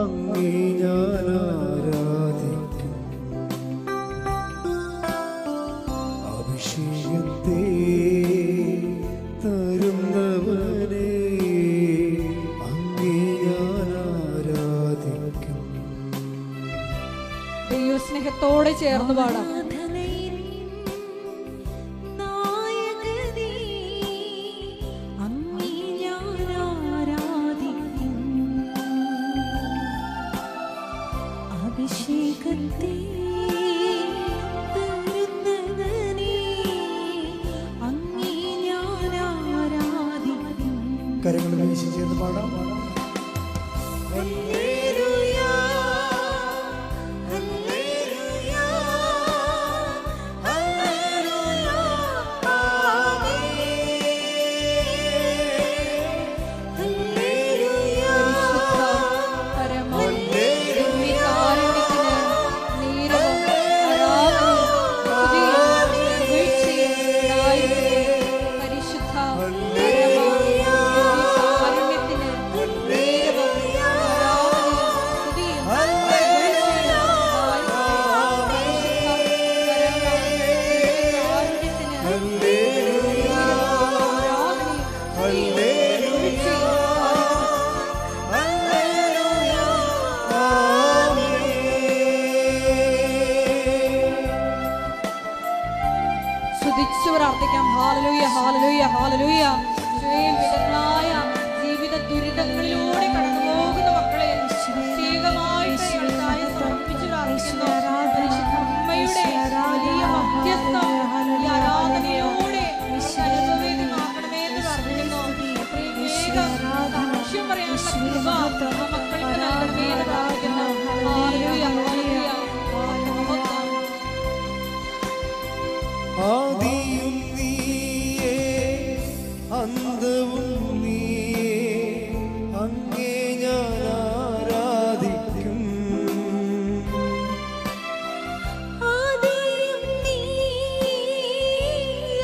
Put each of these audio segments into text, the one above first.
അങ്ങേ ഞാൻ ആരാധിക്കും. അഭിഷേകത്തെ തരുന്നവനെ അങ്ങേ ഞാൻ ആരാധിക്കും. ദൈവസ്നേഹത്തോടെ ചേർന്ന് പാടാം. കരങ്ങൾ വീശി ചേർന്ന് പാടാം. പ്രാർത്ഥിക്കാം. ഹല്ലേലൂയ, ഹല്ലേലൂയ, ഹല്ലേലൂയ. വിവിധങ്ങളായ ജീവിത ദുരിതങ്ങളിലൂടെ കടന്നു പോകുന്ന മക്കളെ പ്രത്യേകമായിട്ട് സമർപ്പിച്ചു പ്രാർത്ഥിക്കുന്നു. അമ്മയുടെ വലിയ മധ്യസ്ഥം ഈ ആരാധനയോടെ അനുഭവമാക്കണമേ എന്ന് പ്രാർത്ഥിക്കുന്നു. സാക്ഷ്യം പറയാനുള്ള കൃപ മക്കൾക്ക് നൽകണമേ എന്ന് പ്രാർത്ഥിക്കുന്നു. ഹല്ലേലൂയ, ഹല്ലേലൂയ. ആദിയും നീയേ അന്തവും നീയേ അങ്ങേ ഞാൻ ആരാധിക്കും. ആദിയും നീയേ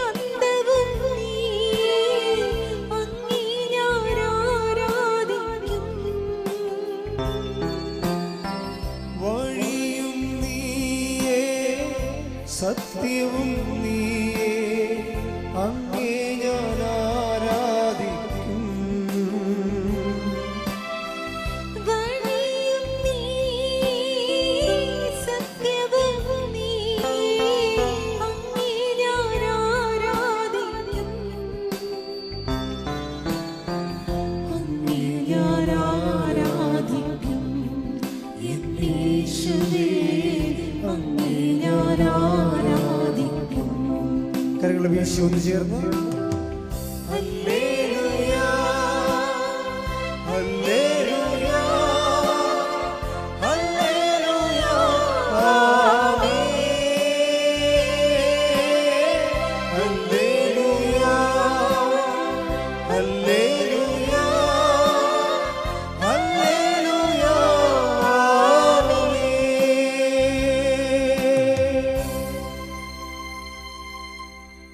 അന്തവും നീയേ അങ്ങേ ഞാൻ ആരാധിക്കും. വഴിയും നീയേ സത്യവും നീയേ അങ്ങേ ഞാൻ ആരാധിക്കും. വഴിയും നീയേ സത്യവും നീയേ അങ്ങേ ഞാൻ ആരാധിക്കും. അങ്ങേ ഞാൻ ആരാധിക്കും. യേശുവേ അങ്ങേ ഞാൻ ആരാധിക്കും. കരങ്ങൾ വീശി ഒന്ന് ചേർന്ന് ഹല്ലേലൂയ, ഹല്ലേലൂയ, ഹല്ലേലൂയ, ആമേൻ. ഹല്ലേലൂയ, ഹല്ലേലൂയ, ഹല്ലേലൂയ, ആമേൻ.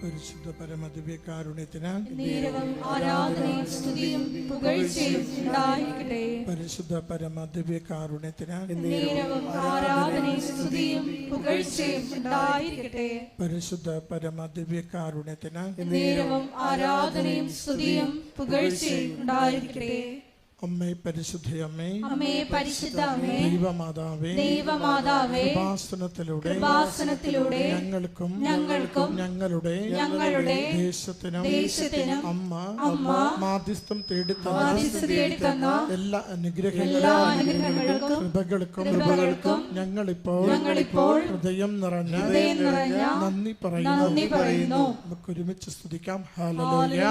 പരിശുദ്ധ പരമദിവ്യകാരുണ്യത്തിന് നേരവും ആരാധനയും സ്തുതിയും പുകഴ്ചയും ഉണ്ടായിരിക്കട്ടെ. പരിശുദ്ധ പരമദിവ്യകാരുണ്യത്തിന് നേരവും ആരാധനയും സ്തുതിയും പുകഴ്ചയും ഉണ്ടായിരിക്കട്ടെ. പരിശുദ്ധ പരമദിവ്യകാരുണ്യത്തിന് നേരവും ആരാധനയും സ്തുതിയും പുകഴ്ചയും ഉണ്ടായിരിക്കട്ടെ. അമ്മേ പരിശുദ്ധയമ്മേ, അമ്മേ പരിശുദ്ധ അമ്മേ, ദൈവമാതാവേ, ദൈവമാതാവേ, കൃപാസനത്തിലൂടെ ഞങ്ങൾക്കും ഞങ്ങളുടെ ദേശത്തിനും അമ്മ മാധ്യസ്ഥം തേടിത്തന്ന എല്ലാ അനുഗ്രഹങ്ങൾക്കും കൃപകൾക്കും ഞങ്ങളിപ്പോൾ ഹൃദയം നിറഞ്ഞ നന്ദി പറയുന്നു. നമുക്ക് ഒരുമിച്ച് സ്തുതിക്കാം. ഹല്ലേലൂയ,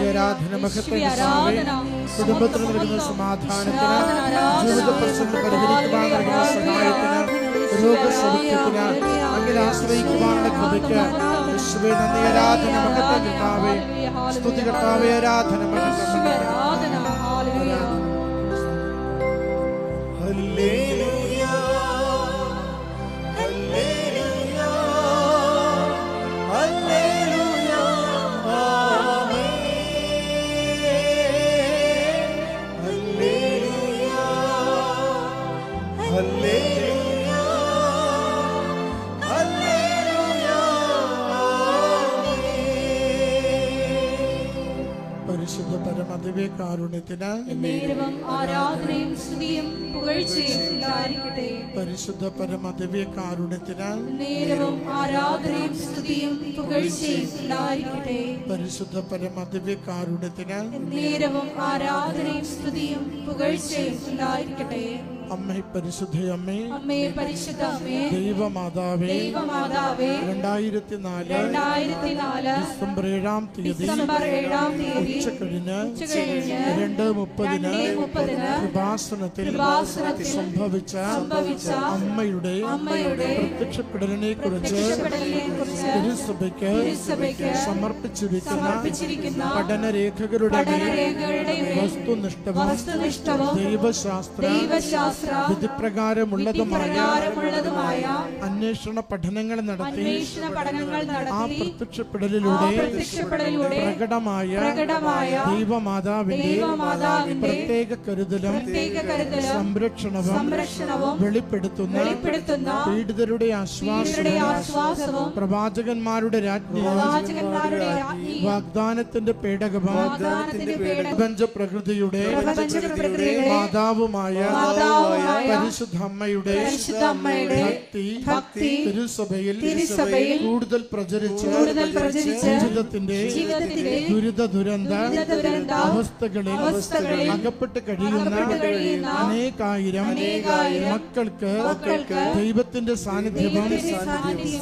ആരാധന, മഹത്വം, കുടുംബത്തിൽ നൽകുന്ന സമാധാനത്തിന്, ജീവിത പ്രശ്നങ്ങൾ പരിഹരിക്കുവാൻ നൽകുന്ന സഹായത്തിന്, രോഗസൗഖ്യത്തിന്, അങ്ങനെ ആശ്രയിക്കുവാനുള്ള കൃപയ്ക്ക് യേശുവേ നന്ദി. ആരാധന, മഹത്വം കർത്താവേ, സ്തുതി കർത്താവേ, ആരാധന, മഹത്വം. ഹല്ലേലൂയ, ഹല്ലേലൂയ, ഹല്ലേലൂയ, ആമേൻ. ഹല്ലേലൂയ, ഹല്ലേലൂയ ഹല്ലേലൂയ പരിശുദ്ധ പരമദിവ്യകാരുണ്യത്തിന് നേരവും ആരാധനയും സ്തുതിയും പുകഴ്ചയും ഉണ്ടായിരിക്കട്ടെ. പരിശുദ്ധ പരമദിവ്യകാരുണ്യത്തിന് നേരവും ആരാധനയും സ്തുതിയും പുകഴ്ചയും ഉണ്ടായിരിക്കട്ടെ. പരിശുദ്ധ പരമദിവ്യകാരുണ്യത്തിന് നേരവും ആരാധനയും സ്തുതിയും പുകഴ്ചയും ഉണ്ടായിരിക്കട്ടെ. അമ്മേ പരിശുദ്ധയമ്മേ, അമ്മേ പരിശുദ്ധ അമ്മേ, ദൈവമാതാവേ, ദൈവമാതാവേ, 2004 ഡിസംബർ 7-ാം തീയതി ഉച്ചകഴിഞ്ഞ് 2:30 കൃപാസനത്തിൽ സംഭവിച്ച അമ്മയുടെ പ്രത്യക്ഷപ്പെടലിനെ കുറിച്ച് തിരുസഭയ്ക്ക് സമർപ്പിച്ചിരിക്കുന്ന പഠനരേഖകളുടെ വസ്തുനിഷ്ഠവും ദൈവശാസ്ത്ര വിധിപ്രകാരമുള്ളതുമായ അന്വേഷണ പഠനങ്ങൾ നടത്തി ആ പ്രത്യക്ഷപ്പെടലിലൂടെ പ്രകടമായ ദൈവമാതാവിന്റെ പ്രത്യേക കരുതലും സംരക്ഷണവും വെളിപ്പെടുത്തുന്ന പീഡിതരുടെ ആശ്വാസവും പ്രവാചകന്മാരുടെ രാജ്ഞിയും വാഗ്ദാനത്തിന്റെ പേടകവും പ്രപഞ്ചപ്രകൃതിയുടെ മാതാവുമായ പരിശുദ്ധ അമ്മയുടെ ഭക്തി തിരുസഭയിൽ കൂടുതൽ പ്രചരിച്ച് ജീവിതത്തിന്റെ ദുരിത ദുരന്ത അവസ്ഥകളിൽ അകപ്പെട്ട് കഴിയുന്ന അനേകായിരം മക്കൾക്ക് ദൈവത്തിന്റെ സാന്നിധ്യവും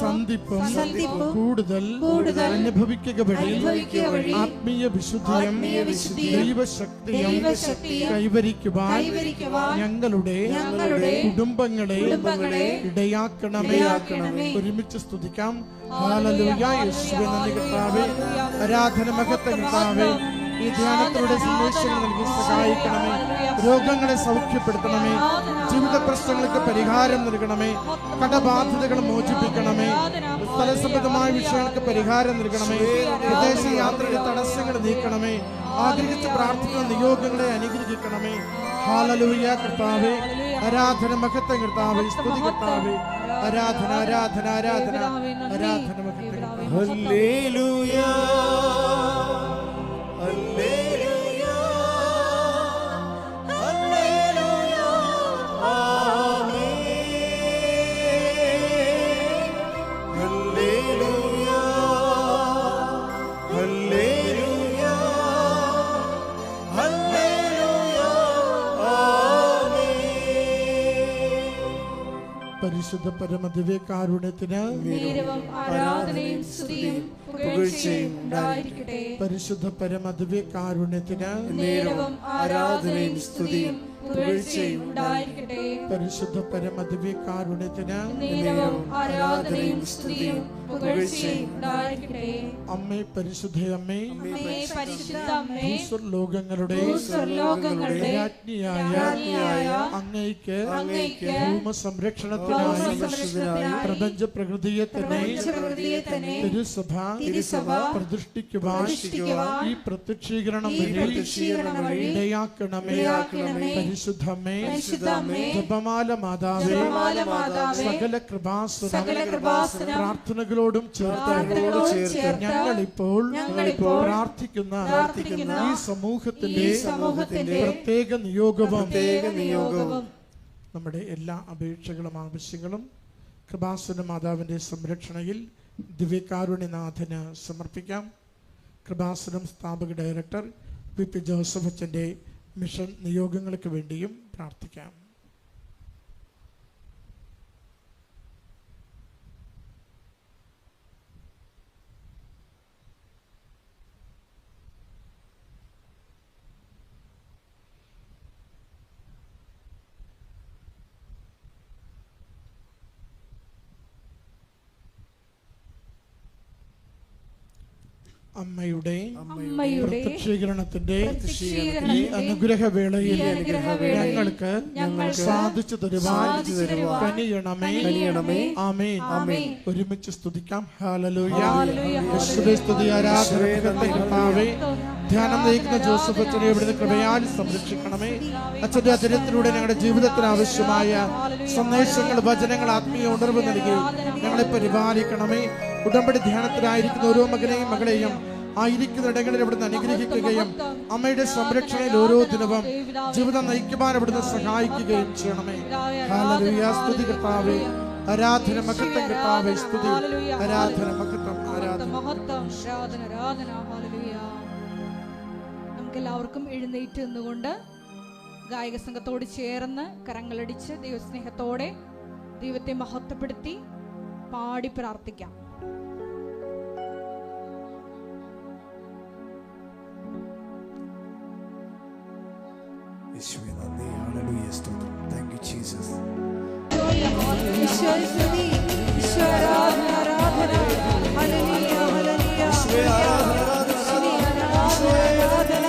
സന്ധിപ്പും കൂടുതൽ അനുഭവിക്കുക വഴി ആത്മീയ വിശുദ്ധിയും ദൈവശക്തിയും കൈവരിക്കുവാൻ ഞങ്ങളുടെ കുടുംബങ്ങളെ ഇടയാക്കണമേ. ഒരുമിച്ച് സ്തുതിക്കാം. ഹല്ലേലൂയ. യേശുവേ നന്ദി കർത്താവേ, ആരാധന മഹത്വം കർത്താവേ. ഈ ധ്യാനത്തിലൂടെ സന്ദേശങ്ങൾ നൽകി സഹായിക്കണമേ. രോഗങ്ങളെ സൗഖ്യപ്പെടുത്തണമേ. ജീവിത പ്രശ്നങ്ങൾക്ക് പരിഹാരം നൽകണമേ. കടബാധ്യതകൾ മോചിപ്പിക്കണമേ. സ്ഥലസംബന്ധമായ വിഷയങ്ങൾക്ക് പരിഹാരം നൽകണമേ. വിദേശ യാത്രയുടെ തടസ്സങ്ങൾ നീക്കണമേ. ആഗ്രഹിച്ച് പ്രാർത്ഥിക്കുന്ന നിയോഗങ്ങളെ അനുഗ്രഹിക്കണമേ. ഹല്ലേലൂയ കർത്താവേ, ആരാധന മഹത്വം കർത്താവേ, സ്തുതി കർത്താവേ, ആരാധന ആരാധന ആരാധന ആരാധന മഹത്വം. ഹല്ലേലൂയ ഹല്ലേലൂയ ഹല്ലേലൂയ ആമേൻ. ഹല്ലേലൂയ ഹല്ലേലൂയ ഹല്ലേലൂയ ആമേൻ. പരിശുദ്ധ പരമദിവ്യകാരുണ്യത്തിന് നേരവും ആരാധനയും സ്തുതിയും പുകഴ്ചയും ഉണ്ടായിരിക്കട്ടെ. പരിശുദ്ധ പരമദിവ്യകാരുണ്യത്തിന് നേരവും ആരാധനയും സ്തുതിയും പുകഴ്ചയും ഉണ്ടായിരിക്കട്ടെ. പരിശുദ്ധ പരമദിവ്യകാരുണ്യത്തിന് നേരവും ആരാധനയും സ്തുതിയും പുകഴ്ചയും ഉണ്ടായിരിക്കട്ടെ. അമ്മേ പരിശുദ്ധയമ്മേ, അമ്മേ പരിശുദ്ധ അമ്മേ, ലോകങ്ങളുടെ ഭൂസ്വർലോകങ്ങളുടെ രാജ്ഞിയായ അങ്ങയ്ക്ക് ഭൂമസംരക്ഷണത്തിനായി പ്രപഞ്ച പ്രകൃതിയെ തന്നെ തിരുസഭ പ്രതിഷ്ഠിക്കുവാൻ ഈ പ്രത്യക്ഷീകരണം വഴി ഇടയാക്കണമേ. പരിശുദ്ധമേ, ജപമാല മാതാവേ, സകല കൃപാസനം പ്രാർത്ഥനകളോടും ചേർത്ത് ഞങ്ങളിപ്പോൾ പ്രാർത്ഥിക്കുന്ന ഈ സമൂഹത്തിന്റെ പ്രത്യേക നിയോഗവും നമ്മുടെ എല്ലാ അപേക്ഷകളും ആവശ്യങ്ങളും കൃപാസന മാതാവിന്റെ സംരക്ഷണയിൽ ദിവ്യകാരുണ്യനാഥന് സമർപ്പിക്കാം. കൃപാസനം സ്ഥാപക ഡയറക്ടർ പി ജോസഫ് അച്ഛൻ്റെ മിഷൻ നിയോഗങ്ങൾക്ക് വേണ്ടിയും പ്രാർത്ഥിക്കാം. അമ്മയുടെ അമ്മയുടെ പ്രത്യക്ഷീകരണത്തിന്റെ ഈ പ്രത്യക്ഷീകരണത്തിന്റെ അനുഗ്രഹവേളയിൽ ഈ അനുഗ്രഹവേളയിൽ ഞങ്ങൾക്ക് സാധിച്ചു തരുവാൻ കനിയണമേ. ആമേൻ. ആമേൻ. ഒരുമിച്ച് സ്തുതിക്കാം. ഹല്ലേലൂയ. ഹല്ലേലൂയ. യേശുവേ സ്തുതി, ആരാധന, കർത്താവേ. ധ്യാനം നയിക്കുന്ന ജോസഫ് അച്ഛനെ ഇവിടുന്ന് കൃപയാൽ സംരക്ഷിക്കണമേ. അച്ഛന്റെ അചര്യത്തിലൂടെ ഞങ്ങളുടെ ജീവിതത്തിന് ആവശ്യമായ സന്ദേശങ്ങൾ, വചനങ്ങൾ, ആത്മീയ ഉണർവ് നൽകി ഞങ്ങളെ പരിപാലിക്കണമേ. ഉടമ്പടി ധ്യാനത്തിലായിരിക്കുന്ന ഓരോ മകനെയും മകളെയും ആയിരിക്കുന്ന ഇടങ്ങളിൽ ഇവിടുന്ന് അനുഗ്രഹിക്കുകയും അമ്മയുടെ സംരക്ഷണയിൽ ഓരോ ദിനവും ജീവിതം നയിക്കുവാൻ ഇവിടുന്ന് സഹായിക്കുകയും ചെയ്യണമേ. ഹല്ലേലൂയ. സ്തുതി കർത്താവേ, ആരാധന, മഹത്വം കർത്താവേ, സ്തുതി, ആരാധന, മഹത്വം, ആരാധന. നമുക്കെല്ലാവർക്കും എഴുന്നേറ്റ് നിന്നുകൊണ്ട് ഗായക സംഘത്തോട് ചേർന്ന് കരങ്ങളടിച്ച് ദൈവസ്നേഹത്തോടെ ദൈവത്തെ മഹത്വപ്പെടുത്തി പാടി പ്രാർത്ഥിക്കാം. യേശുവേ നന്ദി. ഹല്ലേലൂയ. സ്തോത്രം. Thank you Jesus. ഈശോയെ സ്തുതി, ഈശോ ആരാധന, ആരാധന. ഹല്ലേലൂയ, ഹല്ലേലൂയ. യേശുവേ ആരാധന, ഈശോയെ ആരാധന,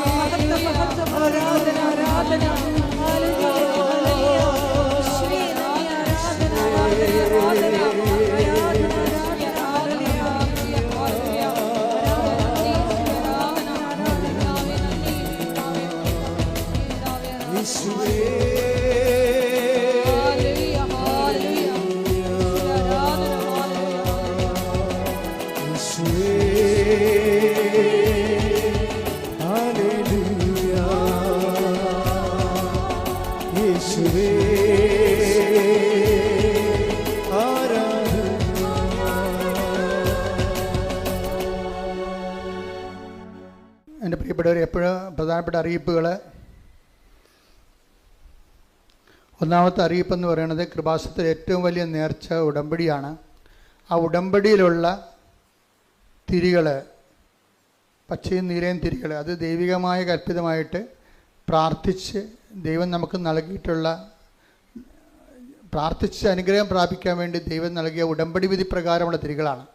മഹത്വം, മഹത്വം, ആരാധന, ആരാധന. ഹല്ലേലൂയ, ഹല്ലേലൂയ. ഈശോയെ നന്ദി, ആരാധന, ആരാധന, യേശുവേ ഹല്ലേലൂയ. യേശുവേ എൻ്റെ പ്രിയപ്പെട്ടവർ, എപ്പോഴും പ്രധാനപ്പെട്ട അറിയിപ്പുകൾ. ഒന്നാമത്തെ അറിയിപ്പെന്ന് പറയുന്നത് കൃപാസനത്തിലെ ഏറ്റവും വലിയ നേർച്ച ഉടമ്പടിയാണ്. ആ ഉടമ്പടിയിലുള്ള തിരികൾ, പച്ചയും നീലയും തിരികൾ, അത് ദൈവികമായ കൽപ്പിതമായിട്ട് പ്രാർത്ഥിച്ച് ദൈവം നമുക്ക് നൽകിയിട്ടുള്ള, പ്രാർത്ഥിച്ച് അനുഗ്രഹം പ്രാപിക്കാൻ വേണ്ടി ദൈവം നൽകിയ ഉടമ്പടി വിധി പ്രകാരമുള്ള തിരികളാണ്.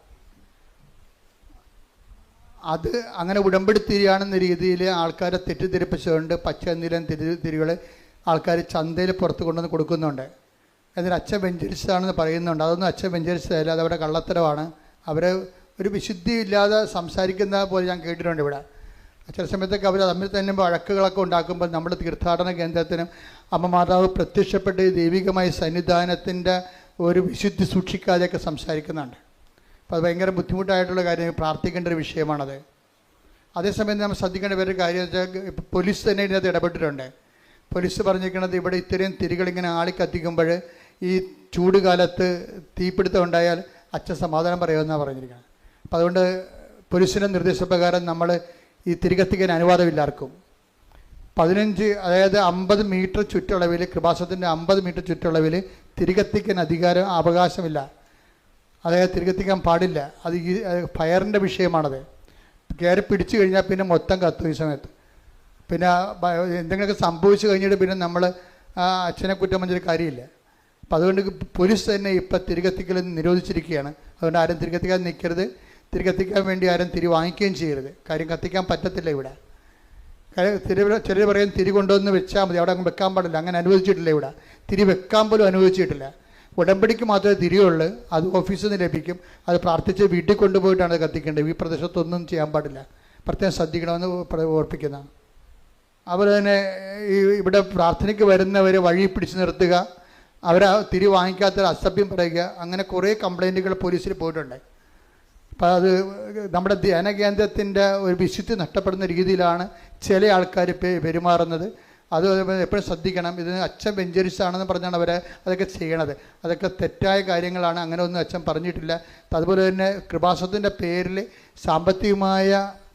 അത് അങ്ങനെ ഉടമ്പടി തിരിയാണെന്ന രീതിയിൽ ആൾക്കാരെ തെറ്റിദ്ധരിപ്പിച്ചുകൊണ്ട് പച്ച നീലം തിരികൾ ആൾക്കാർ ചന്തയിൽ പുറത്ത് കൊണ്ടുവന്ന് കൊടുക്കുന്നുണ്ട്. എന്നിട്ട് അച്ഛൻ വെഞ്ചരിച്ചതാണെന്ന് പറയുന്നുണ്ട്. അതൊന്നും അച്ഛൻ വെഞ്ചരിച്ചതല്ല, അതവരുടെ കള്ളത്തരമാണ്. അവർ ഒരു വിശുദ്ധി ഇല്ലാതെ സംസാരിക്കുന്ന പോലെ ഞാൻ കേട്ടിട്ടുണ്ട്. ഇവിടെ ചില സമയത്തൊക്കെ അവർ തമ്മിൽ തന്നെ വഴക്കുകളൊക്കെ ഉണ്ടാക്കുമ്പോൾ നമ്മുടെ തീർത്ഥാടന കേന്ദ്രത്തിനും അമ്മ മാതാവ് പ്രത്യക്ഷപ്പെട്ട് ദൈവികമായ സന്നിധാനത്തിൻ്റെ ഒരു വിശുദ്ധി സൂക്ഷിക്കാതെയൊക്കെ സംസാരിക്കുന്നുണ്ട്. അപ്പോൾ അത് ഭയങ്കര ബുദ്ധിമുട്ടായിട്ടുള്ള കാര്യം, പ്രാർത്ഥിക്കേണ്ട ഒരു വിഷയമാണത്. അതേസമയം നമ്മൾ ശ്രദ്ധിക്കേണ്ട വേറൊരു കാര്യം വെച്ചാൽ, ഇപ്പോൾ പോലീസ് തന്നെ ഇതിനകത്ത് ഇടപെട്ടിട്ടുണ്ട്. പോലീസ് പറഞ്ഞിരിക്കുന്നത് ഇവിടെ ഇത്രയും തിരികളിങ്ങനെ ആളിക്കത്തിക്കുമ്പോൾ ഈ ചൂട് കാലത്ത് തീപിടുത്തം ഉണ്ടായാൽ അച്ഛൻ സമാധാനം പറയുമെന്നാണ് പറഞ്ഞിരിക്കുന്നത്. അപ്പോൾ അതുകൊണ്ട് പോലീസിൻ്റെ നിർദ്ദേശപ്രകാരം നമ്മൾ ഈ തിരികത്തിക്കാൻ അനുവാദമില്ലാർക്കും. 15, അതായത് 50 മീറ്റർ ചുറ്റളവിൽ, കൃപാസനത്തിൻ്റെ 50 മീറ്റർ ചുറ്റളവിൽ തിരികത്തിക്കാൻ അവകാശമില്ല. അതായത് തിരികത്തിക്കാൻ പാടില്ല. അത് ഈ ഫയറിൻ്റെ വിഷയമാണത്. കയറി പിടിച്ചു കഴിഞ്ഞാൽ പിന്നെ മൊത്തം കത്തും ഈ സമയത്ത്. പിന്നെ എന്തെങ്കിലുമൊക്കെ സംഭവിച്ചു കഴിഞ്ഞിട്ട് പിന്നെ നമ്മൾ അച്ഛനെ കുറ്റം പറഞ്ഞൊരു കാര്യമില്ല. അപ്പം അതുകൊണ്ട് പോലീസ് തന്നെ ഇപ്പം തിരികത്തിക്കൽ നിരോധിച്ചിരിക്കുകയാണ്. അതുകൊണ്ട് ആരും തിരികത്തിക്കാൻ നിൽക്കരുത്. തിരികത്തിക്കാൻ വേണ്ടി ആരും തിരി വാങ്ങിക്കുകയും ചെയ്യരുത്. കാര്യം കത്തിക്കാൻ പറ്റത്തില്ല ഇവിടെ. ചിലർ പറയും തിരി കൊണ്ടുവന്ന് വെച്ചാൽ മതി, അവിടെ അങ്ങ് വെക്കാൻ പാടില്ല. അങ്ങനെ അനുവദിച്ചിട്ടില്ല ഇവിടെ. തിരി വെക്കാൻ പോലും അനുവദിച്ചിട്ടില്ല. ഉടമ്പടിക്ക് മാത്രമേ തിരിയുള്ളൂ. അത് ഓഫീസിൽ നിന്ന് ലഭിക്കും. അത് പ്രാർത്ഥിച്ച് വീട്ടിൽ കൊണ്ടുപോയിട്ടാണ് അത് കത്തിക്കേണ്ടത്. ഈ പ്രദേശത്തൊന്നും ചെയ്യാൻ പാടില്ല. പ്രത്യേകം ശ്രദ്ധിക്കണമെന്ന് ഓർപ്പിക്കുന്ന. അതുപോലെ തന്നെ ഇവിടെ പ്രാർത്ഥനയ്ക്ക് വരുന്നവർ വഴി പിടിച്ചു നിർത്തുക, അവരെ തിരി വാങ്ങിക്കാത്തൊരു അസഭ്യം പറയുക, അങ്ങനെ കുറേ കംപ്ലൈൻറ്റുകൾ പോലീസിൽ പോയിട്ടുണ്ട്. അപ്പോൾ അത് നമ്മുടെ ധ്യാനകേന്ദ്രത്തിൻ്റെ ഒരു വിശുദ്ധി നഷ്ടപ്പെടുന്ന രീതിയിലാണ് ചില ആൾക്കാർ പെരുമാറുന്നത്. അത് എപ്പോഴും ശ്രദ്ധിക്കണം. ഇതിന് അച്ഛൻ വെഞ്ചരിച്ചാണെന്ന് പറഞ്ഞാണ് അവരെ അതൊക്കെ ചെയ്യണത്. അതൊക്കെ തെറ്റായ കാര്യങ്ങളാണ്. അങ്ങനെ ഒന്നും അച്ഛൻ പറഞ്ഞിട്ടില്ല. അതുപോലെ തന്നെ കൃപാസനത്തിൻ്റെ പേരിൽ സാമ്പത്തികമായ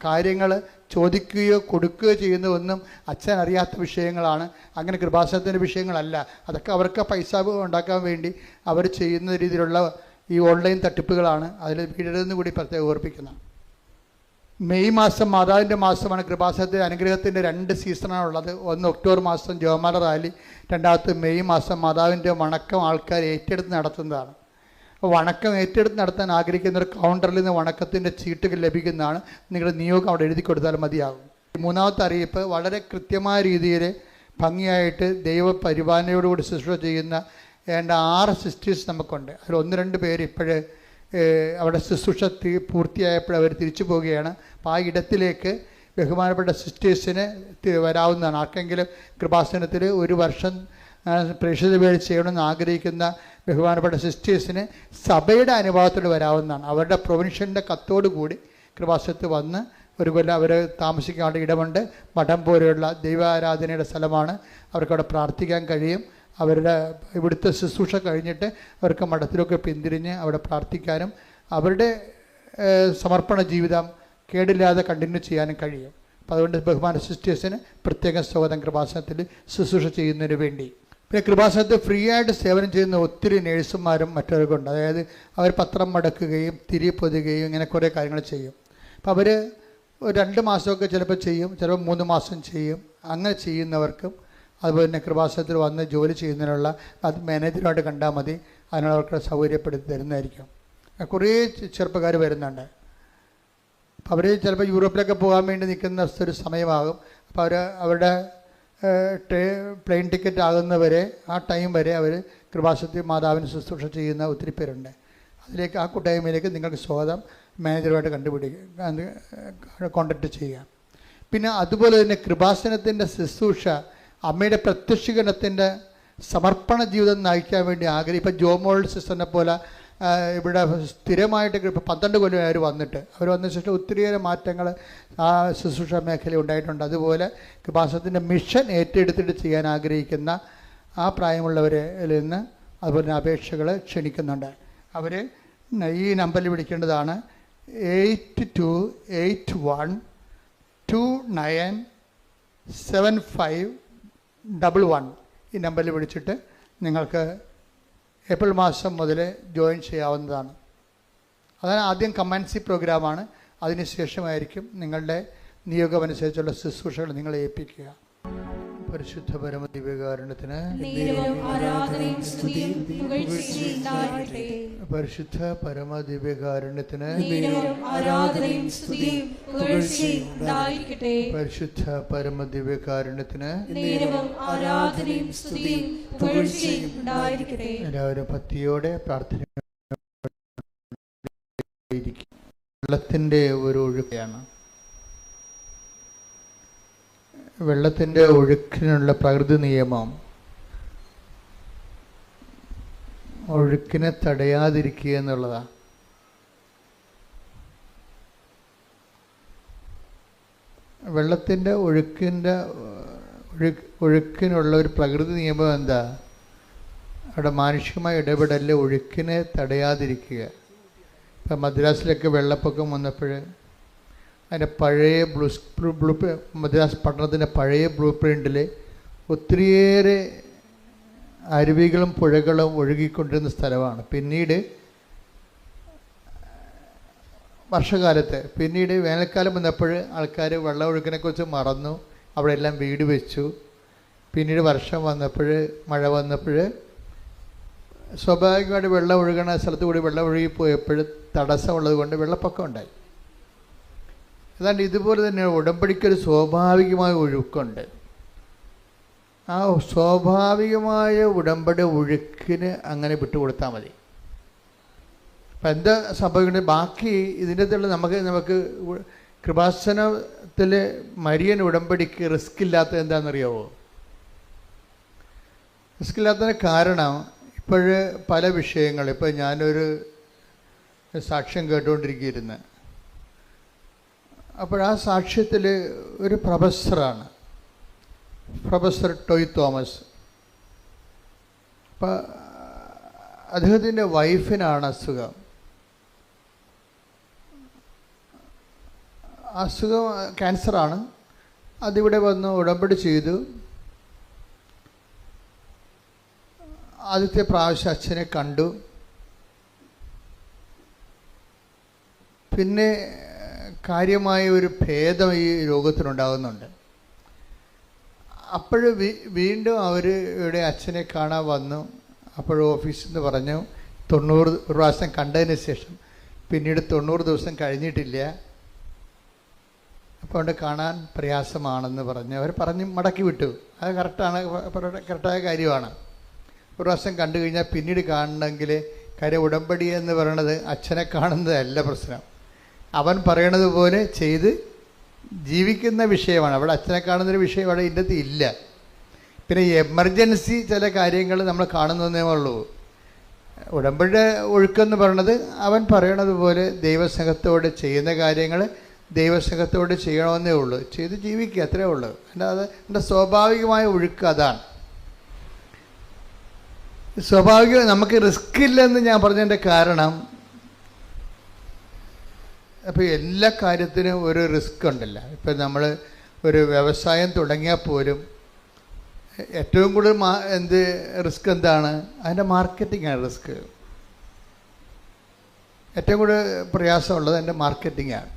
കാര്യങ്ങൾ ചോദിക്കുകയോ കൊടുക്കുകയോ ചെയ്യുന്നതൊന്നും അച്ഛൻ അറിയാത്ത വിഷയങ്ങളാണ്. അങ്ങനെ കൃപാസനത്തിൻ്റെ വിഷയങ്ങളല്ല. അതൊക്കെ അവർക്ക് പൈസ ഉണ്ടാക്കാൻ വേണ്ടി അവർ ചെയ്യുന്ന രീതിയിലുള്ള ഈ ഓൺലൈൻ തട്ടിപ്പുകളാണ്. അതിൽ വീടിരുന്ന് കൂടി പ്രത്യേകം ഓർപ്പിക്കുന്നത്. മെയ് മാസം മാതാവിൻ്റെ മാസമാണ്. കൃപാസനത്തിൻ്റെ അനുഗ്രഹത്തിൻ്റെ 2 സീസണാണുള്ളത്. ഒന്ന് ഒക്ടോബർ മാസം ജോമാല റാലി, രണ്ടാമത്തെ മെയ് മാസം മാതാവിൻ്റെ വണക്കം ആൾക്കാർ ഏറ്റെടുത്ത് നടത്തുന്നതാണ്. വണക്കം ഏറ്റെടുത്ത് നടത്താൻ ആഗ്രഹിക്കുന്ന ഒരു കൗണ്ടറിൽ നിന്ന് വണക്കത്തിൻ്റെ ചീട്ടുകൾ ലഭിക്കുന്നതാണ്. നിങ്ങളുടെ നിയോഗം അവിടെ എഴുതി കൊടുത്താൽ മതിയാകും. മൂന്നാമത്തെ അറിയിപ്പ്, വളരെ കൃത്യമായ രീതിയിൽ ഭംഗിയായിട്ട് ദൈവപരിപാലനയോടുകൂടി ശുശ്രൂഷ ചെയ്യുന്ന 6 സിസ്റ്റേഴ്സ് നമുക്കുണ്ട്. അതിൽ 1-2 പേര് ഇപ്പോഴേ അവിടെ ശുശ്രൂഷ പൂർത്തിയായപ്പോൾ അവർ തിരിച്ചു പോവുകയാണ്. അപ്പോൾ ആ ഇടത്തിലേക്ക് ബഹുമാനപ്പെട്ട സിസ്റ്റേഴ്സിന് വരാവുന്നതാണ്. ആർക്കെങ്കിലും കൃപാസനത്തിൽ 1 വർഷം പ്രേക്ഷിത വേല ചെയ്യണമെന്ന് ആഗ്രഹിക്കുന്ന ബഹുമാനപ്പെട്ട സിസ്റ്റേഴ്സിന് സഭയുടെ അനുഭവത്തോട് വരാവുന്നതാണ്. അവരുടെ പ്രൊവിൻഷ്യലിൻ്റെ കത്തോടു കൂടി കൃപാസനത്തിൽ വന്ന് 1 കൊല്ലം അവർ താമസിക്കാനുള്ള ഇടമുണ്ട്. മഠം പോലെയുള്ള ദൈവാരാധനയുടെ സ്ഥലമാണ്. അവർക്കവിടെ പ്രാർത്ഥിക്കാൻ കഴിയും. അവരുടെ ഇവിടുത്തെ ശുശ്രൂഷ കഴിഞ്ഞിട്ട് അവർക്ക് മഠത്തിലൊക്കെ പിന്തിരിഞ്ഞ് അവിടെ പ്രാർത്ഥിക്കാനും അവരുടെ സമർപ്പണ ജീവിതം കേടില്ലാതെ കണ്ടിന്യൂ ചെയ്യാനും കഴിയും. അപ്പോൾ അതുകൊണ്ട് ബഹുമാന സിസ്റ്റേഴ്സിന് പ്രത്യേക സ്വാഗതം കൃപാസനത്തിൽ ശുശ്രൂഷ ചെയ്യുന്നതിന് വേണ്ടി. പിന്നെ കൃപാസനത്തിൽ ഫ്രീ ആയിട്ട് സേവനം ചെയ്യുന്ന ഒത്തിരി നേഴ്സുമാരും മറ്റവർക്കുണ്ട്. അതായത് അവർ പത്രം മടക്കുകയും തിരി പൊതുകയും ഇങ്ങനെ കുറേ കാര്യങ്ങൾ ചെയ്യും. അപ്പോൾ അവർ 2 മാസമൊക്കെ ചിലപ്പോൾ ചെയ്യും, ചിലപ്പോൾ 3 മാസം ചെയ്യും. അങ്ങനെ ചെയ്യുന്നവർക്കും അതുപോലെ തന്നെ കൃപാസനത്തിൽ വന്ന് ജോലി ചെയ്യുന്നതിനുള്ള അത് മാനേജറുമായിട്ട് കണ്ടാൽ മതി. അതിനുള്ളവർക്ക് സൗകര്യപ്പെടുത്തി തരുന്നതായിരിക്കും. കുറേ ചെറുപ്പക്കാർ വരുന്നുണ്ട്. അപ്പോൾ അവർ ചിലപ്പോൾ യൂറോപ്പിലൊക്കെ പോകാൻ വേണ്ടി നിൽക്കുന്ന ഒരു സമയമാകും. അപ്പോൾ അവരുടെ പ്ലെയിൻ ടിക്കറ്റ് ആകുന്നവരെ ആ ടൈം വരെ അവർ കൃപാസനത്തിൽ മാതാവിന് ശുശ്രൂഷ ചെയ്യുന്ന ഒത്തിരി പേരുണ്ട്. അതിലേക്ക് ആ കൂട്ടായ്മയിലേക്ക് നിങ്ങൾക്ക് സ്വാഗതം. മാനേജറുമായിട്ട് കോൺടാക്റ്റ് ചെയ്യുക. പിന്നെ അതുപോലെ തന്നെ കൃപാസനത്തിൻ്റെ ശുശ്രൂഷ അമ്മയുടെ പ്രത്യക്ഷീകരണത്തിൻ്റെ സമർപ്പണ ജീവിതം നയിക്കാൻ വേണ്ടി ഇപ്പം ജോമോൾ സിസ്റ്ററിനെ പോലെ ഇവിടെ സ്ഥിരമായിട്ട് ഇപ്പോൾ 12 കൊല്ലം അവർ വന്നിട്ട് അവർ വന്ന ശേഷം ഒത്തിരിയേറെ മാറ്റങ്ങൾ ആ ശുശ്രൂഷ മേഖലയിൽ ഉണ്ടായിട്ടുണ്ട്. അതുപോലെ കൃപാസനത്തിൻ്റെ മിഷൻ ഏറ്റെടുത്തിട്ട് ചെയ്യാൻ ആഗ്രഹിക്കുന്ന ആ പ്രായമുള്ളവരിൽ നിന്ന് അതുപോലെ തന്നെ അപേക്ഷകൾ ക്ഷണിക്കുന്നുണ്ട്. അവർ ഈ നമ്പറിൽ വിളിക്കേണ്ടതാണ് 8281297511. ഈ നമ്പറിൽ വിളിച്ചിട്ട് നിങ്ങൾക്ക് ഏപ്രിൽ മാസം മുതൽ ജോയിൻ ചെയ്യാവുന്നതാണ്. അതാണ് ആദ്യം കമാൻസി പ്രോഗ്രാമാണ്. അതിനുശേഷമായിരിക്കും നിങ്ങളുടെ നിയോഗമനുസരിച്ചുള്ള ശുശ്രൂഷകൾ നിങ്ങളെ ഏൽപ്പിക്കുക. പരിശുദ്ധ പരമ ദിവ്യകാരുണ്യത്തിന് പരിശുദ്ധ പരമ ദിവ്യകാരുണ്യത്തിന് പരിശുദ്ധ പരമ ദിവ്യകാരുണ്യത്തിന് എല്ലാവരും ഭക്തിയോടെ പ്രാർത്ഥന. വെള്ളത്തിൻ്റെ ഒരു ഒഴുക്കാണ്. വെള്ളത്തിൻ്റെ ഒഴുക്കിനുള്ള പ്രകൃതി നിയമം ഒഴുക്കിനെ തടയാതിരിക്കുക എന്നുള്ളതാണ്. വെള്ളത്തിൻ്റെ ഒഴുക്കിനുള്ള ഒരു പ്രകൃതി നിയമം എന്താ? അവിടെ മാനുഷികമായ ഇടപെടലിൽ ഒഴുക്കിനെ തടയാതിരിക്കുക. ഇപ്പം മദ്രാസിലൊക്കെ വെള്ളപ്പൊക്കം വന്നപ്പോൾ അതിൻ്റെ പഴയ മദ്രാസ് പട്ടണത്തിൻ്റെ പഴയ ബ്ലൂ പ്രിൻറ്റിൽ ഒത്തിരിയേറെ അരുവികളും പുഴകളും ഒഴുകിക്കൊണ്ടിരുന്ന സ്ഥലമാണ്. പിന്നീട് വർഷകാലത്ത് വേനൽക്കാലം വന്നപ്പോൾ ആൾക്കാർ വെള്ളമൊഴുക്കിനെക്കുറിച്ച് മറന്നു, അവിടെ എല്ലാം വീട് വെച്ചു. പിന്നീട് വർഷം വന്നപ്പോൾ മഴ വന്നപ്പോൾ സ്വാഭാവികമായിട്ട് വെള്ളം ഒഴുകണ സ്ഥലത്ത് കൂടി വെള്ളം ഒഴുകിപ്പോയപ്പോൾ തടസ്സമുള്ളത് കൊണ്ട് വെള്ളപ്പൊക്കം ഉണ്ടായി. ഏതാണ്ട് ഇതുപോലെ തന്നെ ഉടമ്പടിക്കൊരു സ്വാഭാവികമായ ഒഴുക്കുണ്ട്. ആ സ്വാഭാവികമായ ഉടമ്പടി ഒഴുക്കിന് അങ്ങനെ വിട്ടുകൊടുത്താൽ മതി. അപ്പം എന്താ സംഭവിക്കുന്നത്? ബാക്കി ഇതിൻ്റെ അകത്തുള്ള നമുക്ക് കൃപാസനത്തിൽ മരിയൻ ഉടമ്പടിക്ക് റിസ്ക് ഇല്ലാത്തത് എന്താണെന്നറിയാവോ? റിസ്ക് ഇല്ലാത്തതിന് കാരണം ഇപ്പോഴ് പല വിഷയങ്ങൾ, ഇപ്പോൾ ഞാനൊരു സാക്ഷ്യം കേട്ടുകൊണ്ടിരിക്കുകയായിരുന്നു. അപ്പോൾ ആ സാക്ഷ്യത്തിൽ ഒരു പ്രൊഫസറാണ്, പ്രൊഫസർ ടോയ് തോമസ്. അപ്പം അദ്ദേഹത്തിൻ്റെ വൈഫിനാണ് അസുഖം ക്യാൻസറാണ്. അതിവിടെ വന്ന് ഉടമ്പടി ചെയ്തു. ആദ്യത്തെ പ്രാവശ്യം അച്ഛനെ കണ്ടു. പിന്നെ കാര്യമായ ഒരു ഭേദം ഈ രോഗത്തിനുണ്ടാകുന്നുണ്ട്. അപ്പോൾ വീണ്ടും അവർ ഇവിടെ അച്ഛനെ കാണാൻ വന്നു. അപ്പോൾ ഓഫീസിൽ നിന്ന് പറഞ്ഞു, 90 പ്രാവശ്യം കണ്ടതിന് ശേഷം പിന്നീട് 90 ദിവസം കഴിഞ്ഞിട്ടില്ല, അപ്പോൾ അവിടെ കാണാൻ പ്രയാസമാണെന്ന് പറഞ്ഞ് അവർ പറഞ്ഞ് മടക്കി വിട്ടു. അത് കറക്റ്റായ കാര്യമാണ്. ഒരു പ്രാവശ്യം കണ്ടു കഴിഞ്ഞാൽ പിന്നീട് കാണണമെങ്കിൽ കാര്യം ഉടമ്പടി എന്ന് പറയുന്നത് അച്ഛനെ കാണുന്നതല്ല പ്രശ്നം, അവൻ പറയണത് പോലെ ചെയ്ത് ജീവിക്കുന്ന വിഷയമാണ്. അവിടെ അച്ഛനെ കാണുന്നൊരു വിഷയം അവിടെ ഇന്നത്തെ ഇല്ല. പിന്നെ എമർജൻസി ചില കാര്യങ്ങൾ നമ്മൾ കാണുന്നതേ ഉള്ളൂ. ഉടമ്പടി ഒഴുക്കെന്ന് പറയുന്നത് അവൻ പറയണത് പോലെ ദൈവസ്നേഹത്തോട് ചെയ്യുന്ന കാര്യങ്ങൾ ദൈവസ്നേഹത്തോട് ചെയ്യണമെന്നേ ഉള്ളൂ, ചെയ്ത് ജീവിക്കുക, അത്രേ ഉള്ളൂ. അല്ലാതെ എൻ്റെ സ്വാഭാവികമായ ഒഴുക്ക് അതാണ്. സ്വാഭാവികം നമുക്ക് റിസ്ക് ഇല്ലെന്ന് ഞാൻ പറഞ്ഞതിൻ്റെ കാരണം, അപ്പോൾ എല്ലാ കാര്യത്തിനും ഒരു റിസ്ക് ഉണ്ടല്ലോ. ഇപ്പം നമ്മൾ ഒരു വ്യവസായം തുടങ്ങിയാൽ പോലും ഏറ്റവും കൂടുതൽ റിസ്ക് എന്താണ്? അതിൻ്റെ മാർക്കറ്റിംഗാണ് റിസ്ക്. ഏറ്റവും കൂടുതൽ പ്രയാസമുള്ളത് അതിൻ്റെ മാർക്കറ്റിംഗാണ്.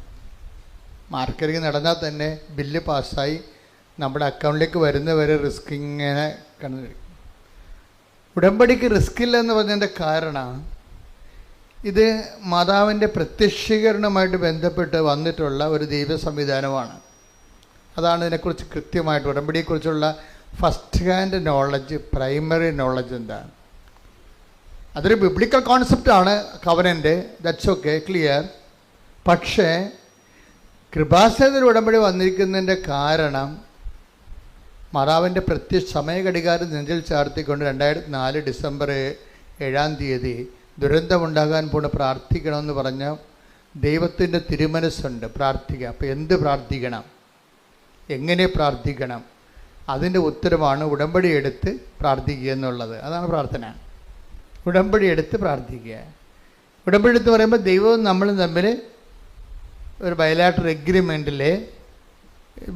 മാർക്കറ്റിംഗ് നടന്നാൽ തന്നെ ബില്ല് പാസ്സായി നമ്മുടെ അക്കൗണ്ടിലേക്ക് വരുന്നവരെ റിസ്ക് ഇങ്ങനെ കണ്ടു. ഉടമ്പടിക്ക് റിസ്ക് ഇല്ലെന്ന് പറഞ്ഞതിൻ്റെ കാരണം ഇത് മാതാവിൻ്റെ പ്രത്യക്ഷീകരണമായിട്ട് ബന്ധപ്പെട്ട് വന്നിട്ടുള്ള ഒരു ദൈവ സംവിധാനമാണ്. അതാണ് ഇതിനെക്കുറിച്ച് കൃത്യമായിട്ട് ഉടമ്പടിയെക്കുറിച്ചുള്ള first hand knowledge, primary knowledge എന്താണ്. അതൊരു ബിബ്ലിക്കൽ കോൺസെപ്റ്റാണ് കവനൻ്റ്, ദാറ്റ്സ് ഓക്കെ, ക്ലിയർ. പക്ഷേ കൃപാസനത്തിൽ ഉടമ്പടി വന്നിരിക്കുന്നതിൻ്റെ കാരണം മാതാവിൻ്റെ സമയഘടികാരം നെഞ്ചിൽ ചാർത്തിക്കൊണ്ട് 2004 ഡിസംബർ 7 ദുരന്തമുണ്ടാകാൻ പോണ് പ്രാർത്ഥിക്കണമെന്ന് പറഞ്ഞ ദൈവത്തിൻ്റെ തിരുമനസ്സുണ്ട് പ്രാർത്ഥിക്കുക. അപ്പോൾ എന്ത് പ്രാർത്ഥിക്കണം, എങ്ങനെ പ്രാർത്ഥിക്കണം, അതിൻ്റെ ഉത്തരമാണ് ഉടമ്പടി എടുത്ത് പ്രാർത്ഥിക്കുക എന്നുള്ളത്. അതാണ് പ്രാർത്ഥന. ഉടമ്പടി എടുത്ത് പ്രാർത്ഥിക്കുക. ഉടമ്പടി എടുത്ത് പറയുമ്പോൾ ദൈവവും നമ്മളും തമ്മിൽ ഒരു ബയലാറ്ററൽ എഗ്രിമെൻറ്റിൽ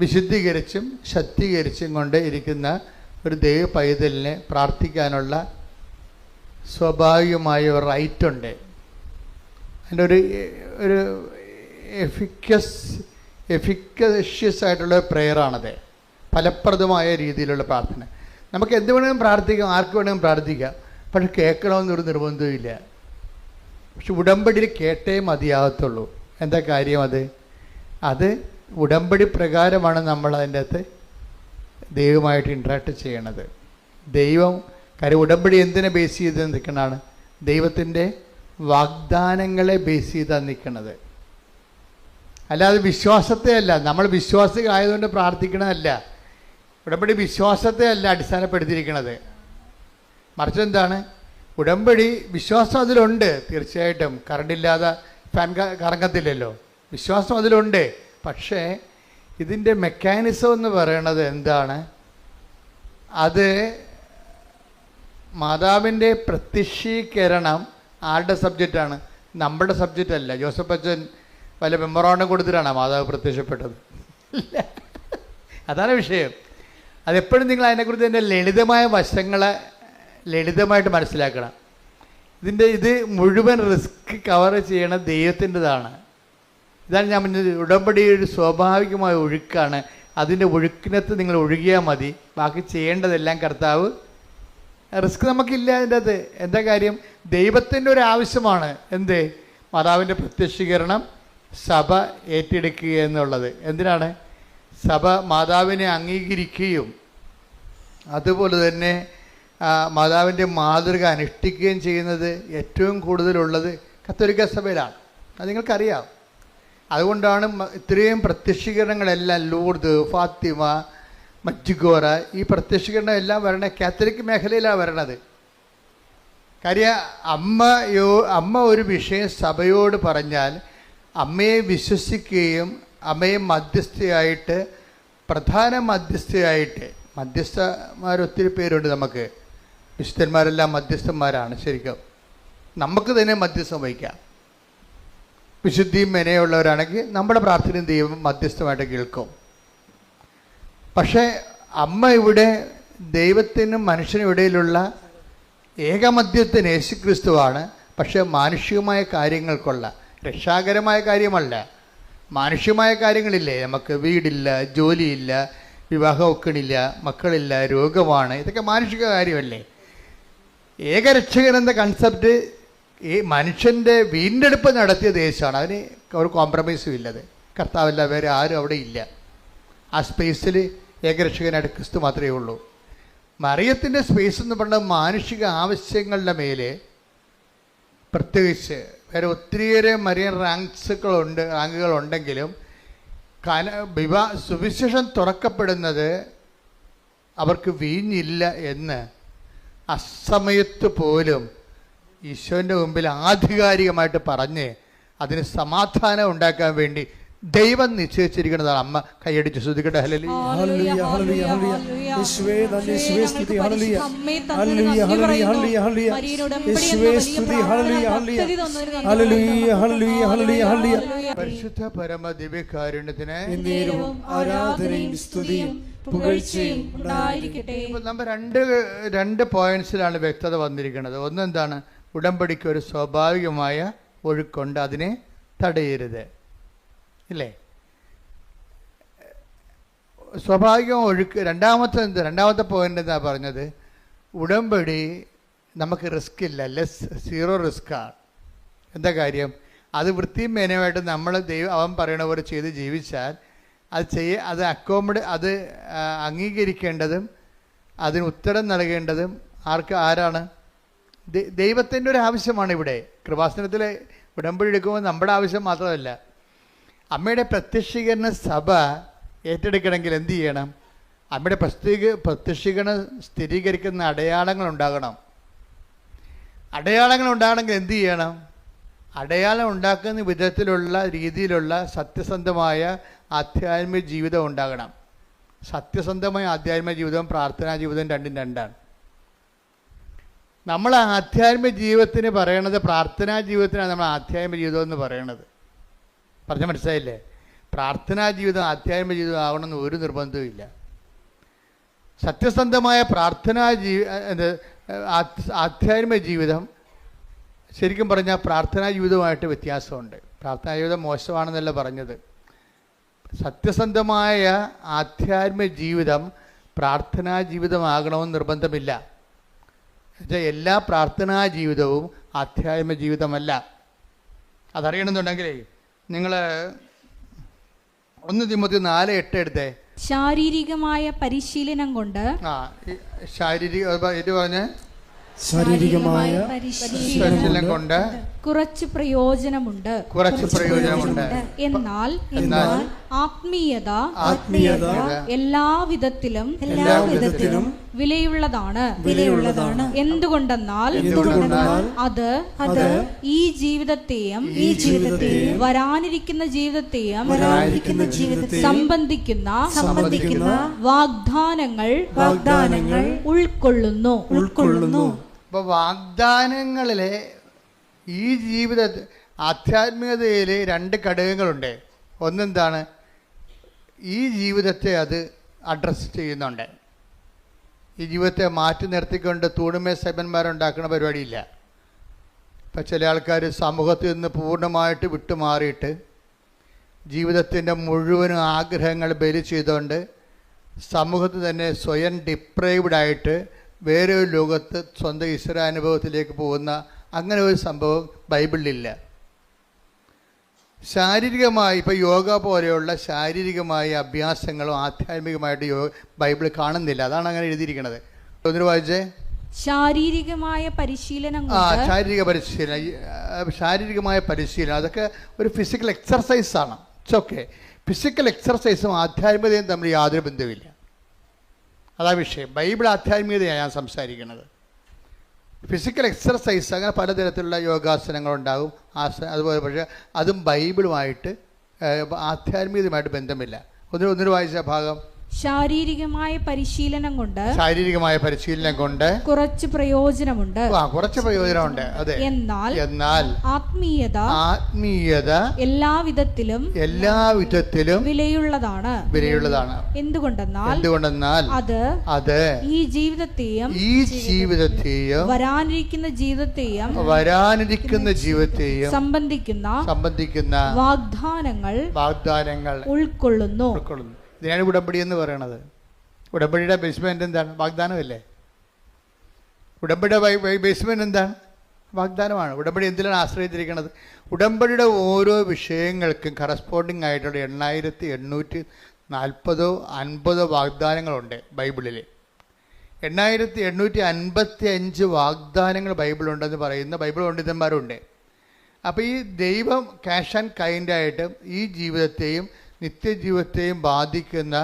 വിശുദ്ധീകരിച്ചും ശക്തീകരിച്ചും കൊണ്ട് ഇരിക്കുന്ന ഒരു ദൈവ പൈതലിനെ പ്രാർത്ഥിക്കാനുള്ള സ്വാഭാവികമായ ഒരു റൈറ്റുണ്ട്. അതിൻ്റെ ഒരു എഫിക്കഷ്യസ് ആയിട്ടുള്ള പ്രെയറാണത്, ഫലപ്രദമായ രീതിയിലുള്ള പ്രാർത്ഥന. നമുക്ക് എന്ത് വേണമെങ്കിലും പ്രാർത്ഥിക്കാം, ആർക്ക് വേണമെങ്കിലും പ്രാർത്ഥിക്കാം, പക്ഷെ കേൾക്കണമെന്നൊരു നിർബന്ധമില്ല. പക്ഷെ ഉടമ്പടിയിൽ കേട്ടേ മതിയാകത്തുള്ളൂ. എന്താ കാര്യം? അത് ഉടമ്പടി പ്രകാരമാണ് നമ്മൾ അതിൻ്റെ അകത്ത് ദൈവമായിട്ട് ഇൻട്രാക്ട് ചെയ്യണത്. കാര്യം ഉടമ്പടി എന്തിനെ ബേസ് ചെയ്ത് നിൽക്കണതാണ്? ദൈവത്തിൻ്റെ വാഗ്ദാനങ്ങളെ ബേസ് ചെയ്താണ് നിൽക്കുന്നത്. അല്ലാതെ വിശ്വാസത്തെ അല്ല. നമ്മൾ വിശ്വാസികളായതുകൊണ്ട് പ്രാർത്ഥിക്കണമല്ല. ഉടമ്പടി വിശ്വാസത്തെ അല്ല അടിസ്ഥാനപ്പെടുത്തിയിരിക്കുന്നത്. മറിച്ച് എന്താണ്? ഉടമ്പടി വിശ്വാസം അതിലുണ്ട്, തീർച്ചയായിട്ടും. കറണ്ടില്ലാതെ ഫാൻ കറങ്ങത്തില്ലല്ലോ, വിശ്വാസം അതിലുണ്ട്. പക്ഷേ ഇതിൻ്റെ മെക്കാനിസം എന്ന് പറയണത് എന്താണ്? അത് മാതാവിൻ്റെ പ്രത്യക്ഷീകരണം ആരുടെ സബ്ജക്റ്റാണ്? നമ്മുടെ സബ്ജക്റ്റ് അല്ല. ജോസഫ് അച്ഛൻ വല്ല മെമ്മോറാണ്ടം കൊടുത്തിട്ടാണ് മാതാവ് പ്രത്യക്ഷപ്പെട്ടത്? ഇല്ല. അതാണ് വിഷയം. അതെപ്പോഴും നിങ്ങൾ അതിനെക്കുറിച്ച് എൻ്റെ ലളിതമായ വശങ്ങളെ ലളിതമായിട്ട് മനസ്സിലാക്കണം. ഇത് മുഴുവൻ റിസ്ക് കവർ ചെയ്യണ ദൈവത്തിൻ്റെതാണ്. ഇതാണ് ഞാൻ പറഞ്ഞത്. ഉടമ്പടി ഒരു സ്വാഭാവികമായ ഒഴുക്കാണ്. അതിൻ്റെ ഒഴുക്കിനകത്ത് നിങ്ങൾ ഒഴുകിയാൽ മതി. ബാക്കി ചെയ്യേണ്ടതെല്ലാം കർത്താവ്. റിസ്ക് നമുക്കില്ല അതിൻ്റെ അത്. എന്താ കാര്യം? ദൈവത്തിൻ്റെ ഒരു ആവശ്യമാണ്. എന്ത്? മാതാവിൻ്റെ പ്രത്യക്ഷീകരണം സഭ ഏറ്റെടുക്കുക എന്നുള്ളത്. എന്തിനാണ്? സഭ മാതാവിനെ അംഗീകരിക്കുകയും അതുപോലെ തന്നെ മാതാവിൻ്റെ മാതൃക അനുഷ്ഠിക്കുകയും ചെയ്യുന്നത് ഏറ്റവും കൂടുതലുള്ളത് കത്തോലിക്ക സഭയിലാണ്. അത് നിങ്ങൾക്കറിയാം. അതുകൊണ്ടാണ് ഇത്രയും പ്രത്യക്ഷീകരണങ്ങളെല്ലാം ലൂർദ്, ഫാത്തിമ, മജ്ജിഗോറ, ഈ പ്രത്യക്ഷീകരണം എല്ലാം വരണ കാത്തലിക് മേഖലയിലാണ് വരണത്. കാര്യം അമ്മ ഒരു വിഷയം സഭയോട് പറഞ്ഞാൽ അമ്മയെ വിശ്വസിക്കുകയും അമ്മയെ മധ്യസ്ഥയായിട്ട്, പ്രധാന മധ്യസ്ഥയായിട്ട്, മധ്യസ്ഥന്മാരൊത്തിരി പേരുണ്ട് നമുക്ക്, വിശുദ്ധന്മാരെല്ലാം മധ്യസ്ഥന്മാരാണ്. ശരിക്കും നമുക്ക് തന്നെ മധ്യസ്ഥം വഹിക്കാം. വിശുദ്ധിയും മെനയുള്ളവരാണെങ്കിൽ നമ്മുടെ പ്രാർത്ഥനയും ദൈവം മധ്യസ്ഥമായിട്ട് കേൾക്കും. പക്ഷേ അമ്മ ഇവിടെ ദൈവത്തിനും മനുഷ്യനും ഇടയിലുള്ള ഏകമധ്യത്തിന് യേശുക്രിസ്തുവാണ്. പക്ഷേ മാനുഷികമായ കാര്യങ്ങൾക്കുള്ള, രക്ഷാകരമായ കാര്യമല്ല, മാനുഷികമായ കാര്യങ്ങളില്ലേ, നമുക്ക് വീടില്ല, ജോലിയില്ല, വിവാഹം ഒക്കണില്ല, മക്കളില്ല, രോഗമാണ്, ഇതൊക്കെ മാനുഷിക കാര്യമല്ലേ. ഏകരക്ഷകൻ എന്ന കൺസെപ്റ്റ് ഈ മനുഷ്യൻ്റെ വീണ്ടെടുപ്പ് നടത്തിയ ദേശമാണ്. അതിന് ഒരു കോംപ്രമൈസും ഇല്ലത്. കർത്താവല്ല, വേറെ ആരും അവിടെ ഇല്ല. ആ സ്പേസിൽ ഏകരക്ഷകനായിട്ട് ക്രിസ്തു മാത്രമേ ഉള്ളൂ. മറിയത്തിൻ്റെ സ്പേസ് എന്ന് പറഞ്ഞാൽ മാനുഷിക ആവശ്യങ്ങളുടെ മേലെ, പ്രത്യേകിച്ച് വേറെ ഒത്തിരിയേറെ മറിയൻ റാങ്കുകളുണ്ടെങ്കിലും സുവിശേഷം തുറക്കപ്പെടുന്നത് അവർക്ക് വീഞ്ഞില്ല എന്ന് അസമയത്ത് പോലും ഈശോൻ്റെ മുമ്പിൽ ആധികാരികമായിട്ട് പറഞ്ഞ് അതിന് സമാധാനം ഉണ്ടാക്കാൻ വേണ്ടി ദൈവം നിശ്ചയിച്ചിരിക്കുന്നതാണ്. അമ്മ കൈയടിച്ച് ശ്രദ്ധിക്കട്ടെ. ഹല്ലേലൂയ, ഹല്ലേലൂയ, ഹല്ലേലൂയ, ഹല്ലേലൂയ. യേശുവേ നന്ദി, യേശുവേ സ്തുതി, ഹല്ലേലൂയ. ഹല്ലേലൂയ, ഹല്ലേലൂയ, ഹല്ലേലൂയ, ഹല്ലേലൂയ. യേശുവേ സ്തുതി, ഹല്ലേലൂയ, ഹല്ലേലൂയ. ഹല്ലേലൂയ, ഹല്ലേലൂയ, ഹല്ലേലൂയ, ഹല്ലേലൂയ. പരിശുദ്ധ പരമ ദിവ്യകാരുണ്യത്തിന് എന്നേരവും ആരാധനയും സ്തുതിയും പുകഴ്ചയും ഉണ്ടായിരിക്കട്ടെ. നമ്മൾ രണ്ട് പോയിന്റ്സിലാണ് വ്യക്തത വന്നിരിക്കുന്നത്. ഒന്നെന്താണ്? ഉടമ്പടിക്ക് ഒരു സ്വാഭാവികമായ ഒഴുക്കുണ്ട്, അതിനെ തടയരുത്, ഇല്ലേ? സ്വാഭാവിക ഒഴുക്ക്. രണ്ടാമത്തെ പോയിന്റ് എന്താ പറഞ്ഞത്? ഉടമ്പടി നമുക്ക് റിസ്ക് ഇല്ല, സീറോ റിസ്ക്കാണ്. എന്താ കാര്യം? അത് വൃത്തിയും മേനയുമായിട്ട് നമ്മൾ അവൻ പറയണ പോലെ ചെയ്ത് ജീവിച്ചാൽ അത് അംഗീകരിക്കേണ്ടതും അതിന് ഉത്തരം നൽകേണ്ടതും ആരാണ്? ദൈവത്തിൻ്റെ ഒരു ആവശ്യമാണ്. ഇവിടെ കൃപാസനത്തിൽ ഉടമ്പടി എടുക്കുമ്പോൾ നമ്മുടെ ആവശ്യം മാത്രമല്ല, അമ്മയുടെ പ്രത്യക്ഷീകരണ സഭ ഏറ്റെടുക്കണമെങ്കിൽ എന്ത് ചെയ്യണം? അമ്മയുടെ പ്രത്യക്ഷീകരണം സ്ഥിരീകരിക്കുന്ന അടയാളങ്ങൾ ഉണ്ടാകണം. അടയാളങ്ങൾ ഉണ്ടാകണമെങ്കിൽ എന്ത് ചെയ്യണം? അടയാളം ഉണ്ടാക്കുന്ന വിധത്തിലുള്ള രീതിയിലുള്ള സത്യസന്ധമായ ആധ്യാത്മിക ജീവിതം ഉണ്ടാകണം. സത്യസന്ധമായ ആധ്യാത്മിക ജീവിതവും പ്രാർത്ഥനാ ജീവിതവും രണ്ടും രണ്ടാണ്. നമ്മൾ ആധ്യാത്മിക ജീവിതത്തിന് പറയണത്, പ്രാർത്ഥനാ ജീവിതത്തിനാണ് നമ്മൾ ആധ്യാത്മിക ജീവിതം എന്ന് പറയണത്. പറഞ്ഞ മനസ്സിലായില്ലേ? പ്രാർത്ഥനാ ജീവിതം ആധ്യാത്മിക ജീവിതം ആവണമെന്ന് ഒരു നിർബന്ധവും ഇല്ല. സത്യസന്ധമായ ആധ്യാത്മിക ജീവിതം ശരിക്കും പറഞ്ഞാൽ പ്രാർത്ഥനാ ജീവിതവുമായിട്ട് വ്യത്യാസമുണ്ട്. പ്രാർത്ഥനാ ജീവിതം മോശമാണെന്നല്ല പറഞ്ഞത്. സത്യസന്ധമായ ആധ്യാത്മിക ജീവിതം പ്രാർത്ഥനാ ജീവിതമാകണമെന്ന് നിർബന്ധമില്ല. എന്നുവെച്ചാൽ എല്ലാ പ്രാർത്ഥനാ ജീവിതവും ആധ്യാത്മിക ജീവിതമല്ല. അതറിയണമെന്നുണ്ടെങ്കിലേ നിങ്ങൾ 1 തിമോത്തി 4:8 എടുത്തേ. ശാരീരികമായ പരിശീലനം കൊണ്ട് ശാരീരികമായ പരിശീലനം കൊണ്ട് കുറച്ച് പ്രയോജനമുണ്ട്. എന്നാൽ ആത്മീയത എല്ലാവിധത്തിലും വിലയുള്ളതാണ്. എന്തുകൊണ്ടെന്നാൽ അത് ഈ ജീവിതത്തെയും വരാനിരിക്കുന്ന ജീവിതത്തെയും സംബന്ധിക്കുന്ന വാഗ്ദാനങ്ങൾ ഉൾക്കൊള്ളുന്നു. അപ്പോൾ വാഗ്ദാനങ്ങളിലെ ഈ ആധ്യാത്മികതയിൽ 2 ഘടകങ്ങളുണ്ട്. ഒന്നെന്താണ്? ഈ ജീവിതത്തെ അത് അഡ്രസ്സ് ചെയ്യുന്നുണ്ട്. ഈ ജീവിതത്തെ മാറ്റി നിർത്തിക്കൊണ്ട് തൂണുമേ സൈബന്മാരുണ്ടാക്കുന്ന പരിപാടിയില്ല. ഇപ്പം ചില ആൾക്കാർ സമൂഹത്തിൽ നിന്ന് പൂർണ്ണമായിട്ട് വിട്ടുമാറിയിട്ട് ജീവിതത്തിൻ്റെ മുഴുവനും ആഗ്രഹങ്ങൾ ബലി ചെയ്തുകൊണ്ട് സമൂഹത്തിൽ തന്നെ സ്വയം ഡിപ്രൈവ്ഡായിട്ട് വേറെ ഒരു ലോകത്ത് സ്വന്തം ഈശ്വരാനുഭവത്തിലേക്ക് പോകുന്ന അങ്ങനെ ഒരു സംഭവം ബൈബിളിലില്ല. ശാരീരികമായി ഇപ്പോൾ യോഗ പോലെയുള്ള ശാരീരികമായ അഭ്യാസങ്ങളും ആധ്യാത്മികമായിട്ട് ബൈബിൾ കാണുന്നില്ല. അതാണ് അങ്ങനെ എഴുതിയിരിക്കുന്നത്. ഒന്നിനു വായിച്ചേ. ശാരീരികമായ പരിശീലനം. ശാരീരികമായ പരിശീലനം അതൊക്കെ ഒരു ഫിസിക്കൽ എക്സർസൈസാണ്. It's okay. ഫിസിക്കൽ എക്സർസൈസും ആധ്യാത്മികതയും തമ്മിൽ യാതൊരു ബന്ധവുമില്ല. അതാ വിഷയം. ബൈബിൾ ആധ്യാത്മികതയാണ് ഞാൻ സംസാരിക്കുന്നത്. ഫിസിക്കൽ എക്സർസൈസ് അങ്ങനെ പലതരത്തിലുള്ള യോഗാസനങ്ങളുണ്ടാകും, അതുപോലെ. പക്ഷേ അതും ബൈബിളുമായിട്ട് ആധ്യാത്മികതയുമായിട്ട് ബന്ധമില്ല. ഒന്നിനു വായിച്ച ഭാഗം. ശാരീരികമായ പരിശീലനം കൊണ്ട് കുറച്ച് പ്രയോജനമുണ്ട്. അതെ. എന്നാൽ ആത്മീയത എല്ലാവിധത്തെയും വിലയുള്ളതാണ്. എന്തുകൊണ്ടെന്നാൽ അത് ഈ ജീവിതത്തെയും വരാനിരിക്കുന്ന ജീവിതത്തെയും സംബന്ധിക്കുന്ന വാഗ്ദാനങ്ങൾ ഉൾക്കൊള്ളുന്നു. ഇതിനാണ് ഉടമ്പടി എന്ന് പറയണത്. ഉടമ്പടിയുടെ ബേസ്മെന്റ് എന്താണ്? വാഗ്ദാനമല്ലേ. ഉടമ്പടിയുടെ ബേസ്മെന്റ് എന്താണ്? വാഗ്ദാനമാണ്. ഉടമ്പടി എന്തിലാണ് ആശ്രയിച്ചിരിക്കുന്നത്? ഉടമ്പടിയുടെ ഓരോ വിഷയങ്ങൾക്കും കറസ്പോണ്ടിങ് ആയിട്ടുള്ള 8840-50 വാഗ്ദാനങ്ങളുണ്ട് ബൈബിളിൽ. 8855 വാഗ്ദാനങ്ങൾ ബൈബിളുണ്ടെന്ന് പറയുന്ന ബൈബിൾ പണ്ഡിതന്മാരുണ്ട്. അപ്പോൾ ഈ ദൈവം ക്യാഷ് ആൻഡ് കൈൻഡായിട്ട് ഈ ജീവിതത്തെയും നിത്യജീവിതത്തെയും ബാധിക്കുന്ന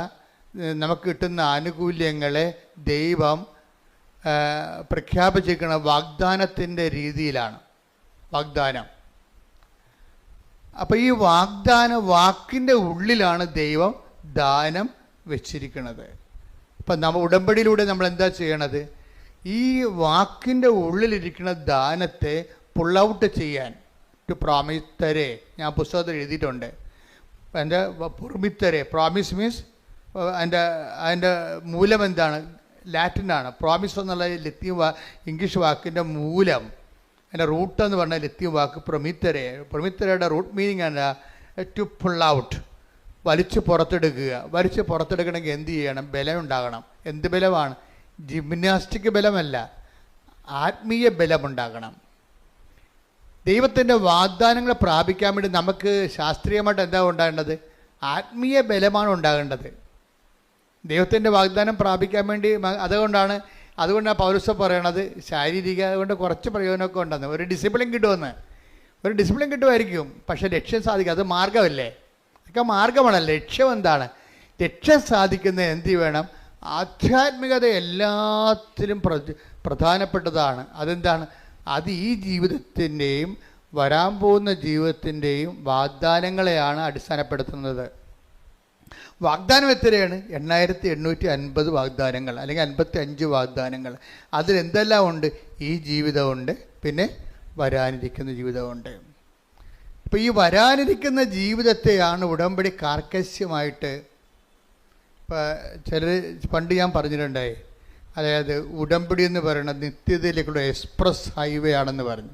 നമുക്ക് കിട്ടുന്ന ആനുകൂല്യങ്ങളെ ദൈവം പ്രഖ്യാപിച്ചിരിക്കുന്ന വാഗ്ദാനത്തിൻ്റെ രീതിയിലാണ് വാഗ്ദാനം. അപ്പോൾ ഈ വാക്കിൻ്റെ ഉള്ളിലാണ് ദൈവം ദാനം വെച്ചിരിക്കുന്നത്. അപ്പം നമ്മൾ ഉടമ്പടിയിലൂടെ നമ്മൾ എന്താ ചെയ്യണത്? ഈ വാക്കിൻ്റെ ഉള്ളിലിരിക്കുന്ന ദാനത്തെ പുൾ ഔട്ട് ചെയ്യാൻ, ടു പ്രോമിത്തരെ, ഞാൻ പുസ്തകത്തിൽ എഴുതിയിട്ടുണ്ട്. എൻ്റെ പുറമിത്തരെ, പ്രോമിസ് മീൻസ് അതിൻ്റെ മൂലം എന്താണ്? ലാറ്റിനാണ്. പ്രോമിസ് എന്നുള്ള ലത്തീൻ ഇംഗ്ലീഷ് വാക്കിൻ്റെ മൂലം, അതിൻ്റെ റൂട്ട് എന്ന് പറഞ്ഞാൽ ലത്തീൻ വാക്ക് പ്രൊമിത്തരെ. പ്രൊമിത്തരയുടെ റൂട്ട് മീനിങ് ആണ് ടു പുൾ ഔട്ട്, വലിച്ച് പുറത്തെടുക്കുക. വലിച്ച് പുറത്തെടുക്കണമെങ്കിൽ എന്ത് ചെയ്യണം? ബലം ഉണ്ടാകണം. എന്ത് ബലമാണ്? ജിംനാസ്റ്റിക് ബലമല്ല, ആത്മീയ ബലമുണ്ടാകണം. ദൈവത്തിൻ്റെ വാഗ്ദാനങ്ങൾ പ്രാപിക്കാൻ വേണ്ടി നമുക്ക് ശാസ്ത്രീയമായിട്ട് എന്താ ഉണ്ടാകേണ്ടത്? ആത്മീയ ബലമാണ് ഉണ്ടാകേണ്ടത്. ദൈവത്തിൻ്റെ വാഗ്ദാനം പ്രാപിക്കാൻ വേണ്ടി അതുകൊണ്ടാണ് പൗലോസ് പറയണത് ശാരീരിക കൊണ്ട് കുറച്ച് പ്രയോജനമൊക്കെ ഉണ്ടെന്ന്. ഒരു ഡിസിപ്ലിൻ കിട്ടുമെന്ന്. ഒരു ഡിസിപ്ലിൻ കിട്ടുമായിരിക്കും, പക്ഷേ ലക്ഷ്യം സാധിക്കുക. അത് മാർഗമല്ലേ? അതൊക്കെ മാർഗമാണ്. ലക്ഷ്യം എന്താണ്? ലക്ഷ്യം സാധിക്കുന്നത് എന്ത് വേണം? ആധ്യാത്മികത എല്ലാത്തിലും പ്രധാനപ്പെട്ടതാണ്. അതെന്താണ്? അത് ഈ ജീവിതത്തിൻ്റെയും വരാൻ പോകുന്ന ജീവിതത്തിൻ്റെയും വാഗ്ദാനങ്ങളെയാണ് അടിസ്ഥാനപ്പെടുത്തുന്നത്. വാഗ്ദാനം എത്രയാണ്? 8850 വാഗ്ദാനങ്ങൾ, അല്ലെങ്കിൽ 55 വാഗ്ദാനങ്ങൾ. അതിലെന്തെല്ലാം ഉണ്ട്? ഈ ജീവിതമുണ്ട്, പിന്നെ വരാനിരിക്കുന്ന ജീവിതമുണ്ട്. ഇപ്പോൾ ഈ വരാനിരിക്കുന്ന ജീവിതത്തെയാണ് ഉടമ്പടി കാർക്കശ്യമായിട്ട്, ഇപ്പോൾ ചിലർ പണ്ട് ഞാൻ പറഞ്ഞിട്ടുണ്ടായി, അതായത് ഉടമ്പടി എന്ന് പറയുന്നത് നിത്യതയിലേക്കുള്ള എക്സ്പ്രസ് ഹൈവേ ആണെന്ന് പറഞ്ഞു.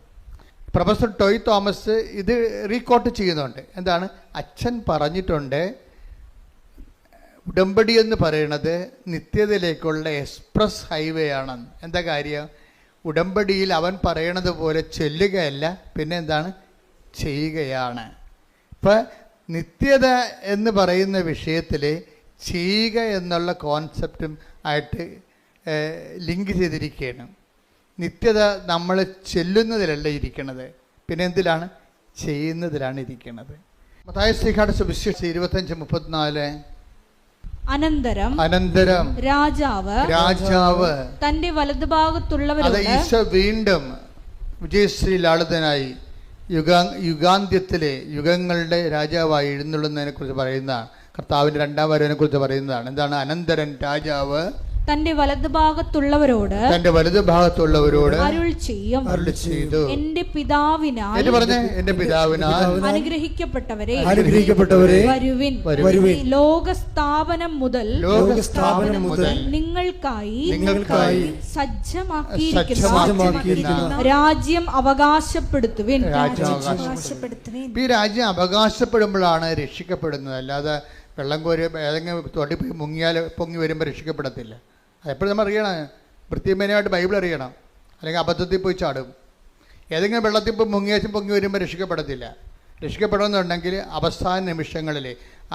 പ്രൊഫസർ ടോയ് തോമസ് ഇത് റീകോട്ട് ചെയ്യുന്നുണ്ട്. എന്താണ്? അച്ഛൻ പറഞ്ഞിട്ടുണ്ട് ഉടമ്പടി എന്ന് പറയുന്നത് നിത്യതയിലേക്കുള്ള എക്സ്പ്രസ് ഹൈവേ ആണെന്ന്. എന്താ കാര്യം? ഉടമ്പടിയിൽ അവൻ പറയണത് പോലെ ചെല്ലുകയല്ല, പിന്നെ എന്താണ്? ചെയ്യുകയാണ്. ഇപ്പം നിത്യത എന്ന് പറയുന്ന വിഷയത്തിൽ ചെയ്യുക എന്നുള്ള കോൺസെപ്റ്റും ആയിട്ട് ലിങ്ക് ചെയ്തിരിക്കുകയാണ്. നിത്യത നമ്മൾ ചെല്ലുന്നതിലല്ല ഇരിക്കുന്നത്, പിന്നെ എന്തിലാണ്? ചെയ്യുന്നതിലാണ് ഇരിക്കുന്നത്. മത്തായി ശ്രീകാട് സുവിശേഷം 25:34. അനന്തരം രാജാവ് തന്റെ വലതുഭാഗത്തുള്ളവരോട്, ഈശോ വീണ്ടും വിജയശ്രീ ലാളിതനായി യുഗാന്ത്യത്തിലെ യുഗങ്ങളുടെ രാജാവായി എഴുന്നള്ളുന്നതിനെ കുറിച്ച് പറയുന്നതാണ്. കർത്താവിൻ്റെ രണ്ടാം വരവിനെ കുറിച്ച് പറയുന്നതാണ്. എന്താണ്? അനന്തരം രാജാവ് തന്റെ വലതുഭാഗത്തുള്ളവരോട് അരുൾ ചെയ്തു, എന്റെ പിതാവിനാൽ അനുഗ്രഹിക്കപ്പെട്ടവരെ വരുവിൻ. ലോകസ്ഥാപനം മുതൽ നിങ്ങൾക്കായി സജ്ജമാക്കിയിരിക്കുന്ന രാജ്യം അവകാശപ്പെടുത്തുവിൻ. ഈ രാജ്യം അവകാശപ്പെടുമ്പോഴാണ് രക്ഷിക്കപ്പെടുന്നത്. അല്ലാതെ വെള്ളം കോരി ഏതെങ്കിലും തൊടി മുങ്ങിയാൽ പൊങ്ങി വരുമ്പോൾ രക്ഷിക്കപ്പെടത്തില്ല. അതെപ്പോഴും നമ്മൾ അറിയണം. വൃത്തിമേനയായിട്ട് ബൈബിൾ അറിയണം, അല്ലെങ്കിൽ അബദ്ധത്തിൽ പോയി ചാടും. ഏതെങ്കിലും വെള്ളത്തിൽ ഇപ്പോൾ മുങ്ങിയാച്ചും പൊങ്ങി വരുമ്പോൾ രക്ഷിക്കപ്പെടത്തില്ല. രക്ഷിക്കപ്പെടണമെന്നുണ്ടെങ്കിൽ അവസാന നിമിഷങ്ങളിൽ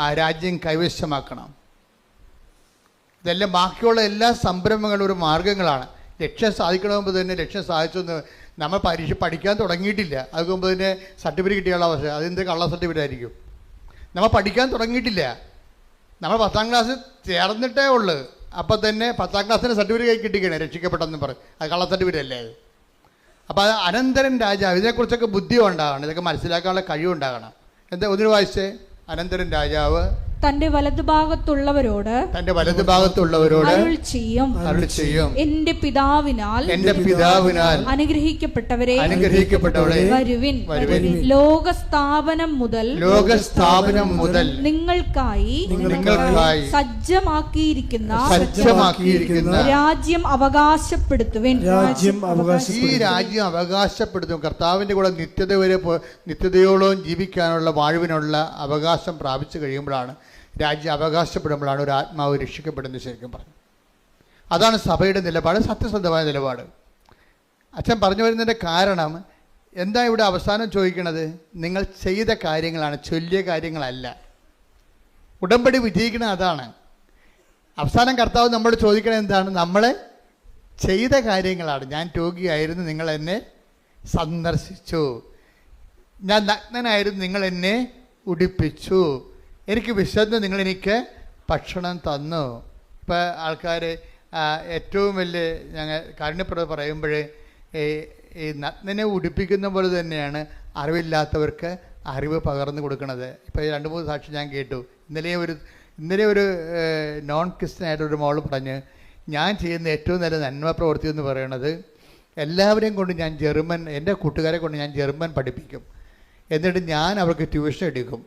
ആ രാജ്യം കൈവശമാക്കണം. ഇതെല്ലാം ബാക്കിയുള്ള എല്ലാ സംരംഭങ്ങളും ഒരു മാർഗ്ഗങ്ങളാണ്. ലക്ഷ്യം സാധിക്കണമെങ്കിൽ തന്നെ ലക്ഷ്യം സാധിച്ചൊന്ന് നമ്മൾ പഠിക്കാൻ തുടങ്ങിയിട്ടില്ല. അതുകൊണ്ട് മുമ്പ് തന്നെ സർട്ടിഫിക്കറ്റ് കിട്ടിയുള്ള അവസ്ഥ അതെന്ത് കള്ള സർട്ടിഫിക്കറ്റ് ആയിരിക്കും. നമ്മൾ പഠിക്കാൻ തുടങ്ങിയിട്ടില്ല. നമ്മൾ 10ാം ക്ലാസ് ചേർന്നിട്ടേ ഉള്ളൂ. അപ്പം തന്നെ 10ാം ക്ലാസ്സിന് സർട്ടിഫിക്കറ്റ് കിട്ടിക്കണേ രക്ഷിക്കപ്പെട്ടെന്ന് പറയും. അത് കള്ള സർട്ടിഫിക്കറ്റ് അല്ലേ അത്? അപ്പോൾ അത് അനന്തരൻ രാജാവ്. ഇതിനെക്കുറിച്ചൊക്കെ ബുദ്ധി ഉണ്ടാകണം, ഇതൊക്കെ മനസ്സിലാക്കാനുള്ള കഴിവുണ്ടാകണം. എന്താ ഒന്നിനു വായിച്ചേ? അനന്തരൻ രാജാവ് തന്റെ വലതുഭാഗത്തുള്ളവരോട് അരുൾ ചെയ്യും, എന്റെ പിതാവിനാൽ അനുഗ്രഹിക്കപ്പെട്ടവരെ വരുവിൻ. ലോകസ്ഥാപനം മുതൽ നിങ്ങൾക്കായി സജ്ജമാക്കിയിരിക്കുന്ന രാജ്യം അവകാശപ്പെടുത്തുവിൻ. ഈ രാജ്യം അവകാശപ്പെടുത്തും. കർത്താവിന്റെ കൂടെ നിത്യതയോളം ജീവിക്കാനുള്ള വാഴുവിനുള്ള അവകാശം പ്രാപിച്ചു കഴിയുമ്പോഴാണ്, രാജ്യം അവകാശപ്പെടുമ്പോഴാണ് ഒരു ആത്മാവ് രക്ഷിക്കപ്പെടുന്നത്. ശരിക്കും പറഞ്ഞു അതാണ് സഭയുടെ നിലപാട്, സത്യസന്ധമായ നിലപാട്. അച്ഛൻ പറഞ്ഞു വരുന്നതിൻ്റെ കാരണം എന്താ ഇവിടെ അവസാനം ചോദിക്കണത്? നിങ്ങൾ ചെയ്ത കാര്യങ്ങളാണ്, ചൊല്ലിയ കാര്യങ്ങളല്ല. ഉടമ്പടി വിജയിക്കണത് അതാണ്. അവസാനം കർത്താവ് നമ്മൾ ചോദിക്കണത് എന്താണ്? നമ്മൾ ചെയ്ത കാര്യങ്ങളാണ്. ഞാൻ രോഗിയായിരുന്നു, നിങ്ങൾ എന്നെ സന്ദർശിച്ചു. ഞാൻ നഗ്നനായിരുന്നു, നിങ്ങൾ എന്നെ ഉടുപ്പിച്ചു. എനിക്ക് വിശന്ന്, നിങ്ങൾ എനിക്ക് ഭക്ഷണം തന്നു. ഇപ്പോൾ ആൾക്കാർ ഏറ്റവും വലിയ ഞങ്ങൾ കാരുണ്യപ്രവൃത്തി പറയുമ്പോൾ ഈ നഗ്നനെ ഉടുപ്പിക്കുന്ന പോലെ തന്നെയാണ് അറിവില്ലാത്തവർക്ക് അറിവ് പകർന്നു കൊടുക്കുന്നത്. ഇപ്പോൾ 2-3 സാക്ഷി ഞാൻ കേട്ടു. ഇന്നലെ ഒരു നോൺ ക്രിസ്ത്യൻ ആയിട്ടൊരു മോൾ പറഞ്ഞ്, ഞാൻ ചെയ്യുന്ന ഏറ്റവും നല്ല നന്മ പ്രവൃത്തി എന്ന് പറയുന്നത് എല്ലാവരെയും കൊണ്ട് ഞാൻ എൻ്റെ കൂട്ടുകാരെ കൊണ്ട് ഞാൻ ജർമ്മൻ പഠിപ്പിക്കും. എന്നിട്ട് ഞാൻ അവർക്ക് ട്യൂഷൻ എടുക്കും.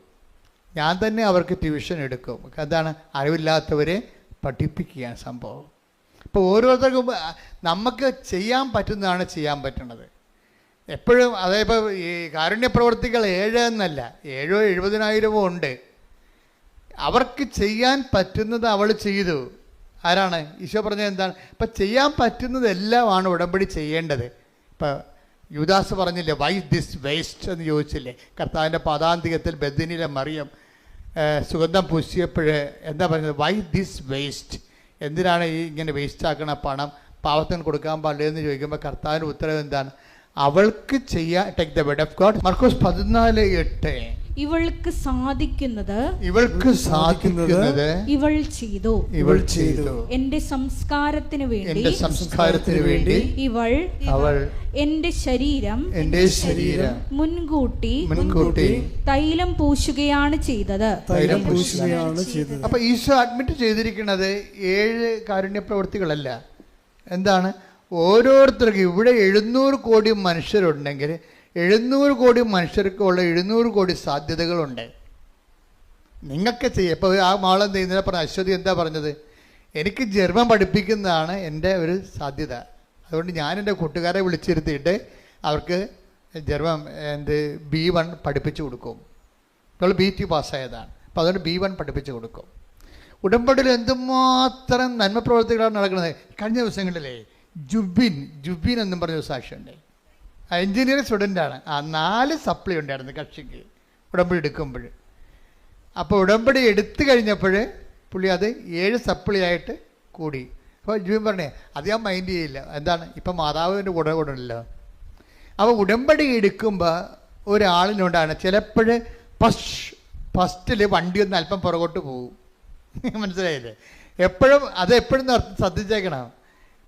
ഞാൻ തന്നെ അവർക്ക് ട്യൂഷൻ എടുക്കും. അതാണ് അറിവില്ലാത്തവരെ പഠിപ്പിക്കുകയാണ് സംഭവം. ഇപ്പോൾ ഓരോരുത്തർക്കും നമുക്ക് ചെയ്യാൻ പറ്റുന്നതാണ് ചെയ്യാൻ പറ്റുന്നത് എപ്പോഴും. അതേപോലെ ഈ കാരുണ്യ പ്രവർത്തികൾ 7 എന്നല്ല, 7,000 70,000 ഉണ്ട്. അവർക്ക് ചെയ്യാൻ പറ്റുന്നത് അവൾ ചെയ്തു. ആരാണ്? ഈശോ പറഞ്ഞത് എന്താണ്? ഇപ്പം ചെയ്യാൻ പറ്റുന്നതെല്ലാമാണ് ഉടമ്പടി ചെയ്യേണ്ടത്. ഇപ്പം യൂദാസ് പറഞ്ഞില്ലേ, വൈ ദിസ് വേസ്റ്റ് എന്ന് ചോദിച്ചില്ലേ? കർത്താവിൻ്റെ പാദാന്തികത്തിൽ ബെഥനിയിലെ മറിയം സുഗന്ധം പൂശിയപ്പോൾ എന്താ പറയുന്നത്? Why this waste? എന്തിനാണ് ഈ ഇങ്ങനെ വേസ്റ്റ് ആക്കണ പണം? പാവത്തിന് കൊടുക്കാൻ പാടില്ല എന്ന് ചോദിക്കുമ്പോൾ കർത്താവിൻ്റെ ഉത്തരവ് എന്താണ്? അവൾക്ക് ചെയ്യാൻ. Take the word of God. മർക്കോസ് 14:8. ഇവൾക്ക് സാധിക്കുന്നത് ഇവൾ ചെയ്തു. എന്റെ സംസ്കാരത്തിന് വേണ്ടി ഇവൾ എന്റെ ശരീരം മുൻകൂട്ടി തൈലം പൂശുകയാണ് ചെയ്തത്. അപ്പൊ ഈശോ അഡ്മിറ്റ് ചെയ്തിരിക്കുന്നത് 7 കാരുണ്യ പ്രവൃത്തികളല്ല. എന്താണ്? ഓരോരുത്തർക്കും ഇവിടെ 700 കോടി മനുഷ്യരുണ്ടെങ്കിൽ 700 കോടി മനുഷ്യർക്കുള്ള 700 കോടി സാധ്യതകളുണ്ട്. നിങ്ങൾക്ക് ചെയ്യാം. ഇപ്പോൾ ആ മാളെന്ത് ചെയ്യുന്നതിനെ പറഞ്ഞ അശ്വതി എന്താ പറഞ്ഞത്? എനിക്ക് ജർമ്മൻ പഠിപ്പിക്കുന്നതാണ് എൻ്റെ ഒരു സാധ്യത. അതുകൊണ്ട് ഞാൻ എൻ്റെ കൂട്ടുകാരെ വിളിച്ചിരുത്തിയിട്ട് അവർക്ക് ജർമ്മൻ B1 പഠിപ്പിച്ചു കൊടുക്കും. നമ്മൾ B2 പാസ്സായതാണ്. അപ്പോൾ അതുകൊണ്ട് B1 പഠിപ്പിച്ചു കൊടുക്കും. ഉടമ്പടിയിൽ എന്തുമാത്രം നന്മ പ്രവർത്തികളാണ് നടക്കുന്നത്. കഴിഞ്ഞ ദിവസങ്ങളിലേ ജുബിൻ എന്നും പറഞ്ഞ ഒരു സാക്ഷിയുണ്ട്. എൻജിനീയറിംഗ് സ്റ്റുഡൻ്റാണ്. 4 സപ്ലി ഉണ്ടായിരുന്നു കക്ഷിക്ക് ഉടമ്പടി എടുക്കുമ്പോൾ. അപ്പോൾ ഉടമ്പടി എടുത്തു കഴിഞ്ഞപ്പോൾ പുള്ളി അത് 7 സപ്ലി ആയിട്ട് കൂടി. അപ്പോൾ ജുബിൻ പറഞ്ഞേ, അത് ഞാൻ മൈൻഡ് ചെയ്യില്ല. എന്താണ്? ഇപ്പം മാതാവിൻ്റെ കൂടെ ഉണ്ടല്ലോ. അപ്പോൾ ഉടമ്പടി എടുക്കുമ്പോൾ ഒരാളിനോടാണ് ചിലപ്പോൾ ഫസ്റ്റിൽ വണ്ടി ഒന്ന് അല്പം പുറകോട്ട് പോകും. മനസ്സിലായില്ലേ? എപ്പോഴും ശ്രദ്ധിച്ചേക്കണം.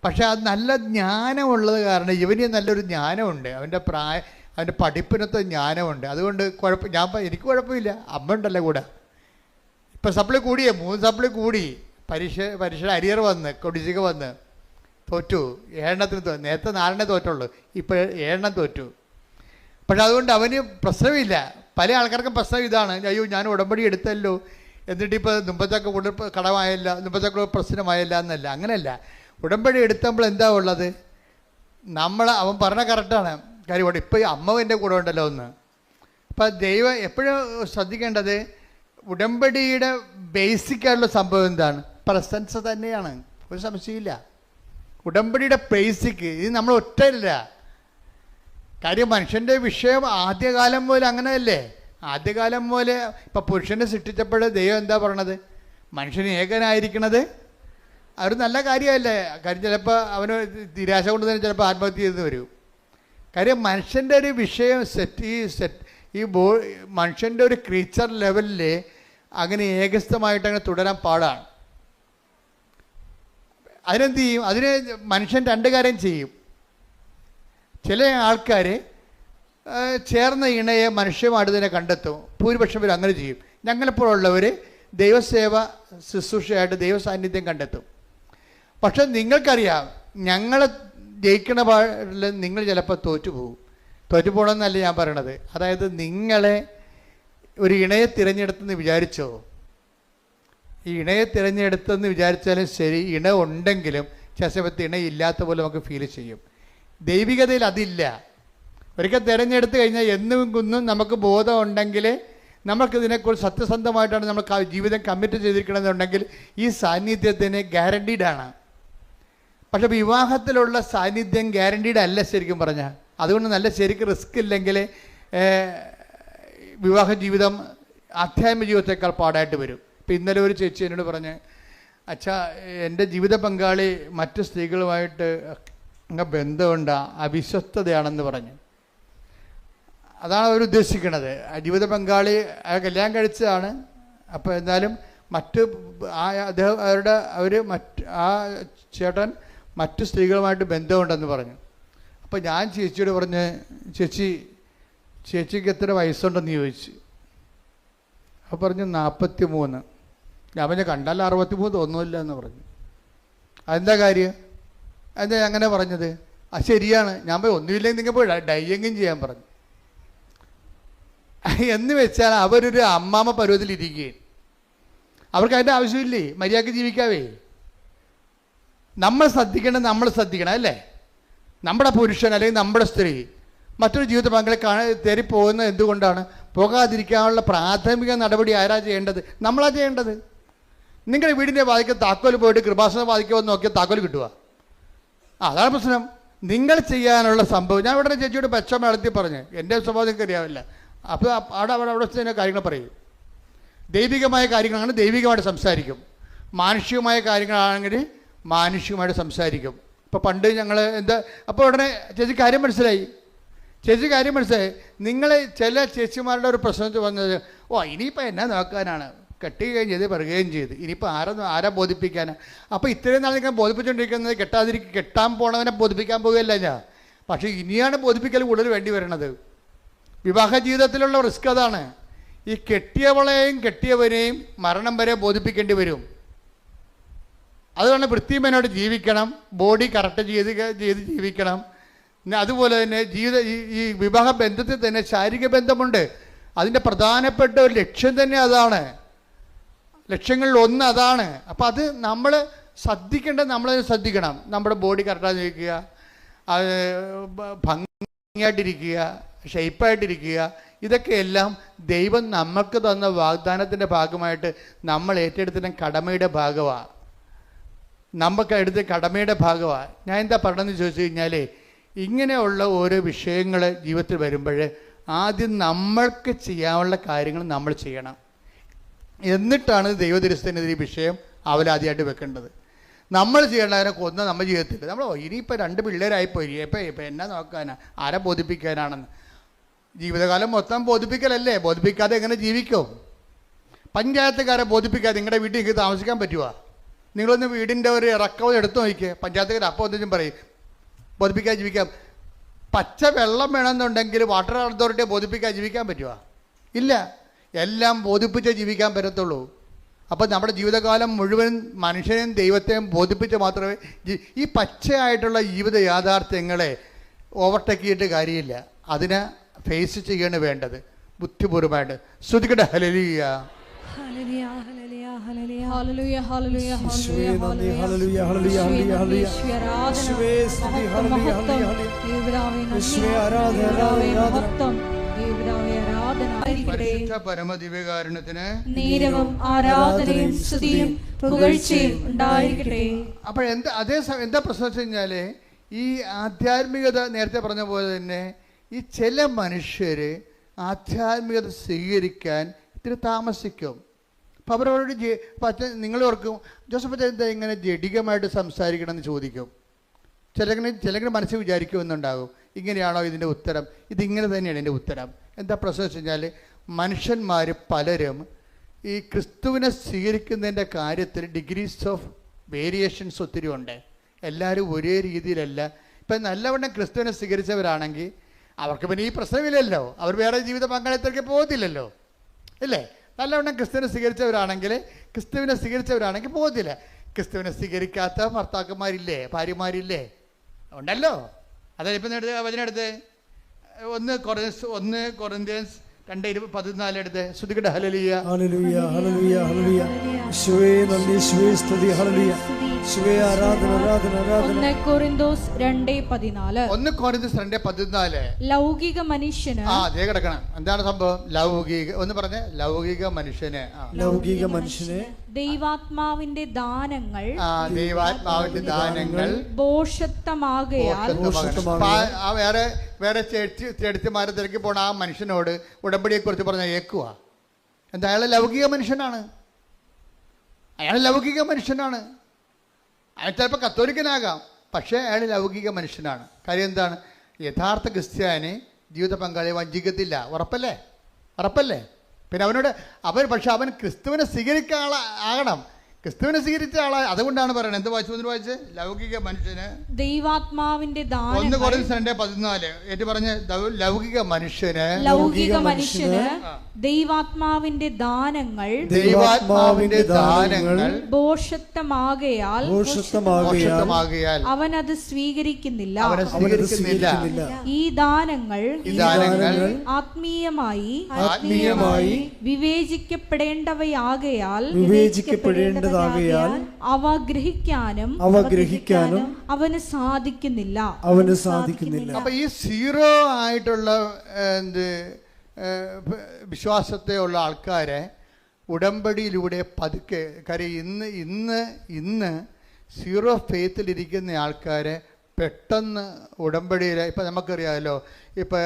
പക്ഷെ അത് നല്ല ജ്ഞാനമുള്ളത് കാരണം ഇവന് നല്ലൊരു ജ്ഞാനമുണ്ട്. അവൻ്റെ പഠിപ്പിനത്തെ ജ്ഞാനമുണ്ട്. അതുകൊണ്ട് എനിക്ക് കുഴപ്പമില്ല. അമ്മ ഉണ്ടല്ലോ കൂടെ. ഇപ്പം സപ്ലി കൂടിയേ, 3 സപ്ലി കൂടി. പരീക്ഷ അരിയർ വന്ന് കൊടിച്ചിക വന്ന് തോറ്റു. 7 നേരത്തെ 4 തോറ്റുള്ളൂ, ഇപ്പോൾ 7 തോറ്റു. പക്ഷെ അതുകൊണ്ട് അവന് പ്രശ്നമില്ല. പല ആൾക്കാർക്കും പ്രശ്നം ഇതാണ്, അയ്യോ ഞാൻ ഉടമ്പടി എടുത്തല്ലോ, എന്നിട്ടിപ്പോൾ മുമ്പത്തൊക്കെ കടമായല്ല, മുമ്പത്തൊക്കെ പ്രശ്നമായല്ല എന്നല്ല. അങ്ങനെയല്ല. ഉടമ്പടി എടുത്തപ്പോൾ എന്താ ഉള്ളത്? അവൻ പറഞ്ഞ കറക്റ്റാണ് കാര്യം. ഇപ്പോൾ അമ്മ എൻ്റെ കൂടെ ഉണ്ടല്ലോ ഒന്ന്. അപ്പം ദൈവം എപ്പോഴും ശ്രദ്ധിക്കേണ്ടത് ഉടമ്പടിയുടെ ബേസിക്കായിട്ടുള്ള സംഭവം എന്താണ്? പ്രസൻസ് തന്നെയാണ്, ഒരു സംശയമില്ല. ഉടമ്പടിയുടെ ബേസിക്ക് ഇത് നമ്മൾ ഒറ്റയില്ല. കാര്യം മനുഷ്യൻ്റെ വിഷയം ആദ്യകാലം പോലെ അങ്ങനെയല്ലേ? ആദ്യകാലം പോലെ ഇപ്പം പുരുഷനെ സൃഷ്ടിച്ചപ്പോൾ ദൈവം എന്താ പറയണത്? മനുഷ്യന് ഏകനായിരിക്കണത് അതൊരു നല്ല കാര്യമല്ലേ? കാര്യം ചിലപ്പോൾ അവന് നിരാശ കൊണ്ട് തന്നെ ചിലപ്പോൾ ആത്മഹത്യ ചെയ്ത് വരും. കാര്യം മനുഷ്യൻ്റെ ഒരു വിഷയം മനുഷ്യൻ്റെ ഒരു ക്രീച്ചർ ലെവലിൽ അങ്ങനെ ഏകസ്ഥമായിട്ട് അങ്ങനെ തുടരാൻ പാടാണ്. അതിനെന്ത് ചെയ്യും? അതിന് മനുഷ്യൻ 2 കാര്യം ചെയ്യും. ചില ആൾക്കാർ ചേർന്ന ഇണയെ മനുഷ്യമായിട്ട് തന്നെ കണ്ടെത്തും. ഭൂരിപക്ഷം പേര് അങ്ങനെ ചെയ്യും. ഞങ്ങളെപ്പോഴുള്ളവർ ദൈവസേവ ശുശ്രൂഷയായിട്ട് ദൈവസാന്നിധ്യം കണ്ടെത്തും. പക്ഷെ നിങ്ങൾക്കറിയാം, ഞങ്ങൾ ജയിക്കണ പാടിൽ നിങ്ങൾ ചിലപ്പോൾ തോറ്റു പോകണമെന്നല്ല ഞാൻ പറയണത്. അതായത് നിങ്ങളെ ഒരു ഇണയെ തിരഞ്ഞെടുത്തെന്ന് വിചാരിച്ചോ, ഈ ഇണയെ തിരഞ്ഞെടുത്തെന്ന് വിചാരിച്ചാലും ശരി, ഇണ ഉണ്ടെങ്കിലും ചില സമയത്ത് ഇണയില്ലാത്ത പോലെ നമുക്ക് ഫീൽ ചെയ്യും. ദൈവികതയിൽ അതില്ല. ഒരിക്കൽ തിരഞ്ഞെടുത്ത് കഴിഞ്ഞാൽ എന്നും കുന്നും നമുക്ക് ബോധം ഉണ്ടെങ്കിൽ നമുക്കിതിനെക്കുറിച്ച് സത്യസന്ധമായിട്ടാണ് നമ്മൾ ജീവിതം കമ്മിറ്റ് ചെയ്തിരിക്കണമെന്നുണ്ടെങ്കിൽ ഈ സാന്നിധ്യത്തിന് ഗ്യാരണ്ടീഡാണ്. പക്ഷെ വിവാഹത്തിലുള്ള സാന്നിധ്യം ഗ്യാരണ്ടീഡ് അല്ല. ശരിക്കും പറഞ്ഞാൽ അതുകൊണ്ട് നല്ല ശരിക്ക് റിസ്ക് ഇല്ലെങ്കിൽ വിവാഹ ജീവിതം ആധ്യാത്മിക ജീവിതത്തെക്കാൾ പാടായിട്ട് വരും. ഇപ്പം ഇന്നലെ ഒരു ചേച്ചി എന്നോട് പറഞ്ഞ്, അച്ഛാ എൻ്റെ ജീവിത പങ്കാളി മറ്റ് സ്ത്രീകളുമായിട്ട് ബന്ധമുണ്ട്, അവിശ്വസ്തതയാണെന്ന് പറഞ്ഞു. അതാണ് അവർ ഉദ്ദേശിക്കുന്നത്. ജീവിത പങ്കാളി കല്യാണം കഴിച്ചതാണ്, അപ്പോൾ എന്നാലും മറ്റ് ആ ചേട്ടൻ മറ്റു സ്ത്രീകളുമായിട്ട് ബന്ധമുണ്ടെന്ന് പറഞ്ഞു. അപ്പോൾ ഞാൻ ചേച്ചിയോട് പറഞ്ഞ്, ചേച്ചിക്ക് എത്ര വയസ്സുണ്ടെന്ന് ചോദിച്ചു. അപ്പോൾ പറഞ്ഞു 43. ഞാൻ പറഞ്ഞ കണ്ടാൽ 63 തോന്നുന്നില്ല എന്ന് പറഞ്ഞു. അതെന്താ കാര്യം, എന്താ അങ്ങനെ പറഞ്ഞത്? ശരിയാണ്. ഞാൻ പോയി ഒന്നുമില്ലെങ്കിൽ നിങ്ങൾ പോയി ഡൈയെങ്കിലും ചെയ്യാൻ പറഞ്ഞു. എന്ന് വെച്ചാൽ അവരൊരു അമ്മാമ്മ പരുവത്തിലിരിക്കുകയും അവർക്ക് അതിൻ്റെ ആവശ്യമില്ലേ, മര്യാദയ്ക്ക് ജീവിക്കാവേ. നമ്മൾ ശ്രദ്ധിക്കണം അല്ലേ? നമ്മുടെ പുരുഷൻ അല്ലെങ്കിൽ നമ്മുടെ സ്ത്രീ മറ്റൊരു ജീവിത പങ്കാളി തേടി പോകുന്നത് എന്തുകൊണ്ടാണ്? പോകാതിരിക്കാനുള്ള പ്രാഥമിക നടപടി ആരാ ചെയ്യേണ്ടത്? നമ്മളാ ചെയ്യേണ്ടത്. നിങ്ങളുടെ വീടിൻ്റെ വാതിക്ക് താക്കോൽ പോയിട്ട് കൃപാസന വാതിക്ക് വന്ന് നോക്കിയാൽ താക്കോൽ കിട്ടുക. അതാണ് പ്രശ്നം. നിങ്ങൾ ചെയ്യാനുള്ള സംഭവം ഞാൻ ഇവിടെ ചേച്ചിയോട് പച്ചമ നടത്തി പറഞ്ഞ്, എൻ്റെ സ്വഭാവം നിങ്ങൾക്ക് അറിയാവില്ല. അപ്പോൾ അവിടെ തന്നെ കാര്യങ്ങൾ പറയും. ദൈവികമായ കാര്യങ്ങളാണ് ദൈവികമായിട്ട് സംസാരിക്കും, മാനുഷികമായ കാര്യങ്ങളാണെങ്കിൽ മാനുഷികമായിട്ട് സംസാരിക്കും. ഇപ്പോൾ പണ്ട് ഞങ്ങൾ അപ്പോൾ ഉടനെ ചേച്ചി കാര്യം മനസ്സിലായി. നിങ്ങൾ ചില ചേച്ചിമാരുടെ ഒരു പ്രശ്നം വന്നത്, ഇനിയിപ്പോൾ എന്നാ നോക്കാനാണ്, കെട്ടുകയും ചെയ്ത് പറയുകയും ചെയ്ത്, ഇനിയിപ്പോൾ ആരാ ബോധിപ്പിക്കാനാണ്? അപ്പോൾ ഇത്രയും നാൾ നിങ്ങൾ ബോധിപ്പിച്ചുകൊണ്ടിരിക്കുന്നത് കെട്ടാൻ പോണവനെ ബോധിപ്പിക്കാൻ പോകുകയല്ല ഞാൻ. പക്ഷേ ഇനിയാണ് ബോധിപ്പിക്കൽ കൂടുതൽ വേണ്ടി വരണത്. വിവാഹ ജീവിതത്തിലുള്ള റിസ്ക് അതാണ്. ഈ കെട്ടിയവളെയും കെട്ടിയവനെയും മരണം വരെ ബോധിപ്പിക്കേണ്ടി വരും. അതുകൊണ്ട് വൃത്തിമേനോട് ജീവിക്കണം, ബോഡി കറക്റ്റ് ചെയ്ത് ജീവിക്കണം. അതുപോലെ തന്നെ ഈ വിവാഹ ബന്ധത്തിൽ തന്നെ ശാരീരിക ബന്ധമുണ്ട്. അതിൻ്റെ പ്രധാനപ്പെട്ട ഒരു ലക്ഷ്യം തന്നെ അതാണ്. ലക്ഷ്യങ്ങളിൽ ഒന്ന് അതാണ്. അപ്പോൾ അത് നമ്മൾ ശ്രദ്ധിക്കണം. നമ്മുടെ ബോഡി കറക്റ്റായി നിൽക്കുക, ഭംഗിയായിട്ടിരിക്കുക, ഷെയ്പ്പായിട്ടിരിക്കുക. ഇതൊക്കെയെല്ലാം ദൈവം നമുക്ക് തന്ന വാഗ്ദാനത്തിൻ്റെ ഭാഗമായിട്ട് നമ്മൾ ഏറ്റെടുത്തിട്ട് കടമയുടെ ഭാഗമാണ്. ഞാൻ എന്താ പറഞ്ഞതെന്ന് ചോദിച്ചു കഴിഞ്ഞാൽ, ഇങ്ങനെയുള്ള ഓരോ വിഷയങ്ങൾ ജീവിതത്തിൽ വരുമ്പോൾ ആദ്യം നമ്മൾക്ക് ചെയ്യാനുള്ള കാര്യങ്ങൾ നമ്മൾ ചെയ്യണം. എന്നിട്ടാണ് ദൈവദരിസനത്തിൽ ഈ വിഷയം അവലാദ്യമായിട്ട് വെക്കേണ്ടത്. നമ്മൾ ചെയ്യേണ്ടതിനെ കൊന്ന നമ്മുടെ ജീവിതത്തിൽ നമ്മൾ ഇനിയിപ്പോൾ 2 പിള്ളേരായിപ്പോയി, ഇപ്പം എന്നാ നോക്കാനാ, ആരെ ബോധിപ്പിക്കാനാണെന്ന്. ജീവിതകാലം മൊത്തം ബോധിപ്പിക്കലല്ലേ? ബോധിപ്പിക്കാതെ എങ്ങനെ ജീവിക്കും? പഞ്ചായത്തുകാരെ ബോധിപ്പിക്കാതെ നിങ്ങളുടെ വീട്ടിൽ താമസിക്കാൻ പറ്റുമോ? നിങ്ങളൊന്ന് വീടിൻ്റെ ഒരു ഇറക്കം എടുത്തു നോക്കിയേ. പഞ്ചായത്തുകാർ അപ്പോൾ ഒന്നും പറയും ബോധിപ്പിക്കാതെ ജീവിക്കാം. പച്ച വെള്ളം വേണമെന്നുണ്ടെങ്കിൽ വാട്ടർ അതോറിറ്റിയെ ബോധിപ്പിക്കാതെ ജീവിക്കാൻ പറ്റുമോ? ഇല്ല. എല്ലാം ബോധിപ്പിച്ചേ ജീവിക്കാൻ പറ്റത്തുള്ളൂ. അപ്പോൾ നമ്മുടെ ജീവിതകാലം മുഴുവൻ മനുഷ്യനെയും ദൈവത്തെയും ബോധിപ്പിച്ച് മാത്രമേ ഈ പച്ചയായിട്ടുള്ള ജീവിത യാഥാർത്ഥ്യങ്ങളെ ഓവർടേക്ക് ചെയ്തിട്ട് കാര്യമില്ല. അതിനെ ഫേസ് ചെയ്യാണ് വേണ്ടത് ബുദ്ധിപൂർവമായിട്ട്. ശ്രുതിക്കട്ടെ ഹല്ലേലൂയ. പരമദിവ്യകാരുണ്യത്തിന് നേരവും ആരാധനയും സ്തുതിയും പുകഴ്ചയും ഉണ്ടായിരിക്കട്ടെ. അപ്പോൾ എന്താ പ്രശ്നം വെച്ച് കഴിഞ്ഞാൽ, ഈ ആധ്യാത്മികത നേരത്തെ പറഞ്ഞ പോലെ തന്നെ ഈ ചില മനുഷ്യർ ആധ്യാത്മികത സ്വീകരിക്കാൻ ഇത്തിരി താമസിക്കും. അപ്പം അവരോട് നിങ്ങൾ ഓർക്കും, ജോസഫ് എന്താ ഇങ്ങനെ ജഡികമായിട്ട് സംസാരിക്കണമെന്ന് ചോദിക്കും. ചിലങ്ങനെ മനസ്സിൽ വിചാരിക്കുമെന്നുണ്ടാകും, ഇങ്ങനെയാണോ ഇതിൻ്റെ ഉത്തരം? ഇതിങ്ങനെ തന്നെയാണ് ഇതിൻ്റെ ഉത്തരം. എന്താ പ്രശ്നം വെച്ച് കഴിഞ്ഞാൽ, മനുഷ്യന്മാർ പലരും ഈ ക്രിസ്തുവിനെ സ്വീകരിക്കുന്നതിൻ്റെ കാര്യത്തിൽ ഡിഗ്രീസ് ഓഫ് വേരിയേഷൻസ് ഒത്തിരി ഉണ്ട്. എല്ലാവരും ഒരേ രീതിയിലല്ല. ഇപ്പം നല്ലവണ്ണം ക്രിസ്തുവിനെ സ്വീകരിച്ചവരാണെങ്കിൽ അവർക്ക് പിന്നെ ഈ പ്രശ്നമില്ലല്ലോ, അവർ വേറെ ജീവിത പങ്കാളിത്തർക്ക് പോകത്തില്ലല്ലോ, ഇല്ലേ? നല്ലവണ്ണം ക്രിസ്തുവിനെ സ്വീകരിച്ചവരാണെങ്കിൽ പോകത്തില്ല. ക്രിസ്തുവിനെ സ്വീകരിക്കാത്ത ഭർത്താക്കന്മാരില്ലേ, ഭാര്യമാരില്ലേ? ഉണ്ടല്ലോ. അതായത് ഇപ്പം വചനം എടുത്ത് 1 കൊറിന്ത്യൻസ് 2:14 എടുത്ത് ശ്രുതിക്കട്ടെ. ഹല്ലേലൂയ, ഹല്ലേലൂയ, ഹല്ലേലൂയ, ഹല്ലേലൂയ. യേശുവേ നന്ദി, യേശുവേ സ്തുതി, ഹല്ലേലൂയ. യേശുവേ ആരാധന ആരാധന ആരാധന. 1 കൊരിന്തോസ് 2:14. 1 കൊരിന്തോസ് 2:14. ലൗകിക മനുഷ്യന് അതേ കിടക്കണം. എന്താണ് സംഭവം? ലൗകിക ഒന്ന് പറഞ്ഞേ. ലൗകിക മനുഷ്യന് ലൗകിക മനുഷ്യനെ ദൈവാത്മാവിന്റെ ദാനങ്ങൾ ദൈവാത്മാവിന്റെ ദാനങ്ങൾ ഭോഷത്വമാകയാൽ വേറെ ചെടുത്തിമാരെ തിരക്കി പോണ ആ മനുഷ്യനോട് ഉടമ്പടിയെ കുറിച്ച് പറഞ്ഞ ഏക്കുക. എന്താ? അയാൾ ലൗകിക മനുഷ്യനാണ്. അയാൾ ലൗകിക മനുഷ്യനാണ്. അയാൾ ചിലപ്പോൾ കത്തോലിക്കനാകാം, പക്ഷേ അയാൾ ലൗകിക മനുഷ്യനാണ്. കാര്യം എന്താണ്? യഥാർത്ഥ ക്രിസ്ത്യാനി ജീവിത പങ്കാളിയെ വഞ്ചിക്കത്തില്ല. ഉറപ്പല്ലേ? ഉറപ്പല്ലേ? പിന്നെ പക്ഷെ അവൻ ക്രിസ്തുവിനെ സ്വീകരിക്കാൻ ആകണം. ക്രിസ്തുവിനെ സ്വീകരിച്ച ആളെ. അതുകൊണ്ടാണ് പറയുന്നത്. എന്ത് വായിച്ച് ലൗകിക മനുഷ്യന് ദൈവാത്മാവിന്റെ 1 കൊരിന്തോസ് 2:14 ഏറ്റു പറഞ്ഞ് ലൗകിക മനുഷ്യന് ദൈവാത്മാവിന്റെ ദാനങ്ങൾ ഭോഷത്വമാകയാൽ അവൻ അത് സ്വീകരിക്കുന്നില്ല. ഈ ദാനങ്ങൾ ആത്മീയമായി വിവേചിക്കപ്പെടേണ്ടവയാകയാൽ അവ ഗ്രഹിക്കാനും അവന് സാധിക്കുന്നില്ല. അപ്പൊ ഈ സീറോ ആയിട്ടുള്ള വിശ്വാസത്തെ ഉള്ള ആൾക്കാരെ ഉടമ്പടിയിലൂടെ പതുക്കെ കാര്യം ഇന്ന് സീറോ ഫെയ്ത്തിലിരിക്കുന്ന ആൾക്കാരെ പെട്ടെന്ന് ഉടമ്പടിയിൽ ഇപ്പം നമുക്കറിയാമല്ലോ. ഇപ്പം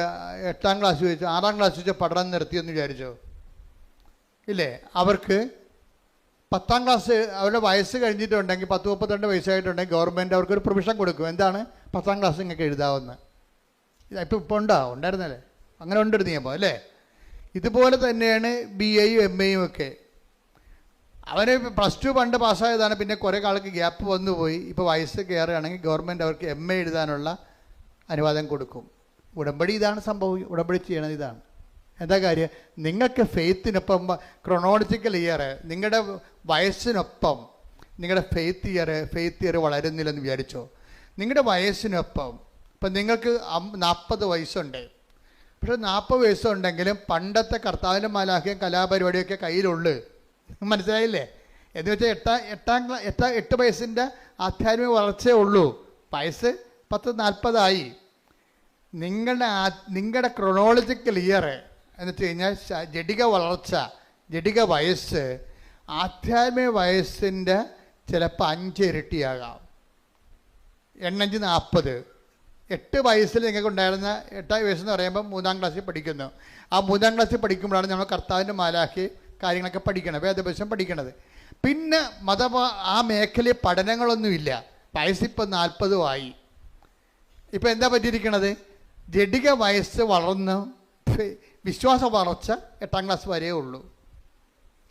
8ാം ക്ലാസ് വെച്ച് 6ാം ക്ലാസ് വെച്ച് പഠനം നിർത്തിയെന്ന് വിചാരിച്ചോ? ഇല്ലേ? അവർക്ക് 10ാം ക്ലാസ് അവരുടെ വയസ്സ് കഴിഞ്ഞിട്ടുണ്ടെങ്കിൽ 10-32 വയസ്സായിട്ടുണ്ടെങ്കിൽ ഗവൺമെൻറ് അവർക്കൊരു പ്രൊവിഷൻ കൊടുക്കും. എന്താണ്? 10ാം ക്ലാസ് നിങ്ങൾക്ക് എഴുതാവുന്ന. ഇപ്പോൾ ഉണ്ടായിരുന്നല്ലേ? അങ്ങനെ ഉണ്ടൊരു നിയമം അല്ലേ? ഇതുപോലെ തന്നെയാണ് BAയും MAയും ഒക്കെ. അവന് +2 പണ്ട് പാസ്സായതാണ്. പിന്നെ കുറേ കാലത്ത് ഗ്യാപ്പ് വന്നു പോയി. ഇപ്പോൾ വയസ്സ് കയറുകയാണെങ്കിൽ ഗവൺമെൻറ് അവർക്ക് MA എഴുതാനുള്ള അനുവാദം കൊടുക്കും. ഉടമ്പടി ഇതാണ് സംഭവം. ഉടമ്പടി ചെയ്യണത് ഇതാണ്. എന്താ കാര്യം? നിങ്ങൾക്ക് ഫെയ്ത്തിനൊപ്പം ക്രൊണോളജിക്കൽ ഇയർ നിങ്ങളുടെ വയസ്സിനൊപ്പം നിങ്ങളുടെ ഫെയ്ത്ത് ഇയർ വളരുന്നില്ലെന്ന് വിചാരിച്ചോ? നിങ്ങളുടെ വയസ്സിനൊപ്പം ഇപ്പം നിങ്ങൾക്ക് 40 വയസ്സുണ്ട്. പക്ഷെ 40 വയസ്സുണ്ടെങ്കിലും പണ്ടത്തെ കർത്താവിൻ്റെ മാലാഖയും കലാപരിപാടിയൊക്കെ കയ്യിലുള്ളു. മനസ്സിലായില്ലേ? എന്ന് വെച്ചാൽ 8 വയസ്സിൻ്റെ ആധ്യാത്മിക വളർച്ചയേ ഉള്ളൂ. വയസ്സ് 40-40 നിങ്ങളുടെ ക്രൊണോളജിക്കൽ ഇയർ എന്ന് വെച്ച് കഴിഞ്ഞാൽ ജഡിക വളർച്ച, ജഡിക വയസ്സ് ആധ്യാത്മിക വയസ്സിൻ്റെ ചിലപ്പോൾ 5 ഇരട്ടിയാകാം. 8 40. 8 വയസ്സിൽ നിങ്ങൾക്ക് ഉണ്ടായിരുന്ന 8 വയസ്സെന്ന് പറയുമ്പോൾ 3ാം ക്ലാസ്സിൽ പഠിക്കുന്നു. ആ 3ാം ക്ലാസ്സിൽ പഠിക്കുമ്പോഴാണ് നമ്മൾ കർത്താവിൻ്റെ മാലാഖി കാര്യങ്ങളൊക്കെ പഠിക്കണം, വേദപുസ്തകം പഠിക്കണത്. പിന്നെ ആ മേഖലയിൽ പഠനങ്ങളൊന്നുമില്ല. വയസ്സിപ്പോൾ 40 ആയി. ഇപ്പം എന്താ പറ്റിയിരിക്കണത്? ജഡിക വയസ്സ് വളർന്ന് വിശ്വാസ വളർച്ച 8ാം ക്ലാസ് വരെയേ ഉള്ളൂ.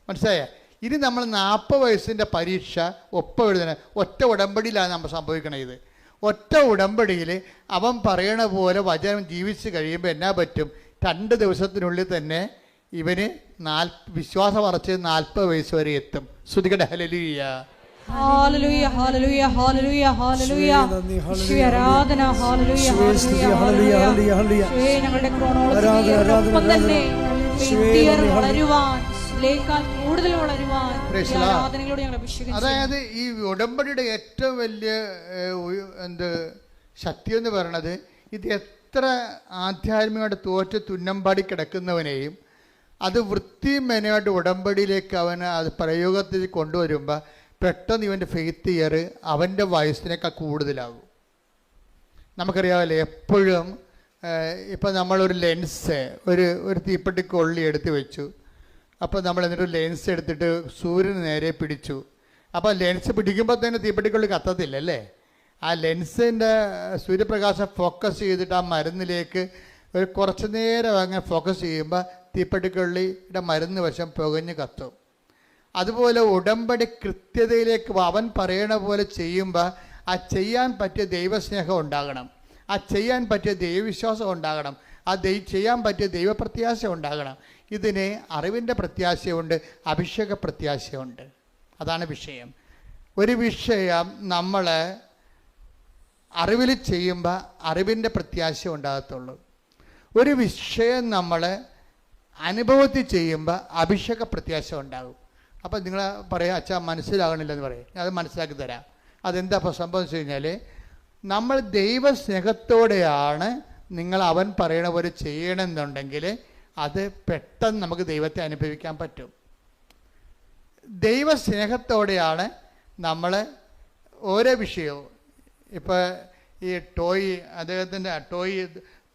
മനസ്സിലായ? ഇനി നമ്മൾ 40 വയസ്സിൻ്റെ പരീക്ഷ ഒപ്പം എഴുതണം. ഒറ്റ ഉടമ്പടിയിലാണ് നമ്മൾ സംഭവിക്കണത്. ഇത് ഒറ്റ ഉടമ്പടിയിൽ അവൻ പറയണ പോലെ വചനം ജീവിച്ച് കഴിയുമ്പോൾ എന്നാ പറ്റും? 2 ദിവസത്തിനുള്ളിൽ തന്നെ ഇവന് വിശ്വാസ വളർച്ച 40 വയസ്സ് വരെ എത്തും. ശ്രുതികട ഹല്ലേലൂയ. ഹല്ലേലൂയ ഹല്ലേലൂയ ഹല്ലേലൂയ ഹല്ലേലൂയ. യേശുവേ ആരാധന. ഹല്ലേലൂയ ഹല്ലേലൂയ ഹല്ലേലൂയ. യേശുവേ ഞങ്ങളുടെ ക്രോണോളജിയോടൊപ്പം തന്നെ വളരുവാൻ കൂടുതൽ വളരുവാൻ ആരാധനകളോട് ഞങ്ങൾ അഭിഷേകിക്കുന്നു. അതായത് ഈ ഉടമ്പടിയുടെ ഏറ്റവും വലിയ ശക്തി എന്ന് പറയുന്നത് ഇത് എത്ര ആധ്യാത്മികമായിട്ട് തോറ്റ് തുന്നമ്പാടി കിടക്കുന്നവനെയും അത് വൃത്തിമെനയായിട്ട് ഉടമ്പടിയിലേക്ക് അവന് അത് പ്രയോഗത്തിൽ കൊണ്ടുവരുമ്പോൾ പെട്ടെന്ന് ഇവൻ്റെ ഫെയ്ത്ത് ഇയർ അവൻ്റെ വയസ്സിനേക്കാൾ കൂടുതലാകും. നമുക്കറിയാമല്ലോ, എപ്പോഴും ഇപ്പം നമ്മളൊരു ലെൻസ് ഒരു തീപ്പെട്ടിക്കൊള്ളി എടുത്ത് വെച്ചു. അപ്പോൾ നമ്മൾ എന്നിട്ടൊരു ലെൻസ് എടുത്തിട്ട് സൂര്യന് നേരെ പിടിച്ചു. അപ്പോൾ ലെൻസ് പിടിക്കുമ്പോൾ തന്നെ തീപ്പെട്ടിക്കൊള്ളി കത്തത്തില്ല അല്ലേ? ആ ലെൻസിൻ്റെ സൂര്യപ്രകാശം ഫോക്കസ് ചെയ്തിട്ട് ആ മരുന്നിലേക്ക് ഒരു കുറച്ച് നേരം അങ്ങനെ ഫോക്കസ് ചെയ്യുമ്പോൾ തീപ്പെട്ടിക്കൊള്ളിയുടെ മരുന്ന് വശം പുകഞ്ഞ് കത്തും. അതുപോലെ ഉടമ്പടി കൃത്യതയിലേക്ക് അവൻ പറയണ പോലെ ചെയ്യുമ്പോൾ ആ ചെയ്യാൻ പറ്റിയ ദൈവസ്നേഹം ഉണ്ടാകണം, ആ ചെയ്യാൻ പറ്റിയ ദൈവവിശ്വാസം ഉണ്ടാകണം, ആ ചെയ്യാൻ പറ്റിയ ദൈവപ്രത്യാശ ഉണ്ടാകണം. ഇതിന് അറിവിൻ്റെ പ്രത്യാശയുണ്ട്, അഭിഷേക പ്രത്യാശയുണ്ട്. അതാണ് വിഷയം. ഒരു വിഷയം നമ്മൾ അറിവിൽ ചെയ്യുമ്പോൾ അറിവിൻ്റെ പ്രത്യാശ ഉണ്ടാകത്തുള്ളൂ. ഒരു വിഷയം നമ്മൾ അനുഭവത്തിൽ ചെയ്യുമ്പോൾ അഭിഷേക പ്രത്യാശ ഉണ്ടാകും. അപ്പം നിങ്ങൾ പറയാം, അച്ഛാ മനസ്സിലാകണില്ലെന്ന് പറയും. ഞാൻ അത് മനസ്സിലാക്കി തരാം. അതെന്താ ഇപ്പോൾ സംഭവം വെച്ച് കഴിഞ്ഞാൽ, നമ്മൾ ദൈവസ്നേഹത്തോടെയാണ് നിങ്ങൾ അവൻ പറയണ പോലെ ചെയ്യണമെന്നുണ്ടെങ്കിൽ അത് പെട്ടെന്ന് നമുക്ക് ദൈവത്തെ അനുഭവിക്കാൻ പറ്റും. ദൈവസ്നേഹത്തോടെയാണ് നമ്മൾ ഓരോ വിഷയവും. ഇപ്പോൾ ഈ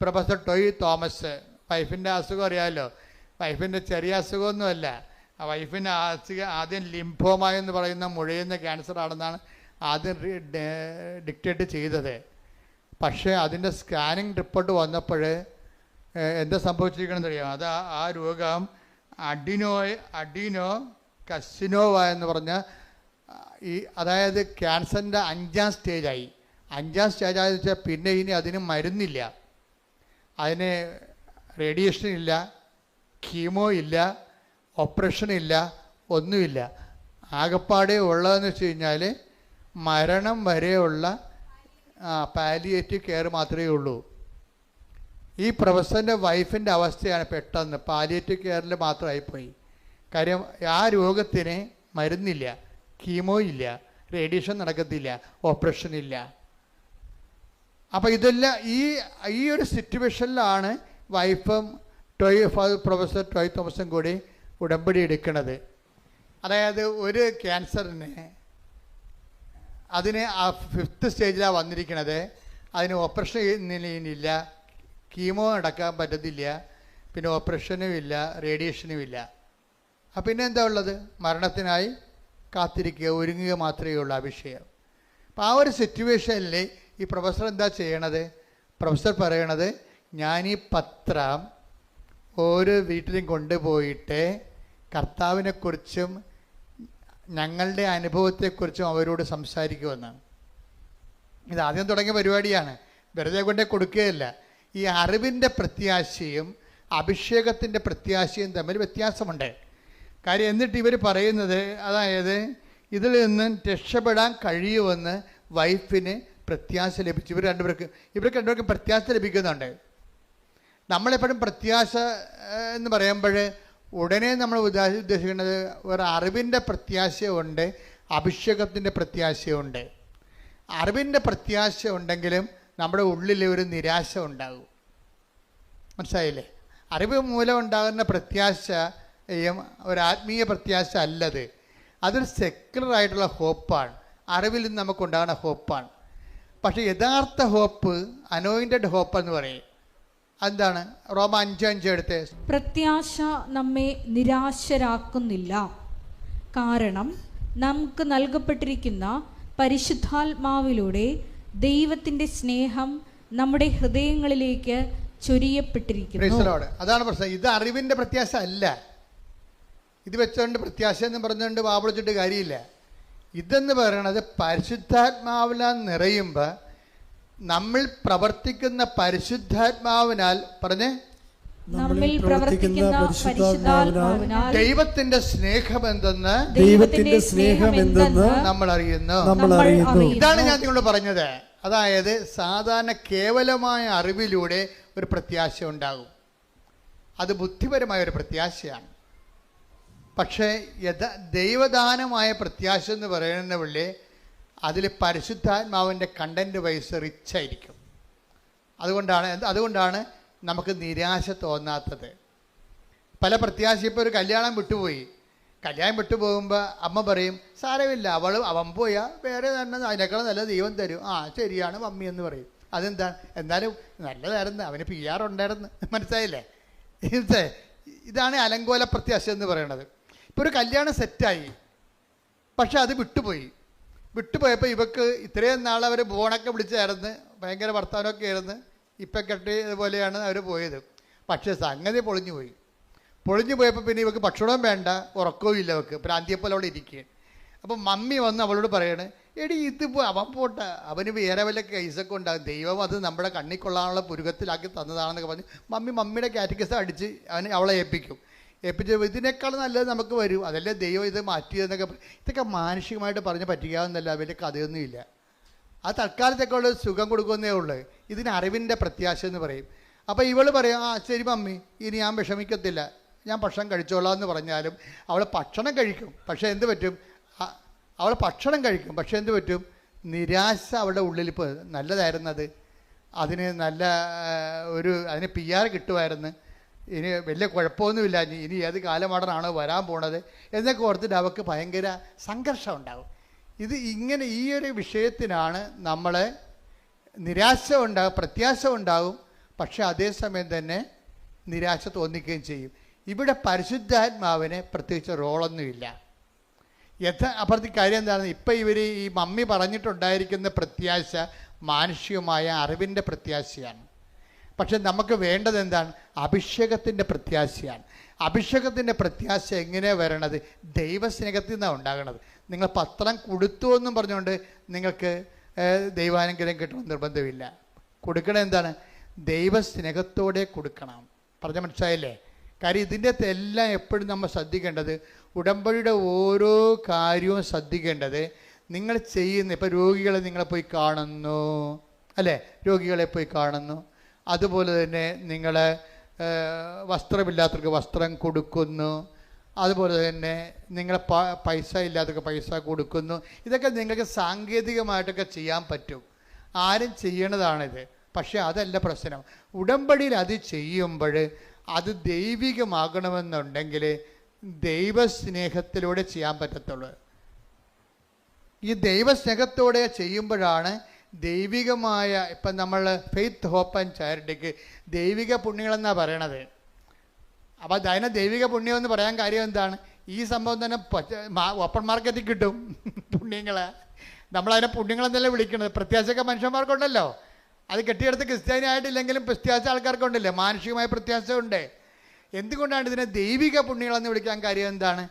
പ്രൊഫസർ ടോയ് തോമസ്, വൈഫിൻ്റെ അസുഖം അറിയാമല്ലോ. വൈഫിൻ്റെ ചെറിയ അസുഖമൊന്നുമല്ല. ആ വൈഫിൻ്റെ അസുഖം ആദ്യം ലിംഫോമ എന്ന് പറയുന്ന മുഴയുന്ന ക്യാൻസർ ആണെന്നാണ് ആദ്യം ഡിക്റ്റേറ്റ് ചെയ്തത്. പക്ഷേ അതിൻ്റെ സ്കാനിങ് റിപ്പോർട്ട് വന്നപ്പോൾ എന്താ സംഭവിച്ചിരിക്കണമെന്ന് അറിയാം. അത് ആ രോഗം അഡിനോ കസിനോവ എന്ന് പറഞ്ഞ അതായത് ക്യാൻസറിൻ്റെ 5ാം സ്റ്റേജായി. 5ാം സ്റ്റേജായെന്ന് വെച്ചാൽ പിന്നെ ഇനി അതിന് മരുന്നില്ല, അതിന് റേഡിയേഷൻ ഇല്ല, കീമോ ഇല്ല, ഓപ്പറേഷൻ ഇല്ല, ഒന്നുമില്ല. ആകപ്പാടെ ഉള്ളതെന്ന് വെച്ച് കഴിഞ്ഞാൽ മരണം വരെയുള്ള പാലിയേറ്റീവ് കെയർ മാത്രമേ ഉള്ളൂ. ഈ പ്രൊഫസറിൻ്റെ വൈഫിൻ്റെ അവസ്ഥയാണ് പെട്ടെന്ന് പാലിയേറ്റീവ് കെയറിൽ മാത്രമായിപ്പോയി. കാര്യം ആ രോഗത്തിന് മരുന്നില്ല, കീമോ ഇല്ല, റേഡിയേഷൻ നടക്കത്തില്ല, ഓപ്പറേഷൻ ഇല്ല. അപ്പോൾ ഇതെല്ലാം ഈ ഒരു സിറ്റുവേഷനിലാണ് വൈഫും പ്രൊഫസർ ടോയ് തോമസും കൂടി ഉടമ്പടി എടുക്കുന്നത്. അതായത് ഒരു ക്യാൻസറിന് അതിന് ആ 5th സ്റ്റേജിലാണ് വന്നിരിക്കുന്നത്. അതിന് ഓപ്പറേഷൻ ഇല്ല, കീമോ നടക്കാൻ പറ്റത്തില്ല, പിന്നെ ഓപ്പറേഷനും ഇല്ല, റേഡിയേഷനും ഇല്ല. അപ്പം പിന്നെ എന്താ ഉള്ളത്? മരണത്തിനായി കാത്തിരിക്കുക, ഒരുങ്ങുക മാത്രമേ ഉള്ളൂ ആ വിഷയം. അപ്പം ആ ഒരു സിറ്റുവേഷനിൽ ഈ പ്രൊഫസർ എന്താ ചെയ്യണത്? പ്രൊഫസർ പറയണത്, ഞാൻ ഈ പത്രം ഓരോ വീട്ടിലും കൊണ്ടുപോയിട്ട് കർത്താവിനെക്കുറിച്ചും ഞങ്ങളുടെ അനുഭവത്തെക്കുറിച്ചും അവരോട് സംസാരിക്കുമെന്നാണ്. ഇത് ആദ്യം തുടങ്ങിയ പരിപാടിയാണ്, വെറുതെ കൊണ്ടേ കൊടുക്കുകയല്ല. ഈ അറിവിൻ്റെ പ്രത്യാശയും അഭിഷേകത്തിൻ്റെ പ്രത്യാശയും തമ്മിൽ വ്യത്യാസമുണ്ട്. കാര്യം എന്നിട്ട് ഇവർ പറയുന്നത്, അതായത് ഇതിൽ നിന്ന് രക്ഷപ്പെടാൻ കഴിയുമെന്ന് വൈഫിന് പ്രത്യാശ ലഭിച്ചു. ഇവർക്ക് രണ്ടുപേർക്കും പ്രത്യാശ ലഭിക്കുന്നുണ്ട്. നമ്മളെപ്പോഴും പ്രത്യാശ എന്ന് പറയുമ്പോൾ ഉടനെ നമ്മൾ ഉദ്ദേശിക്കുന്നത് ഒരു അറിവിൻ്റെ പ്രത്യാശയുണ്ട്, അഭിഷേകത്തിൻ്റെ പ്രത്യാശയുണ്ട്. അറിവിൻ്റെ പ്രത്യാശ ഉണ്ടെങ്കിലും നമ്മുടെ ഉള്ളിൽ ഒരു നിരാശ ഉണ്ടാകും. മനസ്സിലായില്ലേ? അറിവ് മൂലം ഉണ്ടാകുന്ന പ്രത്യാശയും ഒരു ആത്മീയ പ്രത്യാശ അല്ലത്. അതൊരു സെക്യുലറായിട്ടുള്ള ഹോപ്പാണ്, അറിവിൽ നിന്ന് നമുക്കുണ്ടാകുന്ന ഹോപ്പാണ്. പക്ഷേ യഥാർത്ഥ ഹോപ്പ് അനോയിൻറ്റഡ് ഹോപ്പ് എന്ന് പറയും. എന്താണ്? റോമ 5:5 എടുത്ത്, പ്രത്യാശ നമ്മെ നിരാശരാക്കുന്നില്ല, കാരണം നമുക്ക് നൽകപ്പെട്ടിരിക്കുന്ന പരിശുദ്ധാത്മാവിലൂടെ ദൈവത്തിന്റെ സ്നേഹം നമ്മുടെ ഹൃദയങ്ങളിലേക്ക് ചൊരിയപ്പെട്ടിരിക്കുന്നു. അതാണ് പ്രശ്നം. ഇത് അറിവിന്റെ പ്രത്യാശ അല്ല. ഇത് വെച്ചുകൊണ്ട് പ്രത്യാശ എന്ന് പറഞ്ഞുകൊണ്ട് വാപിളിച്ചിട്ട് കാര്യമില്ല. ഇതെന്ന് പറയണത് പരിശുദ്ധാത്മാവിനാൽ നിറയുമ്പോൾ നമ്മൾ പ്രവർത്തിക്കുന്ന പരിശുദ്ധാത്മാവിനാൽ നമ്മിൽ പ്രവർത്തിക്കുന്ന പരിശുദ്ധാത്മാവിനാൽ ദൈവത്തിന്റെ സ്നേഹമെന്തെന്ന് നമ്മൾ അറിയുന്നു. ഇതാണ് ഞാൻ നിങ്ങളോട് പറഞ്ഞത്. അതായത് സാധാരണ കേവലമായ അറിവിലൂടെ ഒരു പ്രത്യാശ ഉണ്ടാകും, അത് ബുദ്ധിപരമായ ഒരു പ്രത്യാശയാണ്. പക്ഷേ ദൈവദാനമായ പ്രത്യാശ എന്ന് പറയുന്ന പുള്ളി അതിൽ പരിശുദ്ധാത്മാവിൻ്റെ കണ്ടന്റ് വൈസ് റിച്ചായിരിക്കും. അതുകൊണ്ടാണ് നമുക്ക് നിരാശ തോന്നാത്തത്. പല പ്രത്യാശ, ഇപ്പോൾ ഒരു കല്യാണം വിട്ടുപോകുമ്പോൾ അമ്മ പറയും, സാരമില്ല, അവൻ പോയാൽ വേറെ തന്നെ അതിനേക്കാളും നല്ല ദൈവം തരും. ശരിയാണ് മമ്മി എന്ന് പറയും. അതെന്താണ്? എന്നാലും നല്ലതായിരുന്നു, അവന് PR ഉണ്ടായിരുന്നു. മനസ്സിലായില്ലേ? ഇതാണ് അലങ്കോല പ്രത്യാശ എന്ന് പറയുന്നത്. ഇപ്പോൾ ഒരു കല്യാണം സെറ്റായി, പക്ഷെ അത് വിട്ടുപോയപ്പോൾ ഇവക്ക് ഇത്രയും നാൾ അവർ ബോണൊക്കെ വിളിച്ചായിരുന്നു, ഭയങ്കര വർത്തമാനമൊക്കെ ആയിരുന്നു, ഇപ്പം കെട്ടിയതുപോലെയാണ് അവർ പോയത്. പക്ഷേ സംഗതി പൊളിഞ്ഞു പോയപ്പോൾ പിന്നെ ഇവക്ക് ഭക്ഷണവും വേണ്ട, ഉറക്കവും ഇല്ല, അവൾക്ക് ഭ്രാന്തിയെപ്പോലെ അവിടെ ഇരിക്കുകയാണ്. അപ്പം മമ്മി വന്ന് അവളോട് പറയണേ, എടി ഇതിപ്പോൾ അവൻ പോട്ടെ, അവന് വേറെ വല്ല കേസൊക്കെ ഉണ്ടാകും, ദൈവം അത് നമ്മുടെ കണ്ണിൽ കൊള്ളാനുള്ള പുരുകത്തിലാക്കി തന്നതാണെന്നൊക്കെ പറഞ്ഞ് മമ്മിയുടെ കാറ്റഗറിസം അടിച്ച് അവളെ ഏൽപ്പിച്ചു. ഇതിനേക്കാൾ നല്ലത് നമുക്ക് വരും, അതല്ലേ ദൈവം ഇത് മാറ്റിയതെന്നൊക്കെ. ഇതൊക്കെ മാനുഷികമായിട്ട് പറഞ്ഞ് പറ്റിക്കാവുന്നല്ല, വലിയ കഥയൊന്നുമില്ല. ആ തൽക്കാലത്തേക്കുള്ള സുഖം കൊടുക്കുന്നേ ഉള്ളൂ. ഇതിന് അറിവിൻ്റെ പ്രത്യാശ എന്ന് പറയും. അപ്പോൾ ഇവൾ പറയും, ശരി മമ്മി, ഇനി ഞാൻ വിഷമിക്കത്തില്ല, ഞാൻ ഭക്ഷണം കഴിച്ചോളാം എന്ന് പറഞ്ഞാലും അവൾ ഭക്ഷണം കഴിക്കും. പക്ഷേ എന്ത് പറ്റും? നിരാശ അവരുടെ ഉള്ളിൽ ഇപ്പോൾ നല്ലതായിരുന്നത്, അതിന് നല്ല അതിന് PR കിട്ടുമായിരുന്നു, ഇനി വലിയ കുഴപ്പമൊന്നുമില്ല, ഇനി ഏത് കാലമാടനാണോ വരാൻ പോണത് എന്നൊക്കെ ഓർത്തിട്ട് അവർക്ക് ഭയങ്കര സംഘർഷം ഉണ്ടാകും. ഇങ്ങനെ ഈ ഒരു വിഷയത്തിനാണ് നമ്മൾ നിരാശ ഉണ്ടാകും, പ്രത്യാശ ഉണ്ടാകും, പക്ഷെ അതേസമയം തന്നെ നിരാശ തോന്നിക്കുകയും ചെയ്യും. ഇവിടെ പരിശുദ്ധാത്മാവിന് പ്രത്യേകിച്ച് റോളൊന്നുമില്ല. അപ്പുറത്തെ കാര്യം എന്താണ്, ഇപ്പം ഇവർ ഈ മമ്മി പറഞ്ഞിട്ടുണ്ടായിരിക്കുന്ന പ്രത്യാശ മാനുഷികമായ അറിവിൻ്റെ പ്രത്യാശയാണ്. പക്ഷെ നമുക്ക് വേണ്ടത് എന്താണ്? അഭിഷേകത്തിൻ്റെ പ്രത്യാശയാണ്. അഭിഷേകത്തിൻ്റെ പ്രത്യാശ എങ്ങനെയാണ് വരണത്? ദൈവസ്നേഹത്തിൽ നിന്നാണ് ഉണ്ടാകണത്. നിങ്ങൾ പത്രം കൊടുത്തു എന്നും പറഞ്ഞുകൊണ്ട് നിങ്ങൾക്ക് ദൈവാനുഗ്രഹം കിട്ടണമെന്ന് നിർബന്ധമില്ല. കൊടുക്കണം എന്താണ്? ദൈവസ്നേഹത്തോടെ കൊടുക്കണം. പറഞ്ഞ മനസ്സിലായില്ലേ? കാര്യം ഇതിൻ്റെ എല്ലാം എപ്പോഴും നമ്മൾ ശ്രദ്ധിക്കേണ്ടത്, ഉടമ്പടിയുടെ ഓരോ കാര്യവും ശ്രദ്ധിക്കേണ്ടത് നിങ്ങൾ ചെയ്യുന്ന, ഇപ്പോൾ രോഗികളെ നിങ്ങളെ പോയി കാണുന്നു അല്ലേ, രോഗികളെ പോയി കാണുന്നു, അതുപോലെ തന്നെ നിങ്ങൾ വസ്ത്രമില്ലാത്തവർക്ക് വസ്ത്രം കൊടുക്കുന്നു, അതുപോലെ തന്നെ നിങ്ങൾ പൈസ ഇല്ലാത്തവർക്ക് പൈസ കൊടുക്കുന്നു. ഇതൊക്കെ നിങ്ങൾക്ക് സാങ്കേതികമായിട്ടൊക്കെ ചെയ്യാൻ പറ്റും, ആരും ചെയ്യണതാണിത്. പക്ഷേ അതല്ല പ്രശ്നം. ഉടമ്പടിയിൽ അത് ചെയ്യുമ്പോൾ അത് ദൈവികമാകണമെന്നുണ്ടെങ്കിൽ ദൈവസ്നേഹത്തിലൂടെ ചെയ്യാൻ പറ്റത്തുള്ളൂ. ഈ ദൈവസ്നേഹത്തോടെ ചെയ്യുമ്പോഴാണ് ദൈവികമായ, ഇപ്പം നമ്മൾ ഫെയ്ത്ത് ഹോപ്പ് ആൻഡ് ചാരിറ്റിക്ക് ദൈവിക പുണ്യങ്ങളെന്നാണ് പറയണത്. അപ്പോൾ അതിനെ ദൈവിക പുണ്യം എന്ന് പറയാൻ കാര്യം എന്താണ്? ഈ സംഭവം തന്നെ ഓപ്പൺ മാർക്കറ്റിൽ കിട്ടും പുണ്യങ്ങൾ. നമ്മളതിനെ പുണ്യങ്ങളെന്നല്ലേ വിളിക്കുന്നത്. പ്രത്യാശയൊക്കെ മനുഷ്യന്മാർക്കുണ്ടല്ലോ, അത് കെട്ടിയെടുത്ത് ക്രിസ്ത്യാനി ആയിട്ടില്ലെങ്കിലും പ്രത്യാശ ആൾക്കാർക്കുണ്ടല്ലേ, മാനുഷികമായ പ്രത്യാശ ഉണ്ട്. എന്തുകൊണ്ടാണ് ഇതിനെ ദൈവിക പുണ്യങ്ങളെന്ന് വിളിക്കാൻ കാര്യം എന്താണ്?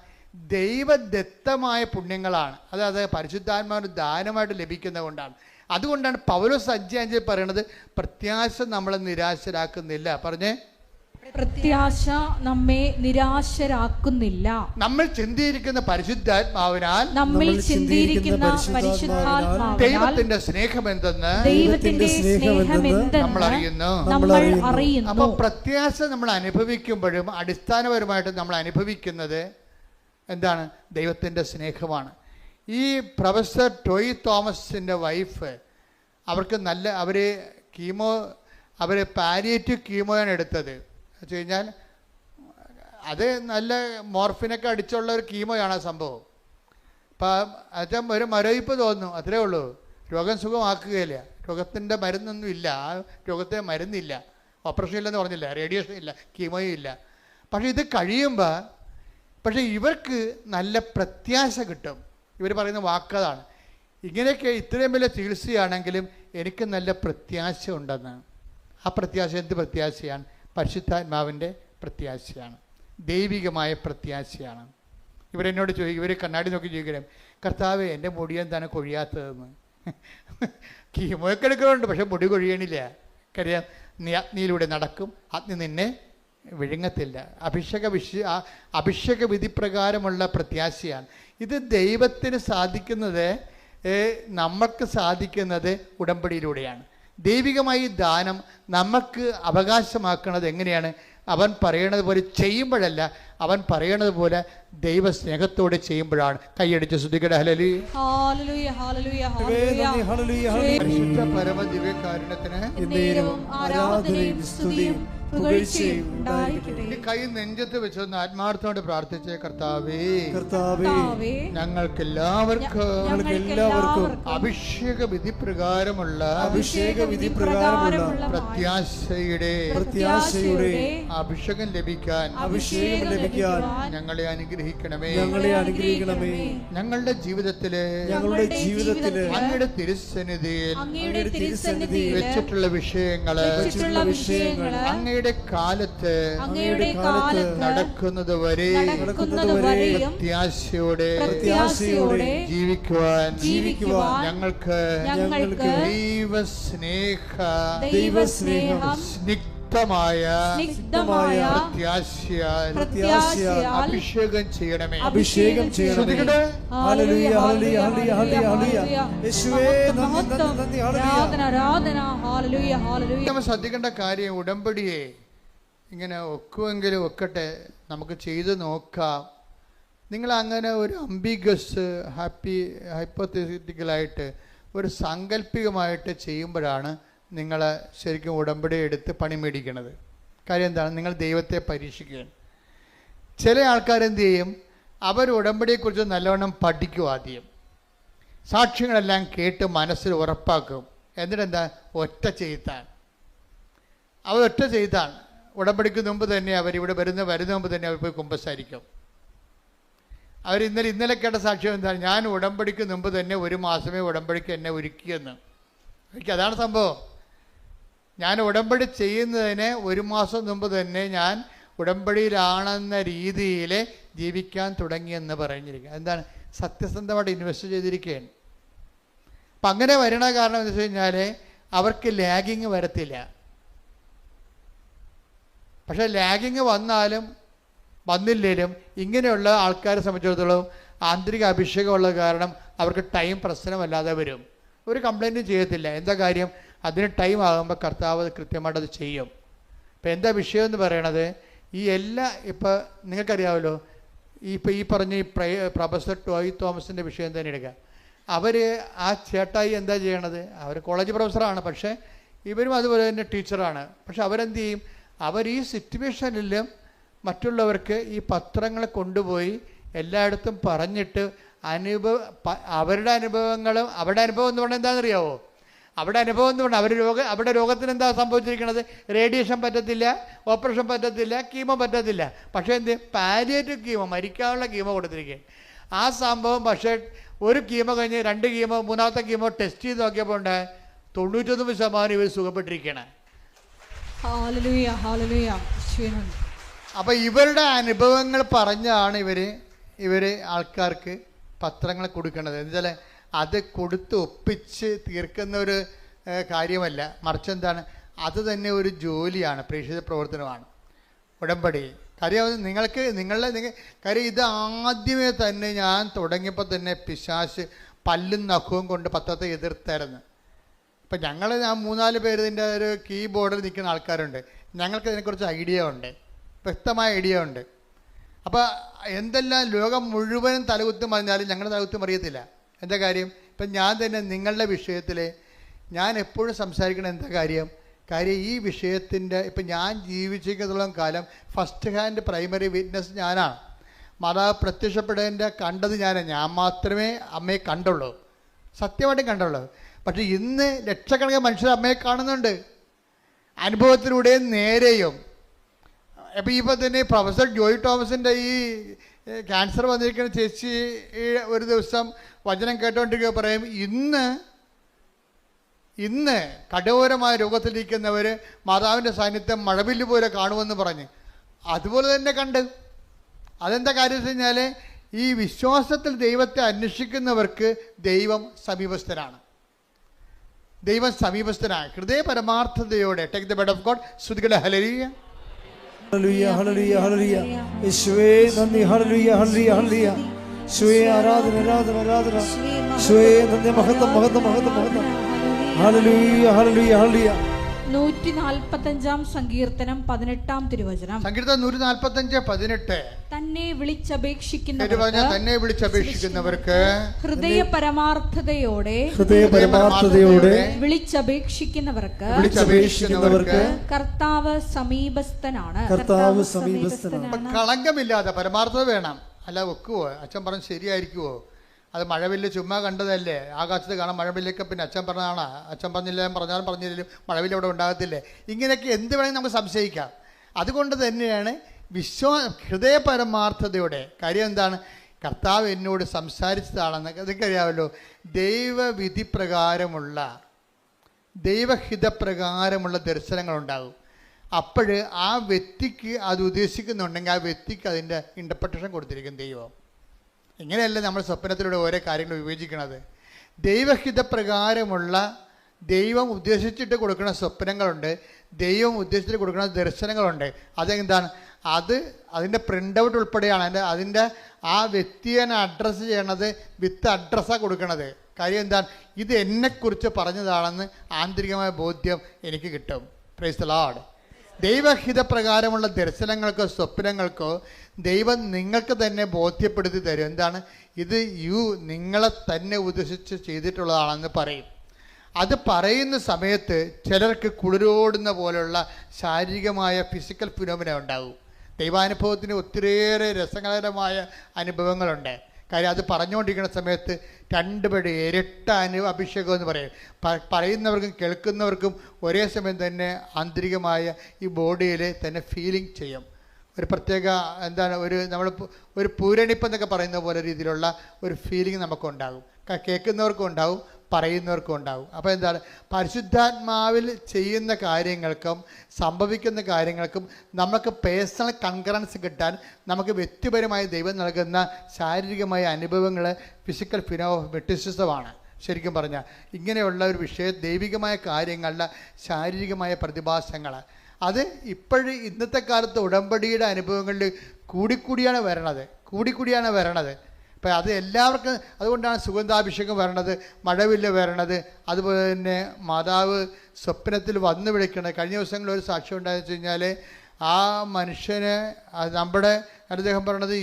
ദൈവദത്തമായ പുണ്യങ്ങളാണ്. അതായത് പരിശുദ്ധാത്മാവിന് ദാനമായിട്ട് ലഭിക്കുന്നത് കൊണ്ടാണ്. അതുകൊണ്ടാണ് പൗലോസ് 5:5 പറയണത്, പ്രത്യാശ നമ്മളെ നിരാശരാക്കുന്നില്ല. പറഞ്ഞേ, പ്രത്യാശ നമ്മെ നിരാശരാക്കുന്നില്ല. നമ്മൾ ചിന്തിയിരിക്കുന്ന പരിശുദ്ധാത്മാവിനാൽ, നമ്മിൽ ചിന്തിയിരിക്കുന്ന പരിശുദ്ധാത്മാവിനാൽ ദൈവത്തിന്റെ സ്നേഹം എന്തെന്ന് നമ്മൾ അറിയുന്നു. അപ്പൊ പ്രത്യാശ നമ്മൾ അനുഭവിക്കുമ്പോഴും അടിസ്ഥാനപരമായിട്ട് നമ്മൾ അനുഭവിക്കുന്നത് എന്താണ്? ദൈവത്തിന്റെ സ്നേഹമാണ്. ഈ പ്രൊഫസർ ടോയ് തോമസിൻ്റെ വൈഫ്, അവർക്ക് അവർ പാലിയേറ്റീവ് കീമോയാണ് എടുത്തത്. വെച്ച് കഴിഞ്ഞാൽ അത് നല്ല മോർഫിനൊക്കെ അടിച്ചുള്ള ഒരു കീമോയാണ് ആ സംഭവം. അപ്പം അത് ഒരു മരവിപ്പ് തോന്നുന്നു, അത്രേ ഉള്ളൂ. രോഗം സുഖമാക്കുകയില്ല. രോഗത്തിൻ്റെ മരുന്നൊന്നും ഇല്ല, ആ രോഗത്തിന് മരുന്നില്ല, ഓപ്പറേഷൻ ഇല്ലെന്ന് പറഞ്ഞില്ല, റേഡിയേഷൻ ഇല്ല, കീമോയും ഇല്ല. പക്ഷേ ഇത് കഴിയുമ്പോൾ ഇവർക്ക് നല്ല പ്രത്യാശ കിട്ടും. ഇവർ പറയുന്ന വാക്കതാണ്, ഇങ്ങനെയൊക്കെ ഇത്രയും വലിയ ചികിത്സയാണെങ്കിലും എനിക്ക് നല്ല പ്രത്യാശ ഉണ്ടെന്ന്. ആ പ്രത്യാശ എന്ത് പ്രത്യാശയാണ്? പരിശുദ്ധാത്മാവിൻ്റെ പ്രത്യാശയാണ്, ദൈവികമായ പ്രത്യാശയാണ്. ഇവരെന്നോട് ചോദിക്കും, ഇവർ കണ്ണാടി നോക്കി ചോദിക്കണം, കർത്താവേ എൻ്റെ മുടി എന്താണ് കൊഴിയാത്തതെന്ന്. കീമോയൊക്കെ എടുക്കുന്നുണ്ട്, പക്ഷെ മുടി കൊഴിയണില്ല. കാര്യം നീ അഗ്നിയിലൂടെ നടക്കും, അഗ്നി നിന്നെ വിഴുങ്ങത്തില്ല. അഭിഷേക വിധിപ്രകാരമുള്ള പ്രത്യാശയാണ്. ഇത് ദൈവത്തിന് സാധിക്കുന്നത്, നമുക്ക് സാധിക്കുന്നത് ഉടമ്പടിയിലൂടെയാണ്. ദൈവികമായി ദാനം നമുക്ക് അവകാശമാക്കുന്നത് എങ്ങനെയാണ്? അവൻ പറയണത് പോലെ ചെയ്യുമ്പോഴല്ല, അവൻ പറയണത് പോലെ ദൈവസ്നേഹത്തോടെ ചെയ്യുമ്പോഴാണ്. കൈയടിച്ച് സ്തുതിക്കട്ടെ. ഹല്ലേലൂയ, ഹല്ലേലൂയ, ഹല്ലേലൂയ, ഹല്ലേലൂയ. പരിശുദ്ധ പരമ ദിവ്യകാരുണ്യത്തിന് ആരാധനയും സ്തുതിയും പുകഴ്ചയും ഉണ്ടായിരിക്കട്ടെ. കൈ നെഞ്ചത്ത് വെച്ചൊന്ന് ആത്മാർത്ഥത്തോടെ പ്രാർത്ഥിച്ചേ. കർത്താവേ, ഞങ്ങൾക്കെല്ലാവർക്കും അഭിഷേക വിധി പ്രകാരമുള്ള പ്രത്യാശയുടെ അഭിഷേകം ലഭിക്കാൻ ഞങ്ങളെ അനുഗ്രഹിക്കണമേ. ഞങ്ങളുടെ ജീവിതത്തിലെ അങ്ങയുടെ തിരുസന്നിധിയിൽ വെച്ചിട്ടുള്ള വിഷയങ്ങള് അങ്ങയുടെ കാലത്ത് നടക്കുന്നത് വരെ പ്രത്യാശയോടെ ജീവിക്കുവാൻ ഞങ്ങൾക്ക് ദൈവസ്നേഹം സ്നിഗ്ധമായ പ്രത്യാശയാൽ അഭിഷേകം ചെയ്യണമേ. നമ്മൾ ശ്രദ്ധിക്കേണ്ട കാര്യം, ഉടമ്പടിയെ ഇങ്ങനെ ഒക്കുമെങ്കിലും ഒക്കട്ടെ, നമുക്ക് ചെയ്ത് നോക്കാം. നിങ്ങൾ അങ്ങനെ ഒരു അംബിഗസ് ഹൈപ്പോത്തറ്റിക്കലായിട്ട് ഒരു സാങ്കല്പികമായിട്ട് ചെയ്യുമ്പോഴാണ് നിങ്ങൾ ശരിക്കും ഉടമ്പടി എടുത്ത് പണി മേടിക്കുന്നത്. കാര്യം എന്താണ്? നിങ്ങൾ ദൈവത്തെ പരീക്ഷിക്കുകയാണ്. ചില ആൾക്കാരെന്ത് ചെയ്യും? അവർ ഉടമ്പടിയെക്കുറിച്ച് നല്ലവണ്ണം പഠിക്കും. ആദ്യം സാക്ഷ്യങ്ങളെല്ലാം കേട്ട് മനസ്സിൽ ഉറപ്പാക്കും. എന്നിട്ടെന്താ? ഒറ്റ ചെയ്താണ്. അവർ ഒറ്റ ചെയ്താണ്. ഉടമ്പടിക്ക് മുമ്പ് തന്നെ അവരിവിടെ വരുന്ന മുമ്പ് തന്നെ അവർ പോയി കുമ്പസാരിക്കും. അവർ ഇന്നലെ കേട്ട സാക്ഷ്യം എന്താണ്? ഞാൻ ഉടമ്പടിക്ക് മുമ്പ് തന്നെ 1 മാസമേ ഉടമ്പടിക്ക് എന്നെ ഒരുക്കിയെന്ന്. അതാണ് സംഭവം. ഞാൻ ഉടമ്പടി ചെയ്യുന്നതിന് 1 മാസം മുമ്പ് തന്നെ ഞാൻ ഉടമ്പടിയിലാണെന്ന രീതിയിൽ ജീവിക്കാൻ തുടങ്ങിയെന്ന് പറഞ്ഞിരിക്കുക. എന്താണ്? സത്യസന്ധമായിട്ട് ഇൻവെസ്റ്റ് ചെയ്തിരിക്കുകയാണ്. അപ്പം അങ്ങനെ വരണ കാരണം എന്താ വെച്ച് കഴിഞ്ഞാൽ അവർക്ക് ലാഗിങ് വരത്തില്ല. പക്ഷേ ലാഗിങ് വന്നാലും വന്നില്ലേലും ഇങ്ങനെയുള്ള ആൾക്കാരെ സംബന്ധിച്ചിടത്തോളം ആന്തരിക അഭിഷേകമുള്ള കാരണം അവർക്ക് ടൈം പ്രശ്നമല്ലാതെ വരും. ഒരു കംപ്ലൈൻറ്റും ചെയ്യത്തില്ല. എന്താ കാര്യം? അതിന് ടൈം ആകുമ്പോൾ കർത്താവ് കൃത്യമായിട്ട് അത് ചെയ്യും. ഇപ്പം എന്താ വിഷയം എന്ന് പറയണത്? ഈ എല്ലാ ഇപ്പം നിങ്ങൾക്കറിയാമല്ലോ, ഈ പറഞ്ഞ ഈ പ്രൊഫസർ ടോയ് തോമസിൻ്റെ വിഷയം തന്നെ എടുക്കുക. അവർ ആ ചേട്ടായി എന്താ ചെയ്യണത്? അവർ കോളേജ് പ്രൊഫസറാണ്, പക്ഷേ ഇവരും അതുപോലെ തന്നെ ടീച്ചറാണ്. പക്ഷെ അവരെന്ത് ചെയ്യും? അവർ ഈ സിറ്റുവേഷനിലും മറ്റുള്ളവർക്ക് ഈ പത്രങ്ങൾ കൊണ്ടുപോയി എല്ലായിടത്തും പറഞ്ഞിട്ട് അവരുടെ അനുഭവങ്ങളും അവരുടെ അനുഭവം എന്ന് പറഞ്ഞാൽ എന്താണെന്നറിയാവോ? അവിടെ അനുഭവം എന്ന് പറഞ്ഞാൽ അവിടെ രോഗത്തിന് എന്താ സംഭവിച്ചിരിക്കുന്നത്? റേഡിയേഷൻ പറ്റത്തില്ല, ഓപ്പറേഷൻ പറ്റത്തില്ല, കീമോ പറ്റത്തില്ല. പക്ഷേ എന്ത്? പാലിയേറ്റീവ് കീമോ, മരിക്കാനുള്ള കീമോ കൊടുത്തിരിക്കുക. ആ സംഭവം പക്ഷേ ഒരു കീമോ കഴിഞ്ഞ് 2 കീമോ 3ാമത്തെ കീമോ ടെസ്റ്റ് ചെയ്ത് നോക്കിയപ്പോൾ ഉണ്ട് 99% ഇവർ സുഖപ്പെട്ടിരിക്കുകയാണ്. അപ്പം ഇവരുടെ അനുഭവങ്ങൾ പറഞ്ഞാണ് ഇവർ ആൾക്കാർക്ക് പത്രങ്ങൾ കൊടുക്കേണ്ടത്. എന്നുവെച്ചാൽ അത് കൊടുത്ത് ഒപ്പിച്ച് തീർക്കുന്ന ഒരു കാര്യമല്ല, മറിച്ച് എന്താണ്? അത് തന്നെ ഒരു ജോലിയാണ്, പ്രേക്ഷിത പ്രവർത്തനമാണ് ഉടമ്പടി. കാര്യം കാര്യം ഇത് ആദ്യമേ തന്നെ ഞാൻ തുടങ്ങിയപ്പോൾ തന്നെ പിശാച് പല്ലും നഖവും കൊണ്ട് പത്രത്തെ എതിർത്തായിരുന്നു. ഇപ്പം ഞാൻ 3-4 പേര് ഇതിൻ്റെ ഒരു കീബോർഡിൽ നിൽക്കുന്ന ആൾക്കാരുണ്ട്. ഞങ്ങൾക്ക് ഇതിനെക്കുറിച്ച് ഐഡിയ ഉണ്ട്, വ്യക്തമായ ഐഡിയ ഉണ്ട്. അപ്പോൾ എന്തെല്ലാം ലോകം മുഴുവനും തലകുത്തും പറഞ്ഞാലും ഞങ്ങളുടെ തലകുത്തും അറിയത്തില്ല. എന്താ കാര്യം? ഇപ്പം ഞാൻ തന്നെ നിങ്ങളുടെ വിഷയത്തിൽ ഞാൻ എപ്പോഴും സംസാരിക്കണം. എന്താ കാര്യം? ഈ വിഷയത്തിൻ്റെ ഇപ്പം ഞാൻ ജീവിച്ചിരിക്കുന്നതോളം കാലം ഫസ്റ്റ് ഹാൻഡ് പ്രൈമറി വിറ്റ്നസ് ഞാനാണ്. മാതാവ് പ്രത്യക്ഷപ്പെടേണ്ട കണ്ടത് ഞാൻ മാത്രമേ അമ്മയെ കണ്ടുള്ളൂ, സത്യമായിട്ടും കണ്ടുള്ളൂ. പക്ഷേ ഇന്ന് ലക്ഷക്കണക്കിന് മനുഷ്യർ അമ്മയെ കാണുന്നുണ്ട്, അനുഭവത്തിലൂടെയും നേരെയും. അപ്പോൾ ഇപ്പോൾ തന്നെ പ്രൊഫസർ ജോയ് തോമസിൻ്റെ ഈ ക്യാൻസർ വന്നിരിക്കുന്ന ചേച്ചി ഒരു ദിവസം വചനം കേട്ടോണ്ടിരിക്കുക പറയും, ഇന്ന് കഠോരമായ രോഗത്തിലിരിക്കുന്നവർ മാതാവിൻ്റെ സാന്നിധ്യം മഴവില്ല് പോലെ കാണുമെന്ന് പറഞ്ഞ് അതുപോലെ തന്നെ കണ്ട്. അതെന്താ കാര്യം വെച്ച് കഴിഞ്ഞാൽ ഈ വിശ്വാസത്തിൽ ദൈവത്തെ അന്വേഷിക്കുന്നവർക്ക് ദൈവം സമീപസ്ഥനാണ്. ഹൃദയ പരമാർത്ഥതയോടെ take the bed of God. സ്തുതിക്കട്ടെ. ഹല്ലേലൂയ, ഹല്ലേലൂയ, ഹല്ലേലൂയ, ഹല്ലേലൂയ. യേശുവേ നന്ദി. ഹല്ലേലൂയ, ഹല്ലേലൂയ, ഹല്ലേലൂയ. യേശുവേ ആരാധന, ആരാധന, ആരാധന. യേശുവേ നന്ദി. മഹത്വം, മഹത്വം, മഹത്വം, മഹത്വം. ഹല്ലേലൂയ, ഹല്ലേലൂയ, ഹല്ലേലൂയ. 145-ാം സങ്കീർത്തനം 18-ാം തിരുവചനം. സങ്കീർത്തനം 145:18. തന്നെ വിളിച്ചപേക്ഷിക്കുന്നവർക്ക് ഹൃദയ പരമാർത്ഥതയോടെ വിളിച്ചപേക്ഷിക്കുന്നവർക്ക് കർത്താവ് സമീപസ്ഥനാണ്. കളങ്കമില്ലാതെ പരമാർത്ഥത വേണം. അല്ല വെക്കുവോ? അച്ഛൻ പറഞ്ഞ് ശരിയായിരിക്കുവോ? അത് മഴവില്ല് ചുമ്മാ കണ്ടതല്ലേ? ആകാശത്ത് കാണാൻ മഴവില്ലൊക്കെ പിന്നെ അച്ഛൻ പറഞ്ഞതാണ്. അച്ഛൻ പറഞ്ഞില്ല, പറഞ്ഞില്ലെങ്കിലും മഴവില്ല് അവിടെ ഉണ്ടാകത്തില്ലേ? ഇങ്ങനെയൊക്കെ എന്ത് വേണമെങ്കിൽ നമുക്ക് സംശയിക്കാം. അതുകൊണ്ട് തന്നെയാണ് ഹൃദയ പരമാർത്ഥതയോടെ. കാര്യം എന്താണ്? കർത്താവ് എന്നോട് സംസാരിച്ചതാണെന്ന് അതൊക്കെ ദൈവവിധി പ്രകാരമുള്ള ദൈവഹിതപ്രകാരമുള്ള ദർശനങ്ങളുണ്ടാകും. അപ്പോൾ ആ വ്യക്തിക്ക് അത് ഉദ്ദേശിക്കുന്നുണ്ടെങ്കിൽ ആ വ്യക്തിക്ക് അതിൻ്റെ ഇൻ്റർപ്രിട്ടേഷൻ കൊടുത്തിരിക്കും ദൈവം. ഇങ്ങനെയല്ല നമ്മൾ സ്വപ്നത്തിലൂടെ ഓരോ കാര്യങ്ങൾ വിവേചിക്കണത്. ദൈവഹിതപ്രകാരമുള്ള ദൈവം ഉദ്ദേശിച്ചിട്ട് കൊടുക്കുന്ന സ്വപ്നങ്ങളുണ്ട്, ദൈവം ഉദ്ദേശിച്ചിട്ട് കൊടുക്കുന്ന ദർശനങ്ങളുണ്ട്. അതെന്താണ്? അതിൻ്റെ പ്രിൻ്റ് ഔട്ട് ഉൾപ്പെടെയാണ് അതിൻ്റെ ആ വ്യക്തിയെ അഡ്രസ്സ് ചെയ്യണത് വിത്ത് അഡ്രസ്സാണ് കൊടുക്കണത്. കാര്യം എന്താണ്? ഇത് എന്നെക്കുറിച്ച് പറഞ്ഞതാണെന്ന് ആന്തരികമായ ബോധ്യം എനിക്ക് കിട്ടും. Praise the Lord. ദൈവഹിതപ്രകാരമുള്ള ദർശനങ്ങൾക്കോ സ്വപ്നങ്ങൾക്കോ ദൈവം നിങ്ങൾക്ക് തന്നെ ബോധ്യപ്പെടുത്തി തരും. എന്താണ് ഇത്? നിങ്ങളെ തന്നെ ഉദ്ദേശിച്ച് ചെയ്തിട്ടുള്ളതാണെന്ന് പറയും. അത് പറയുന്ന സമയത്ത് ചിലർക്ക് കുളിരോടുന്ന പോലുള്ള ശാരീരികമായ ഫിസിക്കൽ ഫിനോമിന ഉണ്ടാകും. ദൈവാനുഭവത്തിന് ഒത്തിരിയേറെ രസകരമായ അനുഭവങ്ങളുണ്ട്. കാര്യം അത് പറഞ്ഞുകൊണ്ടിരിക്കുന്ന സമയത്ത് രണ്ടുപേരുടെ ഇരട്ട അഭിഷേകം എന്ന് പറയും. പറയുന്നവർക്കും കേൾക്കുന്നവർക്കും ഒരേ സമയം തന്നെ ആന്തരികമായ ഈ ബോഡിയിൽ തന്നെ ഫീലിംഗ് ചെയ്യും. ഒരു പ്രത്യേക നമ്മൾ ഒരു പൂരണിപ്പ് എന്നൊക്കെ പറയുന്ന പോലെ രീതിയിലുള്ള ഒരു ഫീലിംഗ് നമുക്കുണ്ടാകും. കേൾക്കുന്നവർക്കും ഉണ്ടാവും, പറയുന്നവർക്കും ഉണ്ടാവും. അപ്പോൾ എന്താണ്, പരിശുദ്ധാത്മാവിൽ ചെയ്യുന്ന കാര്യങ്ങൾക്കും സംഭവിക്കുന്ന കാര്യങ്ങൾക്കും നമുക്ക് പേഴ്സണൽ കൺകറൻസ് കിട്ടാൻ നമുക്ക് വ്യക്തിപരമായി ദൈവം നൽകുന്ന ശാരീരികമായ അനുഭവങ്ങൾ ഫിസിക്കൽ ഫിനോമെറ്റിസിസമാണ്. ശരിക്കും പറഞ്ഞാൽ ഇങ്ങനെയുള്ള ഒരു വിഷയം ദൈവികമായ കാര്യങ്ങളുടെ ശാരീരികമായ പ്രതിഭാസങ്ങൾ അത് ഇന്നത്തെ കാലത്ത് ഉടമ്പടിയുടെ അനുഭവങ്ങളിൽ കൂടിക്കൂടിയാണ് വരണത്. അപ്പം അത് എല്ലാവർക്കും, അതുകൊണ്ടാണ് സുഗന്ധാഭിഷേകം വരണത്, മഴവില്ല് വരണത്, അതുപോലെ തന്നെ മാതാവ് സ്വപ്നത്തിൽ വന്നു വിളിക്കണത്. കഴിഞ്ഞ ദിവസങ്ങളിൽ ഒരു സാക്ഷ്യം ഉണ്ടായെന്ന് വെച്ച് കഴിഞ്ഞാൽ ആ മനുഷ്യന് അദ്ദേഹം പറയണത്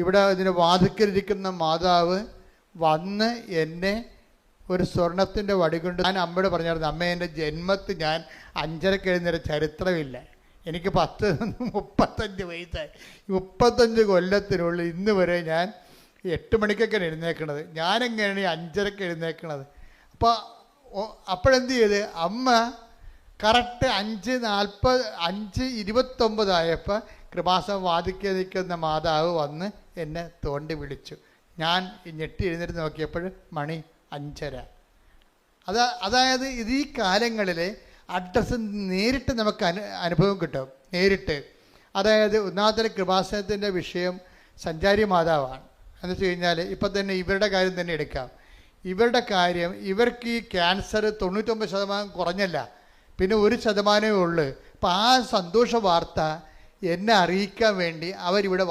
ഇവിടെ ഇതിന് വാതിക്കലിരിക്കുന്ന മാതാവ് വന്ന് എന്നെ ഒരു സ്വർണത്തിൻ്റെ വടി കൊണ്ട്, ഞാൻ അമ്മയോട് പറഞ്ഞായിരുന്നു, അമ്മ എൻ്റെ ജന്മത്തിൽ ഞാൻ 5:30 എഴുന്നേരം ചരിത്രമില്ല, എനിക്ക് 35 വയസ്സായി, 35 കൊല്ലത്തിനുള്ളിൽ ഇന്ന് വരെ ഞാൻ 8 മണിക്കൊക്കെയാണ് എഴുന്നേക്കണത്, ഞാനെങ്ങനെയാണ് 5:30 എഴുന്നേക്കണത്? അപ്പോഴെന്ത് ചെയ്ത്, അമ്മ കറക്റ്റ് 5:29 ആയപ്പോൾ കൃപാസനം വാദിക്കാൻ നിൽക്കുന്ന മാതാവ് വന്ന് എന്നെ തോണ്ടി വിളിച്ചു. ഞാൻ ഞെട്ടി എഴുന്നേറ്റ് നോക്കിയപ്പോൾ മണി 5:30. അതായത് ഇത് ഈ കാലങ്ങളിൽ അഡ്രസ്സ് നേരിട്ട് നമുക്ക് അനുഭവം കിട്ടും, നേരിട്ട്. അതായത് ഒന്നാമത്തെ കൃപാസനത്തിൻ്റെ വിഷയം സഞ്ചാരി മാതാവാണ്. എന്ന് വെച്ച് കഴിഞ്ഞാൽ ഇപ്പം തന്നെ ഇവരുടെ കാര്യം തന്നെ എടുക്കാം. ഇവർക്ക് ഈ ക്യാൻസർ 99% കുറഞ്ഞല്ല, പിന്നെ 1% ഉള്ളു. അപ്പം ആ സന്തോഷ വാർത്ത എന്നെ അറിയിക്കാൻ വേണ്ടി അവരിവിടെ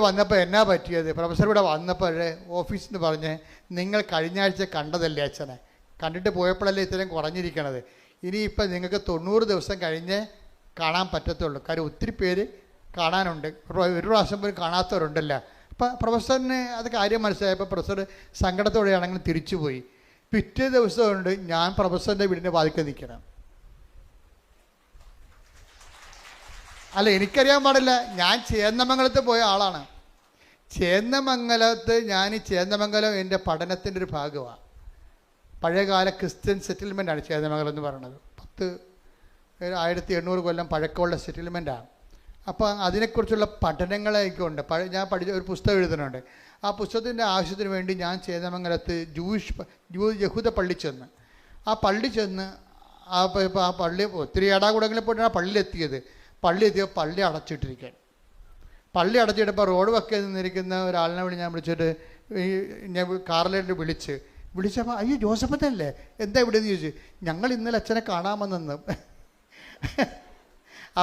വന്നപ്പോൾ എന്നാ പറ്റിയത്, പ്രൊഫസർ ഇവിടെ വന്നപ്പോൾ ഓഫീസിൽ നിന്ന് പറഞ്ഞ്, നിങ്ങൾ കഴിഞ്ഞ ആഴ്ച കണ്ടതല്ലേ അച്ഛനെ, കണ്ടിട്ട് പോയപ്പോഴല്ലേ ഇത്രയും കുറഞ്ഞിരിക്കണത്, ഇനിയിപ്പം നിങ്ങൾക്ക് 90 ദിവസം കഴിഞ്ഞ് കാണാൻ പറ്റത്തുള്ളൂ. കാര്യം ഒത്തിരി പേര് കാണാനുണ്ട്, ഒരു പ്രാവശ്യം പോലും കാണാത്തവരുണ്ടല്ലോ. അപ്പം പ്രൊഫസറിന് അത് കാര്യം മനസ്സിലായപ്പോൾ പ്രൊഫസർ സങ്കടത്തോടെയാണെങ്കിൽ തിരിച്ചുപോയി. പിറ്റേ ദിവസമുണ്ട് ഞാൻ പ്രൊഫസറിൻ്റെ വീടിൻ്റെ വാതിക്കൽ നിൽക്കണം. അല്ല, എനിക്കറിയാൻ പാടില്ല, ഞാൻ ചേന്നമംഗലത്ത് പോയ ആളാണ്. ചേന്നമംഗലം എൻ്റെ പഠനത്തിൻ്റെ ഒരു ഭാഗമാണ്. പഴയകാല ക്രിസ്ത്യൻ സെറ്റിൽമെൻറ്റാണ് ചേന്നമംഗലം എന്ന് പറയുന്നത്. 1800 കൊല്ലം പഴക്കമുള്ള സെറ്റിൽമെൻറ്റാണ്. അപ്പോൾ അതിനെക്കുറിച്ചുള്ള പഠനങ്ങളൊക്കെയുണ്ട്. ഞാൻ ഒരു പുസ്തകം എഴുതുന്നുണ്ട്. ആ പുസ്തകത്തിൻ്റെ ആവശ്യത്തിന് വേണ്ടി ഞാൻ ചേന്നമംഗലത്ത് യഹൂദ പള്ളി ചെന്ന് ആ പള്ളി ഒത്തിരി ഏടാകൂടങ്ങളിൽ പോയിട്ടാണ് പള്ളി എത്തിയപ്പോൾ പള്ളി അടച്ചിട്ടപ്പോൾ റോഡ് വക്കെ നിന്നിരിക്കുന്ന ഒരാളിനെ വിളി ഞാൻ വിളിച്ചിട്ട് കാറിലേക്ക് വിളിച്ചപ്പോൾ അയ്യോ ജോസഫത്തല്ലേ, എന്താ ഇവിടെ എന്ന് ചോദിച്ചു. ഞങ്ങൾ ഇന്നലെ അച്ഛനെ കാണാമെന്നു.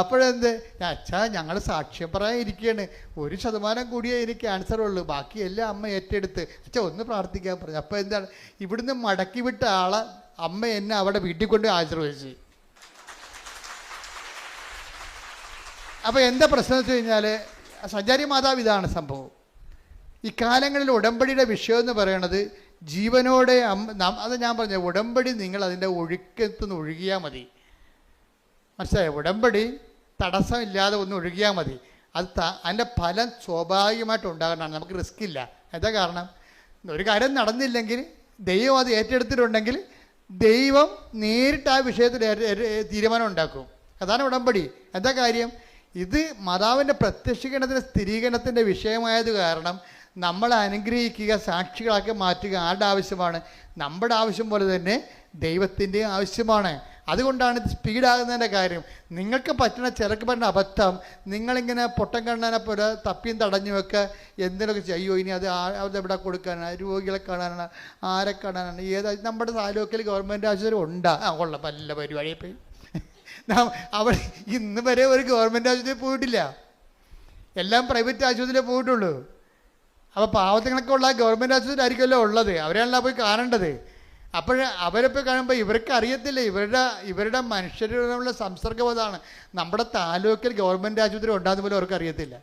അപ്പോഴെന്ത്, അച്ഛാ ഞങ്ങൾ സാക്ഷ്യം പറയാൻ ഇരിക്കുകയാണ്, 1% കൂടിയേ എനിക്ക് ക്യാൻസർ ഉള്ളൂ, ബാക്കിയെല്ലാം അമ്മ ഏറ്റെടുത്ത്, അച്ഛാ ഒന്ന് പ്രാർത്ഥിക്കാൻ പറഞ്ഞു. അപ്പോൾ എന്താണ്, ഇവിടുന്ന് മടക്കി വിട്ട ആളെ അമ്മ എന്നെ അവിടെ വീട്ടിൽ കൊണ്ട് ആശീർവദിച്ചു. അപ്പോൾ എന്താ പ്രശ്നം വെച്ച് കഴിഞ്ഞാൽ, സഞ്ചാരി മാതാവ് ഇതാണ് സംഭവം. ഇക്കാലങ്ങളിൽ ഉടമ്പടിയുടെ വിഷയം എന്ന് പറയണത് ജീവനോടെ അത് ഞാൻ പറഞ്ഞ ഉടമ്പടി നിങ്ങൾ അതിൻ്റെ ഒഴുക്കത്തുനിന്ന് ഒഴുകിയാൽ മതി. മനസ്സിലായോ? ഉടമ്പടി തടസ്സമില്ലാതെ ഒന്ന് ഒഴുകിയാൽ മതി. അതിൻ്റെ ഫലം സ്വാഭാവികമായിട്ട് ഉണ്ടാകണം. നമുക്ക് റിസ്ക് ഇല്ല. എന്താ കാരണം, ഒരു കാര്യം നടന്നില്ലെങ്കിൽ ദൈവം അത് ഏറ്റെടുത്തിട്ടുണ്ടെങ്കിൽ ദൈവം നേരിട്ട് ആ വിഷയത്തിൽ തീരുമാനം ഉണ്ടാക്കും. അതാണ് ഉടമ്പടി. എന്താ കാര്യം, ഇത് മാതാവിൻ്റെ പ്രത്യക്ഷീകരണത്തിൻ്റെ സ്ഥിരീകരണത്തിൻ്റെ വിഷയമായത് കാരണം നമ്മളെ അനുഗ്രഹിക്കുക, സാക്ഷികളാക്കി മാറ്റുക ആരുടെ ആവശ്യമാണ്? നമ്മുടെ ആവശ്യം പോലെ തന്നെ ദൈവത്തിൻ്റെ ആവശ്യമാണ്. അതുകൊണ്ടാണ് ഇത് സ്പീഡാകുന്നതിൻ്റെ കാര്യം. നിങ്ങൾക്ക് ചിലർക്ക് പറ്റുന്ന അബദ്ധം, നിങ്ങളിങ്ങനെ പൊട്ടം കാണാനെ പോലെ തപ്പിയും തടഞ്ഞു വെക്കുക, എന്തിനൊക്കെ ചെയ്യോ, ഇനി അതെവിടെ കൊടുക്കാനാണ്, രോഗികളെ കാണാനാണ്, ആരെ കാണാനാണ്, നമ്മുടെ താലൂക്കിൽ ഗവൺമെൻറ് ആശുപത്രി ഉണ്ടാ കൊള്ളാം, നല്ല പരിപാടിയെ പോയി. അവിടെ ഇന്ന് വരെ ഒരു ഗവൺമെൻറ് ആശുപത്രി പോയിട്ടില്ല, എല്ലാം പ്രൈവറ്റ് ആശുപത്രിയിലേ പോയിട്ടുള്ളൂ. അപ്പോൾ പാവത്തങ്ങളൊക്കെ ഉള്ള ഗവൺമെൻറ് ആശുപത്രി ആയിരിക്കുമല്ലോ ഉള്ളത്, അവരെയാണല്ലോ പോയി കാണേണ്ടത്. അപ്പോൾ അവരിപ്പോൾ കാണുമ്പോൾ ഇവർക്ക് അറിയത്തില്ല, ഇവരുടെ മനുഷ്യരുള്ള സംസർഗം അതാണ്. നമ്മുടെ താലൂക്കിൽ ഗവൺമെൻറ് ആശുപത്രി ഉണ്ടാകുന്ന പോലും അവർക്ക് അറിയത്തില്ല,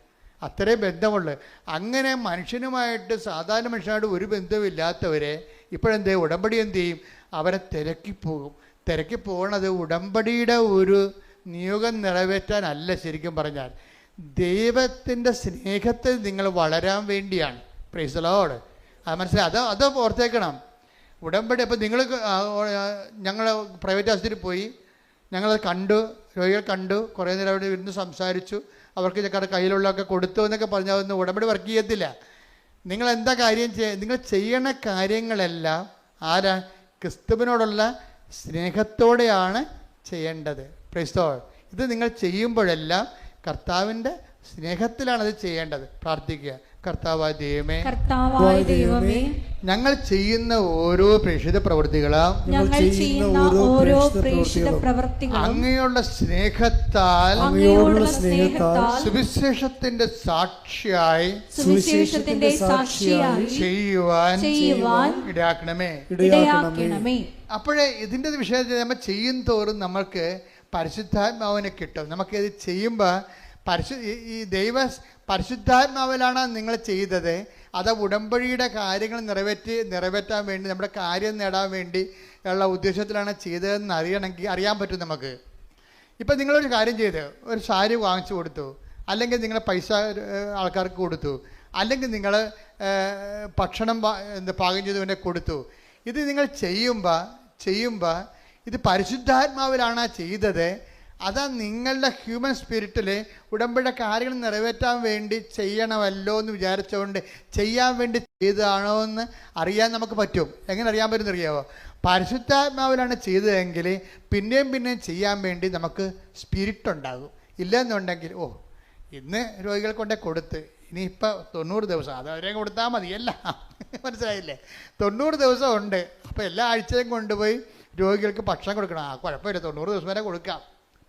അത്രയും ബന്ധമുള്ളു. അങ്ങനെ മനുഷ്യനുമായിട്ട്, സാധാരണ മനുഷ്യനായിട്ട് ഒരു ബന്ധമില്ലാത്തവരെ ഇപ്പോഴെന്ത് ഉടമ്പടി എന്ത് ചെയ്യും? അവരെ തിരക്കിപ്പോകും. തിരക്കിപ്പോകണത് ഉടമ്പടിയുടെ ഒരു നിയോഗം നിറവേറ്റാനല്ല, ശരിക്കും പറഞ്ഞാൽ ദൈവത്തിൻ്റെ സ്നേഹത്തിൽ നിങ്ങൾ വളരാൻ വേണ്ടിയാണ്. Price the Lord. അത് മനസ്സിലായി, അത് ഓർത്തേക്കണം. ഉടമ്പടി അപ്പോൾ നിങ്ങൾ, ഞങ്ങൾ പ്രൈവറ്റ് ആശുപത്രിയിൽ പോയി, ഞങ്ങളത് കണ്ടു, രോഗികൾ കണ്ടു, കുറേ നേരം അവിടെ ഇരുന്ന് സംസാരിച്ചു, അവർക്ക് ഞങ്ങളുടെ കയ്യിലുള്ളതൊക്കെ കൊടുത്തു എന്നൊക്കെ പറഞ്ഞാൽ അതൊന്നും ഉടമ്പടി വർക്ക് ചെയ്യത്തില്ല. നിങ്ങൾ എന്താ കാര്യം നിങ്ങൾ ചെയ്യണ കാര്യങ്ങളെല്ലാം ആരാ? ക്രിസ്തുവിനോടുള്ള സ്നേഹത്തോടെയാണ് ചെയ്യേണ്ടത്. Price the Lord. ഇത് നിങ്ങൾ ചെയ്യുമ്പോഴെല്ലാം കർത്താവിൻ്റെ സ്നേഹത്തിലാണ് അത് ചെയ്യേണ്ടത്. പ്രാർത്ഥിക്കുക. കർത്താവായ ദൈവമേ, ഞങ്ങൾ ചെയ്യുന്ന ഓരോ പ്രേക്ഷിത പ്രവൃത്തികളും അങ്ങയുള്ള സ്നേഹത്താൽ സുവിശേഷത്തിന്റെ സാക്ഷിയായി ചെയ്യുവാൻ ഇടയാക്കണമേ. അപ്പോഴേ ഇതിൻ്റെ വിഷയത്തിൽ നമ്മൾ ചെയ്യും തോറും നമ്മൾക്ക് പരിശുദ്ധാത്മാവിനെ കിട്ടും. നമുക്കിത് ചെയ്യുമ്പോൾ ഈ പരിശുദ്ധാത്മാവിലാണ് നിങ്ങൾ ചെയ്തത്. അത് ഉടമ്പടിയുടെ കാര്യങ്ങൾ നിറവേറ്റാൻ വേണ്ടി, നമ്മുടെ കാര്യം നേടാൻ വേണ്ടി ഉള്ള ഉദ്ദേശത്തിലാണ് ചെയ്തതെന്ന് അറിയാൻ പറ്റും നമുക്ക്. ഇപ്പം നിങ്ങളൊരു കാര്യം ചെയ്ത് ഒരു സാരി വാങ്ങിച്ചു കൊടുത്തു, അല്ലെങ്കിൽ നിങ്ങൾ പൈസ ആൾക്കാർക്ക് കൊടുത്തു, അല്ലെങ്കിൽ നിങ്ങൾ ഭക്ഷണം പാകം ചെയ്തവനെ കൊടുത്തു. ഇത് നിങ്ങൾ ചെയ്യുമ്പോൾ ഇത് പരിശുദ്ധാത്മാവിലാണ് ചെയ്തത്. അതാ നിങ്ങളുടെ ഹ്യൂമൻ സ്പിരിറ്റിൽ ഉടമ്പടിയുടെ കാര്യങ്ങൾ നിറവേറ്റാൻ വേണ്ടി ചെയ്യണമല്ലോ എന്ന് വിചാരിച്ചുകൊണ്ട് ചെയ്യാൻ വേണ്ടി ചെയ്തതാണോ എന്ന് അറിയാൻ നമുക്ക് പറ്റും. എങ്ങനെ അറിയാൻ പറ്റുമെന്ന് അറിയാമോ? പരിശുദ്ധാത്മാവിലാണ് ചെയ്തതെങ്കിൽ പിന്നെയും ചെയ്യാൻ വേണ്ടി നമുക്ക് സ്പിരിറ്റ് ഉണ്ടാകും. ഇല്ലെന്നുണ്ടെങ്കിൽ ഇന്ന് രോഗികൾ കൊണ്ടേ കൊടുത്ത് ഇനിയിപ്പോൾ 90 ദിവസം അതവരെ കൊടുത്താൽ മതിയല്ല. മനസ്സിലായില്ലേ? 90 ദിവസം ഉണ്ട്. അപ്പോൾ എല്ലാ ആഴ്ചയും കൊണ്ടുപോയി രോഗികൾക്ക് ഭക്ഷണം കൊടുക്കണം. കുഴപ്പമില്ല, 90 ദിവസം വരെ കൊടുക്കാം,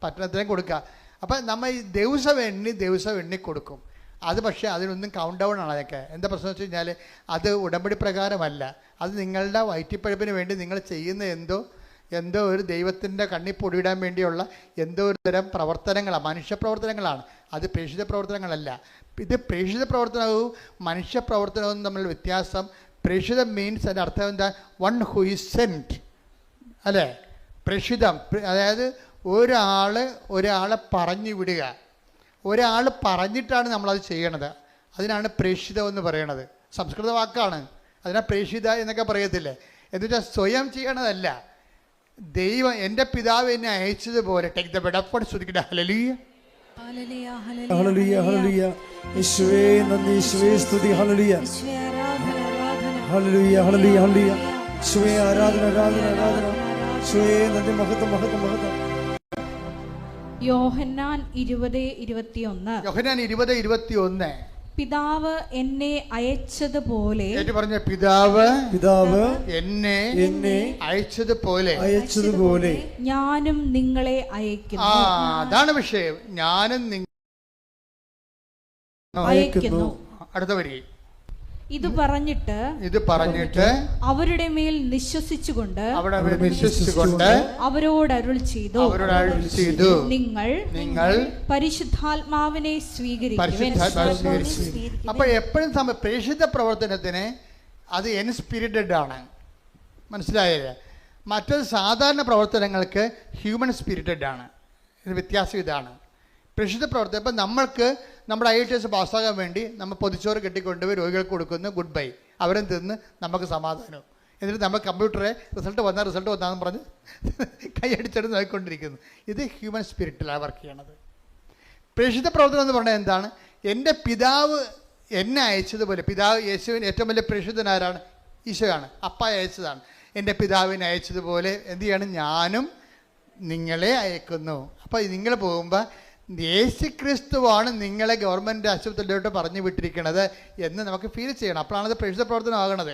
പട്ടണത്തിനും കൊടുക്കാം. അപ്പം നമ്മൾ ഈ ദിവസം എണ്ണി കൊടുക്കും. അത് പക്ഷേ അതിനൊന്നും കൗണ്ട് ഡൗൺ ആണ്. അതൊക്കെ എന്താ പ്രശ്നം വെച്ച് കഴിഞ്ഞാൽ അത് ഉടമ്പടി പ്രകാരമല്ല. അത് നിങ്ങളുടെ വയറ്റിപ്പഴുപ്പിന് വേണ്ടി നിങ്ങൾ ചെയ്യുന്ന എന്തോ ഒരു ദൈവത്തിൻ്റെ കണ്ണിൽ പൊടിയിടാൻ വേണ്ടിയുള്ള എന്തോ ഒരു തരം പ്രവർത്തനങ്ങളാണ്, മനുഷ്യപ്രവർത്തനങ്ങളാണ്. അത് പ്രേക്ഷിത പ്രവർത്തനങ്ങളല്ല. ഇത് പ്രേക്ഷിത പ്രവർത്തനവും മനുഷ്യപ്രവർത്തനവും തമ്മിൽ വ്യത്യാസം. പ്രേക്ഷിതം മീൻസ് അതിൻ്റെ അർത്ഥം എന്താ? വൺ ഹു ഈസ് സെൻറ്റ്, അല്ലേ? പ്രേക്ഷിതം അതായത് ഒരാളെ പറഞ്ഞു വിടുക. ഒരാൾ പറഞ്ഞിട്ടാണ് നമ്മളത് ചെയ്യണത്. അതിനാണ് പ്രേക്ഷിതം എന്ന് പറയണത്. സംസ്കൃത വാക്കാണ്. അതിനാ പ്രേക്ഷിത എന്നൊക്കെ പറയത്തില്ലേ. എന്നുവെച്ചാൽ സ്വയം ചെയ്യണതല്ല. ദൈവം, എൻ്റെ പിതാവ് എന്നെ അയച്ചതുപോലെ. Take the bed up and സ്തുതിക്കട്ടെ. ഹല്ലേലൂയ, ഹല്ലേലൂയ, ഹല്ലേലൂയ. യേശുവേ നന്ദി, യേശുവേ സ്തുതി. ഹല്ലേലൂയ, ഹല്ലേലൂയ, ഹല്ലേലൂയ, ഹല്ലേലൂയ. യേശുവേ ആരാധന, ആരാധന, ആരാധന. യേശുവേ നന്ദി, മഹത്വം, മഹത്വം, മഹത്വം. യോഹന്നാൻ 20:21. പിതാവ് എന്നെ അയച്ചതുപോലെ, പറഞ്ഞ പിതാവ് എന്നെ അയച്ചതുപോലെ ഞാനും നിങ്ങളെ അയക്കുന്നു. അതാണ് വിഷയം. ഞാനും അയക്കുന്നു. അടുത്ത വരി. ഇത് പറഞ്ഞിട്ട് അവരുടെ മേൽ വിശ്വസിച്ചുകൊണ്ട് അവരോട് അരുൾ ചെയ്തു, നിങ്ങൾ പരിശുദ്ധാത്മാവിനെ സ്വീകരിക്കുവിൻ. അപ്പോൾ എപ്പോഴും പ്രേക്ഷിത പ്രവർത്തനത്തിന് അത് എൻസ്പിരിറ്റഡ് ആണ്. മനസ്സിലായില്ലേ? മറ്റൊരു സാധാരണ പ്രവർത്തനങ്ങൾക്ക് ഹ്യൂമൻ സ്പിരിറ്റഡ് ആണ്. ഇത് വ്യത്യാസം ഇതാണ്. പ്രേക്ഷിത പ്രവർത്തനം ഇപ്പം നമ്മൾക്ക് നമ്മുടെ IELTS പാസ്സാകാൻ വേണ്ടി നമ്മൾ പൊതിച്ചോറ് കെട്ടിക്കൊണ്ടുപോയി രോഗികൾക്ക് കൊടുക്കുന്നു. ഗുഡ് ബൈ, അവരും തിന്ന് നമുക്ക് സമാധാനം. എന്നിട്ട് നമ്മൾ കമ്പ്യൂട്ടറെ റിസൾട്ട് വന്നാന്ന് പറഞ്ഞ് കൈയടിച്ചെടുത്ത് നോക്കിക്കൊണ്ടിരിക്കുന്നു. ഇത് ഹ്യൂമൻ സ്പിരിറ്റിലാണ് വർക്ക് ചെയ്യണത്. പ്രേക്ഷിത പ്രവർത്തനം എന്ന് പറഞ്ഞാൽ എന്താണ്? എൻ്റെ പിതാവ് എന്നെ അയച്ചതുപോലെ. പിതാവ് യേശുവിന് ഏറ്റവും വലിയ പ്രേക്ഷിതനാരാണ്? ഈശോയാണ്. അപ്പ അയച്ചതാണ്. എൻ്റെ പിതാവിനെ അയച്ചതുപോലെ എന്ത് ചെയ്യണം? ഞാനും നിങ്ങളെ അയക്കുന്നു. അപ്പോൾ നിങ്ങൾ പോകുമ്പോൾ യേശുക്രിസ്തുവാണ് നിങ്ങളെ ഗവൺമെൻറ് ആശുപത്രിയിലോട്ട് പറഞ്ഞു വിട്ടിരിക്കുന്നത് എന്ന് നമുക്ക് ഫീൽ ചെയ്യണം. അപ്പോഴാണ് അത് പ്രേക്ഷിത പ്രവർത്തനം ആകണത്.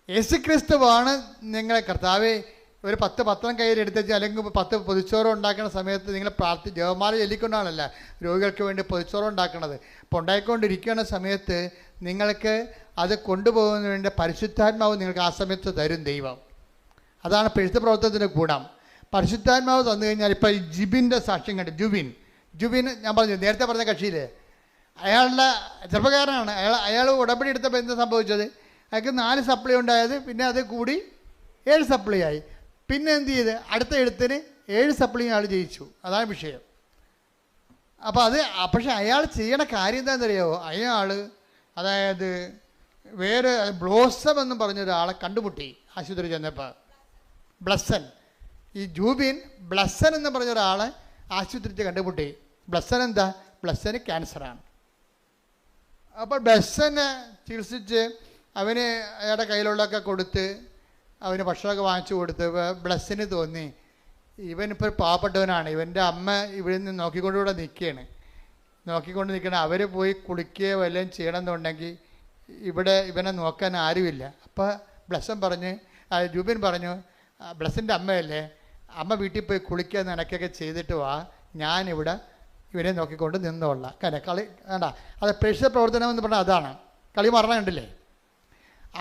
യേശുക്രിസ്തുവാണ് നിങ്ങളെ. കർത്താവെ, ഒരു 10 പത്രം കയ്യിലെടുത്ത് വെച്ചാൽ അല്ലെങ്കിൽ 10 പൊതിച്ചോറ് ഉണ്ടാക്കുന്ന സമയത്ത് നിങ്ങൾ ജപമാല ചൊല്ലിക്കൊണ്ടാണല്ല രോഗികൾക്ക് വേണ്ടി പൊതിച്ചോറ് ഉണ്ടാക്കുന്നത്. അപ്പോൾ ഉണ്ടായിക്കൊണ്ടിരിക്കുന്ന സമയത്ത് നിങ്ങൾക്ക് അത് കൊണ്ടുപോകുന്നതിന് വേണ്ടി പരിശുദ്ധാത്മാവ് നിങ്ങൾക്ക് ആ സമയത്ത് തരും ദൈവം. അതാണ് പെഴുത്ത പ്രവർത്തനത്തിൻ്റെ ഗുണം. പരിശുദ്ധാത്മാവ് തന്നു കഴിഞ്ഞാൽ ഇപ്പോൾ ഈ ജിബിൻ്റെ സാക്ഷ്യം കണ്ട് ജുബിൻ ഞാൻ പറഞ്ഞു നേരത്തെ പറഞ്ഞ കക്ഷിയിൽ അയാളുടെ ചെറുപ്പക്കാരനാണ്. അയാൾ ഉടമ്പടി എടുത്തപ്പോൾ എന്താ സംഭവിച്ചത്? അയാൾക്ക് 4 സപ്ലൈ ഉണ്ടായത്, പിന്നെ അത് കൂടി 7 സപ്ലൈ ആയി. പിന്നെ എന്ത് ചെയ്ത് അടുത്ത എഴുത്തിന് 7 സപ്ലൈ ആൾ ജയിച്ചു. അതാണ് വിഷയം. അപ്പോൾ അത് പക്ഷെ അയാൾ ചെയ്യണ കാര്യം എന്താണെന്നറിയാമോ? അയാൾ അതായത് വേറെ ബ്ലോസം എന്ന് പറഞ്ഞൊരാളെ കണ്ടുമുട്ടി ആശുപത്രി ചെന്നപ്പോൾ. ബ്ലസ്സൻ, ഈ ജൂബിൻ ബ്ലസ്സൻ എന്ന് പറഞ്ഞൊരാളെ ആശുപത്രി കണ്ടുമുട്ടി. ബ്ലസ്സൻ എന്താ? ബ്ലസ്സന് ക്യാൻസറാണ്. അപ്പോൾ ബ്ലസ്സനെ ചികിത്സിച്ച് അവന് അയാളുടെ കയ്യിലുള്ളതൊക്കെ കൊടുത്ത് അവന് ഭക്ഷണമൊക്കെ വാങ്ങിച്ചു കൊടുത്ത് ബ്ലസ്സിന് തോന്നി ഇവനിപ്പോൾ പാവപ്പെട്ടവനാണ്, ഇവൻ്റെ അമ്മ ഇവിടെ നിന്ന് നോക്കിക്കൊണ്ടുകൂടെ നിൽക്കണം, അവർ പോയി കുളിക്കുകയോ വല്ലതും ചെയ്യണമെന്നുണ്ടെങ്കിൽ ഇവിടെ ഇവനെ നോക്കാൻ ആരുമില്ല. അപ്പോൾ ജൂബിൻ പറഞ്ഞു, ബ്ലസ്സിൻ്റെ അമ്മയല്ലേ, അമ്മ വീട്ടിൽ പോയി കുളിക്കുക നനക്കൊക്കെ ചെയ്തിട്ട് വാ, ഞാനിവിടെ ഇവനെ നോക്കിക്കൊണ്ട് നിന്നോളാം. കളി വേണ്ട, അത് പ്രേക്ഷിത പ്രവർത്തനം എന്ന് പറഞ്ഞാൽ അതാണ്. കളി മറന്ന കണ്ടില്ലേ?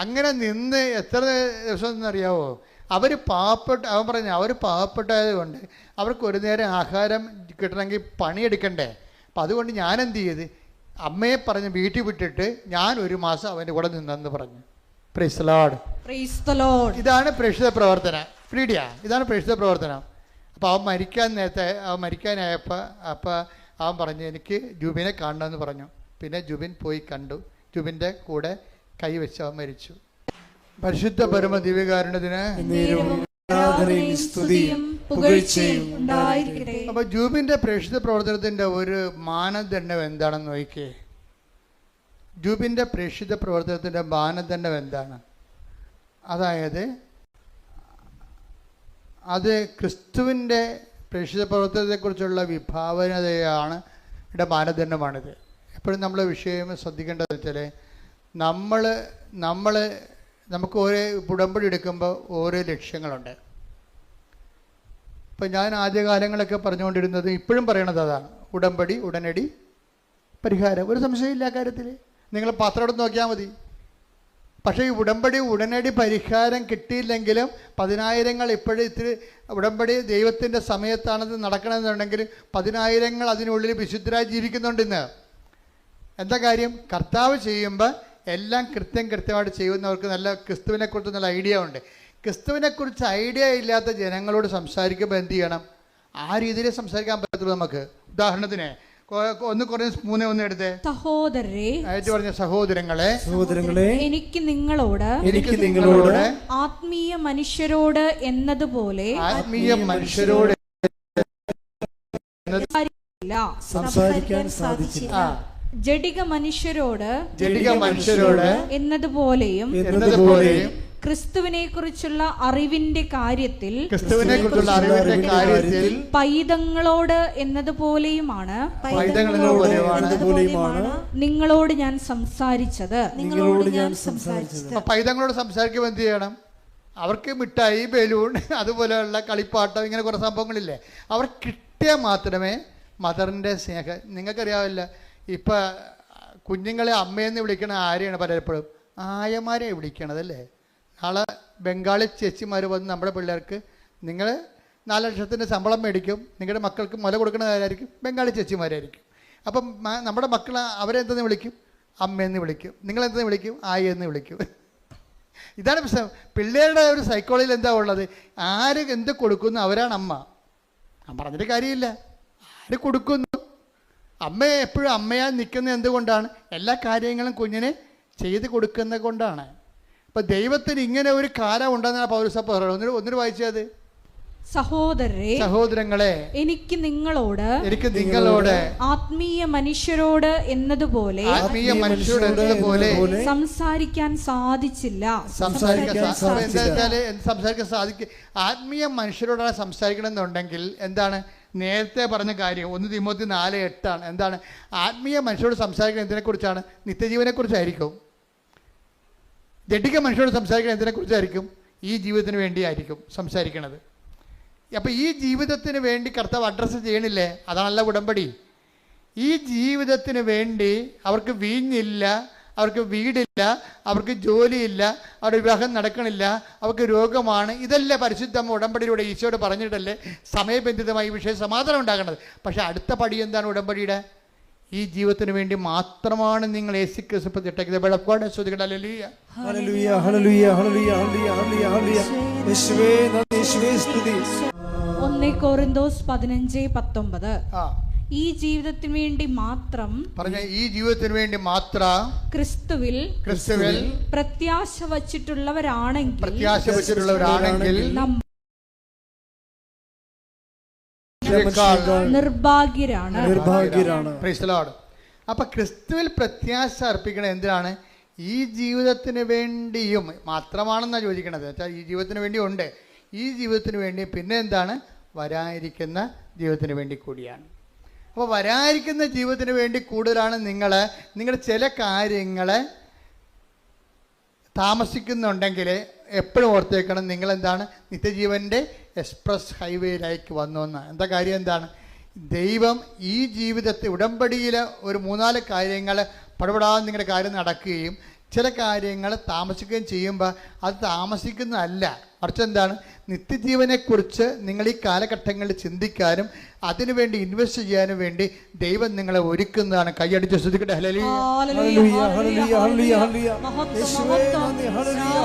അങ്ങനെ നിന്ന് എത്ര ദിവസം എന്നറിയാവോ? അവൻ പറഞ്ഞു അവർ പാവപ്പെട്ടത് കൊണ്ട് അവർക്ക് ഒരു നേരം ആഹാരം കിട്ടണമെങ്കിൽ പണിയെടുക്കണ്ടേ. അപ്പം അതുകൊണ്ട് ഞാൻ എന്ത് ചെയ്ത് അമ്മയെ പറഞ്ഞ് വീട്ടിൽ വിട്ടിട്ട് ഞാൻ 1 മാസം അവൻ്റെ കൂടെ നിന്നെന്ന് പറഞ്ഞു. Price the Lord. ഇതാണ് പ്രേക്ഷിത പ്രവർത്തനം. ഫ്രീഡിയ, ഇതാണ് പ്രേക്ഷിത പ്രവർത്തനം. അപ്പോൾ അവൻ മരിക്കാനായപ്പോൾ അവൻ പറഞ്ഞു എനിക്ക് ജൂബിനെ കാണണമെന്ന് പറഞ്ഞു. പിന്നെ ജൂബിൻ പോയി കണ്ടു. ജൂബിൻ്റെ കൂടെ കൈവച്ച് അവൻ മരിച്ചു. പരിശുദ്ധ പരമ ദിവ്യകാരുണ്യത്തിന് അപ്പൊ ജൂബിന്റെ പ്രേക്ഷിത പ്രവർത്തനത്തിന്റെ ഒരു മാനദണ്ഡം എന്താണെന്ന് നോക്കിയേ. ജൂബിന്റെ പ്രേക്ഷിത പ്രവർത്തനത്തിന്റെ മാനദണ്ഡം എന്താണ്? അതായത് അത് ക്രിസ്തുവിൻ്റെ പ്രേക്ഷിത പ്രവർത്തനത്തെക്കുറിച്ചുള്ള വിഭാവനതയാണ് ഇവിടെ മാനദണ്ഡമാണിത്. എപ്പോഴും നമ്മൾ വിഷയം ശ്രദ്ധിക്കേണ്ടത് വെച്ചാൽ നമുക്ക് ഓരോ ഉടമ്പടി എടുക്കുമ്പോൾ ഓരോ ലക്ഷ്യങ്ങളുണ്ട്. ഇപ്പം ഞാൻ ആദ്യകാലങ്ങളൊക്കെ പറഞ്ഞുകൊണ്ടിരുന്നത് ഇപ്പോഴും പറയണത് അതാണ്. ഉടമ്പടി ഉടനടി പരിഹാരം. ഒരു സംശയമില്ല കാര്യത്തിൽ. നിങ്ങൾ പത്രം എടുത്ത് നോക്കിയാൽ മതി. പക്ഷേ ഈ ഉടമ്പടി ഉടനടി പരിഹാരം കിട്ടിയില്ലെങ്കിലും 10,000 ഇപ്പോഴും ഇത്തിരി ഉടമ്പടി ദൈവത്തിൻ്റെ സമയത്താണത് നടക്കണമെന്നുണ്ടെങ്കിൽ 10,000 അതിനുള്ളിൽ വിശുദ്ധരായി ജീവിക്കുന്നുണ്ട് ഇന്ന്. എന്താ കാര്യം? കർത്താവ് ചെയ്യുമ്പോൾ എല്ലാം കൃത്യമായിട്ട് ചെയ്യുന്നവർക്ക് നല്ല ക്രിസ്തുവിനെക്കുറിച്ച് നല്ല ഐഡിയ ഉണ്ട്. ക്രിസ്തുവിനെക്കുറിച്ച് ഐഡിയ ഇല്ലാത്ത ജനങ്ങളോട് സംസാരിക്കുമ്പോൾ എന്ത് ചെയ്യണം? ആ രീതിയിൽ സംസാരിക്കാൻ പറ്റത്തുള്ളൂ നമുക്ക്. ഉദാഹരണത്തിന് 1 Corinthians 3:1 എടുത്തേ. സഹോദരങ്ങളെ എനിക്ക് നിങ്ങളോട് ആത്മീയ മനുഷ്യരോട് എന്നതുപോലെ സംസാരിക്കാൻ സാധിച്ചില്ല. ജഡിക മനുഷ്യരോട് എന്നതുപോലെയും ക്രിസ്തുവിനെ കുറിച്ചുള്ള അറിവിന്റെ കാര്യത്തിൽ പൈതങ്ങളോട് എന്നതുപോലെയുമാണ് നിങ്ങളോട് ഞാൻ സംസാരിച്ചത്. പൈതങ്ങളോട് സംസാരിക്കുമ്പോൾ എന്ത് ചെയ്യണം? അവർക്ക് മിഠായി, ബലൂൺ, അതുപോലെയുള്ള കളിപ്പാട്ടം, ഇങ്ങനെ കുറേ സംഭവങ്ങളില്ലേ, അവർ കിട്ടിയാൽ മാത്രമേ മദറിൻ്റെ സ്നേഹം. നിങ്ങൾക്കറിയാവില്ല, ഇപ്പം കുഞ്ഞുങ്ങളെ അമ്മയെന്ന് വിളിക്കണ ആരെയാണ്? പലപ്പോഴും ആയമാരെ വിളിക്കണതല്ലേ. നാളെ ബംഗാളി ചേച്ചിമാർ വന്ന് നമ്മുടെ പിള്ളേർക്ക് നിങ്ങൾ 4 ലക്ഷത്തിൻ്റെ ശമ്പളം മേടിക്കും, നിങ്ങളുടെ മക്കൾക്ക് മുല കൊടുക്കുന്നവരായിരിക്കും ബംഗാളി ചേച്ചിമാരായിരിക്കും. അപ്പം നമ്മുടെ മക്കൾ അവരെന്തെന്ന് വിളിക്കും? അമ്മയെന്ന് വിളിക്കും. നിങ്ങളെന്തെന്ന് വിളിക്കും? ആയെന്ന് വിളിക്കും. ഇതാണ് പ്രശ്നം. പിള്ളേരുടെ ഒരു സൈക്കോളജിയിൽ എന്താ ഉള്ളത്? ആര് എന്ത് കൊടുക്കുന്നു അവരാണ് അമ്മ. ഞാൻ പറഞ്ഞിട്ട് കാര്യമില്ല. ആര് കൊടുക്കുന്നു? അമ്മയെ എപ്പോഴും അമ്മയാൽ നിൽക്കുന്നത് എന്തുകൊണ്ടാണ്? എല്ലാ കാര്യങ്ങളും കുഞ്ഞിനെ ചെയ്ത് കൊടുക്കുന്നത് കൊണ്ടാണ്. അപ്പം ദൈവത്തിന് ഇങ്ങനെ ഒരു കാലം ഉണ്ടെന്നാണ് പൗലോസ് പറയുന്നത്. ഒന്നിനു വായിച്ചത്. സഹോദരങ്ങളെ എനിക്ക് നിങ്ങളോട് ആത്മീയ മനുഷ്യരോട് എന്നതുപോലെ സംസാരിക്കാൻ സാധിച്ചില്ല. സംസാരിക്കാൻ സാധിക്കും. ആത്മീയ മനുഷ്യരോടാണ് സംസാരിക്കണം എന്നുണ്ടെങ്കിൽ എന്താണ്? നേരത്തെ പറഞ്ഞ കാര്യം 1 തിമോത്തി 4:8 എന്താണ്? ആത്മീയ മനുഷ്യരോട് സംസാരിക്കുന്നത് എന്തിനെക്കുറിച്ചാണ്? നിത്യജീവനെക്കുറിച്ചായിരിക്കും. ജഡിക മനുഷ്യരോട് സംസാരിക്കുന്നത് എന്തിനെക്കുറിച്ചായിരിക്കും? ഈ ജീവിതത്തിന് വേണ്ടിയായിരിക്കും സംസാരിക്കണത്. അപ്പോൾ ഈ ജീവിതത്തിന് വേണ്ടി കർത്താവ് അഡ്രസ്സ് ചെയ്യണില്ലേ? അതാണല്ല ഉടമ്പടി. ഈ ജീവിതത്തിന് വേണ്ടി അവർക്ക് വീഞ്ഞില്ല, അവർക്ക് വീടില്ല, അവർക്ക് ജോലിയില്ല, അവരുടെ വിവാഹം നടക്കണില്ല, അവർക്ക് രോഗമാണ്. ഇതല്ലേ പരിശുദ്ധ ഉടമ്പടിയിലൂടെ ഈശോയോട് പറഞ്ഞിട്ടല്ലേ സമയബന്ധിതമായി ഈ വിഷയം സമാധാനം ഉണ്ടാകേണ്ടത്. പക്ഷെ അടുത്ത പടി എന്താണ് ഉടമ്പടിയുടെ? ഈ ജീവിതത്തിന് വേണ്ടി മാത്രമാണ് നിങ്ങൾ യേശു ക്രിസ്തു തിട്ടയ്ക്കുന്നത്. ഹല്ലേലൂയ ഹല്ലേലൂയ ഹല്ലേലൂയ ഹല്ലേലൂയ ഹല്ലേലൂയ. യേശുവേ നന്ദി, യേശുവേ സ്തുതി. 1 Korinthos 15:19. ഈ ജീവിതത്തിന് വേണ്ടി മാത്രം പറഞ്ഞ ഈ ജീവിതത്തിന് വേണ്ടി മാത്രം ക്രിസ്തുവിൽ പ്രത്യാശ വച്ചിട്ടുള്ളവരാണെങ്കിൽ നിർഭാഗ്യരാണ്. അപ്പൊ ക്രിസ്തുവിൽ പ്രത്യാശ അർപ്പിക്കണം എന്തിനാണ്? ഈ ജീവിതത്തിന് വേണ്ടിയും മാത്രമാണെന്നാണ് ചോദിക്കണത്. വെച്ചാൽ ഈ ജീവിതത്തിന് വേണ്ടി ഉണ്ട്, ഈ ജീവിതത്തിന് വേണ്ടി, പിന്നെ എന്താണ്? വരാനിരിക്കുന്ന ജീവിതത്തിന് വേണ്ടി കൂടിയാണ്. അപ്പോൾ വരാനിരിക്കുന്ന ജീവിതത്തിന് വേണ്ടി കൂടുതലാണ് നിങ്ങൾ ചില കാര്യങ്ങൾ താമസിക്കുന്നുണ്ടെങ്കിൽ എപ്പോഴും ഓർത്തേക്കണം, നിങ്ങളെന്താണ്? നിത്യജീവൻ്റെ എക്സ്പ്രസ് ഹൈവേയിലേക്ക് വന്നു എന്ന്. എന്താ കാര്യം എന്താണ്? ദൈവം ഈ ജീവിതത്തെ ഉടമ്പടിയിൽ ഒരു 3-4 കാര്യങ്ങൾ പടപെടാതെ നിങ്ങളുടെ കാര്യം നടക്കുകയും ചില കാര്യങ്ങൾ താമസിക്കുകയും ചെയ്യുമ്പോൾ അത് താമസിക്കുന്നതല്ല, മറിച്ച് എന്താണ്? നിത്യജീവനെക്കുറിച്ച് നിങ്ങൾ ഈ കാലഘട്ടങ്ങളിൽ ചിന്തിക്കാനും അതിനുവേണ്ടി ഇൻവെസ്റ്റ് ചെയ്യാനും വേണ്ടി ദൈവം നിങ്ങളെ ഒരുക്കുന്നതാണ്. കൈയടിച്ച് ശ്രദ്ധിക്കട്ടെ. ഹല്ലേലൂയ ഹല്ലേലൂയ ഹല്ലേലൂയ ഹല്ലേലൂയ ഹല്ലേലൂയ. യേശുവേ നന്ദി. ഹല്ലേലൂയ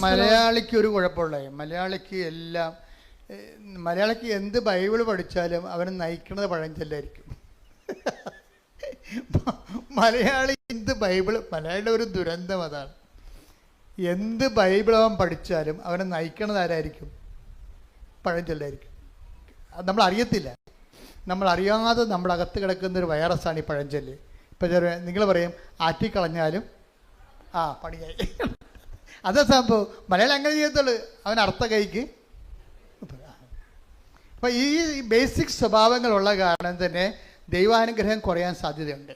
മലയാളിക്ക് ഒരു കുഴപ്പമുള്ള, മലയാളിക്ക് എന്ത് ബൈബിൾ പഠിച്ചാലും അവനെ നയിക്കുന്നത് പഴഞ്ചൊല്ലായിരിക്കും. മലയാളി എന്ത് മലയാളിയുടെ ഒരു ദുരന്തം അതാണ്. എന്ത് ബൈബിൾ അവൻ പഠിച്ചാലും അവനെ നയിക്കണത് ആരായിരിക്കും? പഴഞ്ചൊല്ലായിരിക്കും. നമ്മൾ അറിയത്തില്ല, നമ്മൾ അറിയാതെ നമ്മുടെ അകത്ത് കിടക്കുന്നൊരു വൈറസാണ് ഈ പഴഞ്ചൊല്ല്. ഇപ്പം നിങ്ങൾ പറയും ആറ്റിക്കളഞ്ഞാലും പണിയായി. അതേ സംഭവം മലയാളം അങ്ങനെ ചെയ്യത്തുള്ളൂ, അവൻ അർത്ഥ കൈക്ക്. അപ്പം ഈ ബേസിക് സ്വഭാവങ്ങളുള്ള കാരണം തന്നെ ദൈവാനുഗ്രഹം കുറയാൻ സാധ്യതയുണ്ട്.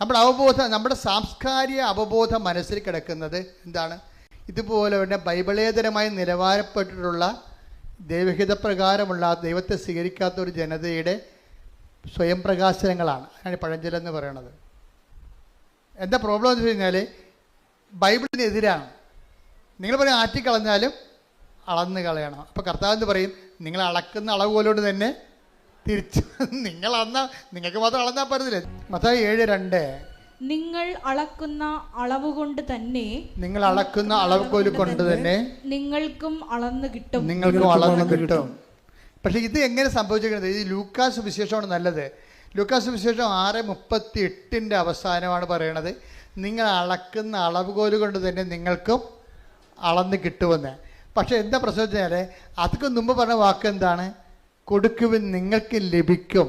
നമ്മുടെ സാംസ്കാരിക അവബോധം മനസ്സിൽ കിടക്കുന്നത് എന്താണ്? ഇതുപോലെ തന്നെ ബൈബിളേതരമായി നിലവാരപ്പെട്ടിട്ടുള്ള ദൈവഹിതപ്രകാരമുള്ള ദൈവത്തെ സ്വീകരിക്കാത്ത ഒരു ജനതയുടെ സ്വയം പ്രകാശനങ്ങളാണ്. അതാണ് പഴഞ്ചൊല്ലെന്ന് പറയണത്. എന്താ പ്രോബ്ലം എന്ന് വെച്ച് കഴിഞ്ഞാൽ ബൈബിളിനെതിരാണ്. നിങ്ങൾ പറയും ആറ്റിക്കളഞ്ഞാലും അളന്ന് കളയണം. അപ്പോൾ കർത്താവ് എന്ന് പറയും, നിങ്ങൾ അളക്കുന്ന അളവ് പോലോട് തന്നെ തിരിച്ചു നിങ്ങൾക്ക് മാത്രം അളന്നാൽ പറ്റുന്നില്ല. മത്തായി 7:2 നിങ്ങൾ അളക്കുന്ന അളവ് കൊണ്ട് തന്നെ നിങ്ങൾക്കും അളന്ന് കിട്ടും. പക്ഷെ ഇത് എങ്ങനെ സംഭവിച്ചിരിക്കുന്നത്? ഇത് ലൂക്കാസ് വിശേഷമാണ് നല്ലത്. ലൂക്കാസ് വിശേഷം 6:38 അവസാനമാണ് പറയണത്, നിങ്ങൾ അളക്കുന്ന അളവുകോല് കൊണ്ട് തന്നെ നിങ്ങൾക്കും അളന്ന് കിട്ടുമെന്ന്. പക്ഷെ എന്താ പ്രശ്നം വെച്ചാൽ അതൊക്കെ മുമ്പ് പറഞ്ഞ വാക്ക് എന്താണ്? കൊടുക്കുവിൻ നിങ്ങൾക്ക് ലഭിക്കും.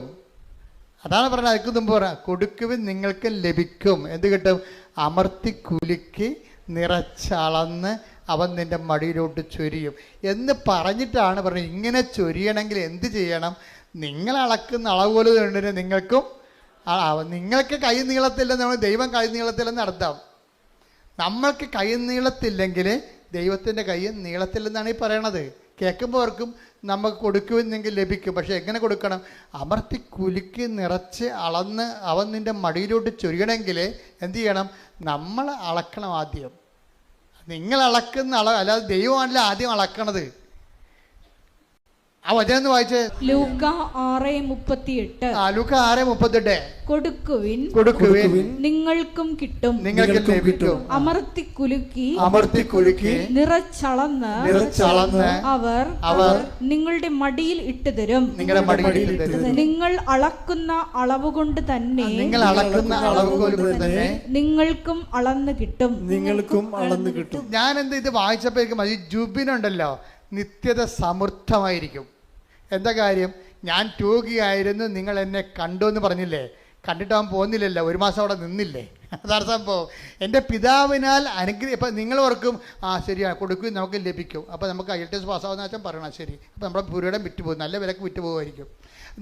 അതാണ് പറഞ്ഞത്. അതിക്ക് മുമ്പ് പറയാം, കൊടുക്കുവിൻ നിങ്ങൾക്ക് ലഭിക്കും. എന്ത് കിട്ടും? അമർത്തി കുലുക്കി നിറച്ചളന്ന് അവൻ നിൻ്റെ മടിയിലോട്ട് ചൊരിയും എന്ന് പറഞ്ഞിട്ടാണ് പറഞ്ഞത്. ഇങ്ങനെ ചൊരിയണമെങ്കിൽ എന്ത് ചെയ്യണം? നിങ്ങൾ അളക്കുന്ന അളവുകോല് കണ്ടിട്ട് നിങ്ങൾക്ക് കൈ നീളത്തില്ലെന്ന് നമ്മൾ ദൈവം കൈ നീളത്തില്ലെന്ന് അർത്ഥം. നമ്മൾക്ക് കൈ നീളത്തില്ലെങ്കിൽ ദൈവത്തിൻ്റെ കൈ നീളത്തില്ലെന്നാണ് ഈ പറയണത്. കേൾക്കുമ്പോൾ അവർക്കും നമുക്ക് കൊടുക്കുമെന്നെങ്കിൽ ലഭിക്കും. പക്ഷെ എങ്ങനെ കൊടുക്കണം? അമർത്തി കുലുക്കി നിറച്ച് അളന്ന് അവൻ നിൻ്റെ മടിയിലോട്ട് ചൊരിയണമെങ്കിൽ എന്ത് ചെയ്യണം? നമ്മൾ അളക്കണം ആദ്യം. നിങ്ങൾ അളക്കുന്ന അല്ലാതെ ദൈവമാണല്ലോ ആദ്യം അളക്കണത്. ആ വചനം ഒന്ന് വായിച്ചേ. ലൂക്ക 6:38. ലൂക്ക 6:38. കൊടുക്കുവിൻ നിങ്ങൾക്കും കിട്ടും, അമർത്തി കുലുക്കി നിറച്ചളന്ന് അവർ നിങ്ങളുടെ മടിയിൽ ഇട്ടു തരും. നിങ്ങൾ അളക്കുന്ന അളവ് കൊണ്ട് തന്നെ നിങ്ങൾക്കും അളന്ന് കിട്ടും. ഞാൻ എന്താ ഇത് വായിച്ചപ്പോഴേക്കും ഈ ജുബിനുണ്ടല്ലോ നിത്യത സമൃദ്ധമായിരിക്കും. എന്താ കാര്യം? ഞാൻ രോഗിയായിരുന്നു, നിങ്ങൾ എന്നെ കണ്ടു എന്ന് പറഞ്ഞില്ലേ? കണ്ടിട്ട് അവൻ പോകുന്നില്ലല്ലോ, 1 മാസം അവിടെ നിന്നില്ലേ? അതാണ് സംഭവം. എൻ്റെ പിതാവിനാൽ ഇപ്പം നിങ്ങൾ ഓർക്കും ശരിയാണ്, കൊടുക്കും നമുക്ക് ലഭിക്കും. അപ്പോൾ നമുക്ക് IELTS പാസ്സാവുന്ന അച്ഛൻ പറയണം, ശരി. അപ്പോൾ നമ്മുടെ പുരയിടം വിറ്റുപോകും, നല്ല വിലക്ക് വിറ്റുപോകുമായിരിക്കും.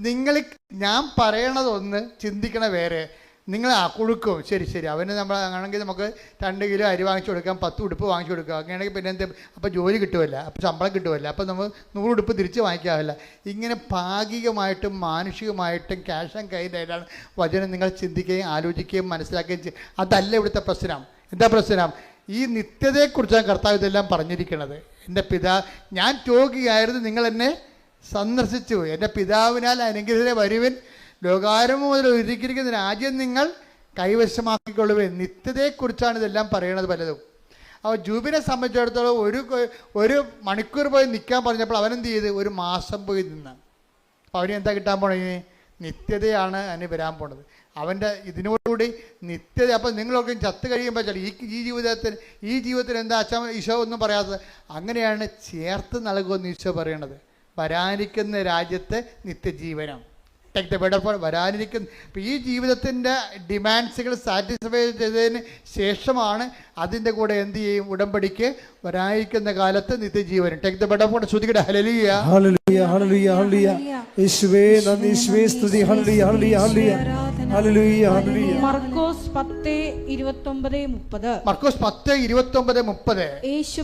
നിങ്ങൾ ഞാൻ പറയണതൊന്ന് ചിന്തിക്കണ വേറെ. നിങ്ങൾ കൊടുക്കും, ശരി ശരി, അവന് നമ്മൾ ആണെങ്കിൽ നമുക്ക് 2 കിലോ അരി വാങ്ങിച്ചു കൊടുക്കാം, 10 ഉടുപ്പ് വാങ്ങിച്ചു കൊടുക്കാം. അങ്ങനെയാണെങ്കിൽ പിന്നെ എന്ത്, അപ്പോൾ ജോലി കിട്ടുമല്ല, അപ്പോൾ ശമ്പളം കിട്ടുമല്ല, അപ്പോൾ നമ്മൾ 100 ഉടുപ്പ് തിരിച്ച് വാങ്ങിക്കാമല്ല. ഇങ്ങനെ ഭാഗികമായിട്ടും മാനുഷികമായിട്ടും ക്യാഷ് ആൻഡ് കയ്യിലാണ് വചനം നിങ്ങൾ ചിന്തിക്കുകയും ആലോചിക്കുകയും മനസ്സിലാക്കുകയും ചെയ്യും. അതല്ല ഇവിടുത്തെ പ്രശ്നം. എന്താ പ്രശ്നം? ഈ നിത്യതയെക്കുറിച്ചാണ് കർത്താവ് ഇതെല്ലാം പറഞ്ഞിരിക്കുന്നത്. എൻ്റെ ഞാൻ രോഗിയായിരുന്നു, നിങ്ങൾ എന്നെ സന്ദർശിച്ചു. എൻ്റെ പിതാവിനാൽ അനുഗ്രഹീതരെ വരുവിൻ, ലോകാരംഭം മുതൽ ഒരുക്കിയിരിക്കുന്ന രാജ്യം നിങ്ങൾ കൈവശമാക്കിക്കൊള്ളുവിൻ. നിത്യതയെക്കുറിച്ചാണ് ഇതെല്ലാം പറയണത് പലതും. അപ്പോൾ ജൂബിനെ സംബന്ധിച്ചിടത്തോളം ഒരു മണിക്കൂർ പോയി നിൽക്കാൻ പറഞ്ഞപ്പോൾ അവനെന്ത് ചെയ്ത്? 1 മാസം പോയി നിന്ന്. അപ്പോൾ അവന് എന്താ കിട്ടാൻ പോണേ? നിത്യതയാണ് അവന് വരാൻ പോണത്. അവൻ്റെ ഇതിനോടുകൂടി നിത്യത. അപ്പം നിങ്ങളൊക്കെ ചത്ത് കഴിയുമ്പോൾ ചില ഈ ജീവിതത്തിന് എന്താ അച്ഛൻ ഈശോ ഒന്നും പറയാത്തത്? അങ്ങനെയാണ് ചേർത്ത് നൽകുമെന്ന് ഈശോ പറയണത്. വരാനിരിക്കുന്ന രാജ്യത്തെ നിത്യജീവനം. ടേക്ക് ദ ബെഡർ ഫോർ വരാനിരിക്കുന്ന. ഇപ്പം ഈ ജീവിതത്തിൻ്റെ ഡിമാൻഡ്സുകൾ സാറ്റിസ്ഫൈ ചെയ്തതിന് ശേഷമാണ് അതിൻ്റെ കൂടെ എന്ത് ചെയ്യും? ഉടമ്പടിക്ക് വരാനിരിക്കുന്ന കാലത്ത് നിത്യജീവനം. Take the better for. ശ്രുതികട ഹല്ലേലൂയ ഹല്ലേലൂയ ഹല്ലേലൂയ ഹല്ലേലൂയ. യേശുവേ നന്ദി, യേശുവേ സ്തുതി. ഹല്ലേലൂയ ഹല്ലേലൂയ ഹല്ലേലൂയ ഹല്ലേലൂയ ഹല്ലേലൂയ. മർക്കോസ് 10:29-30. മർക്കോസ് 10:29-30. യേശു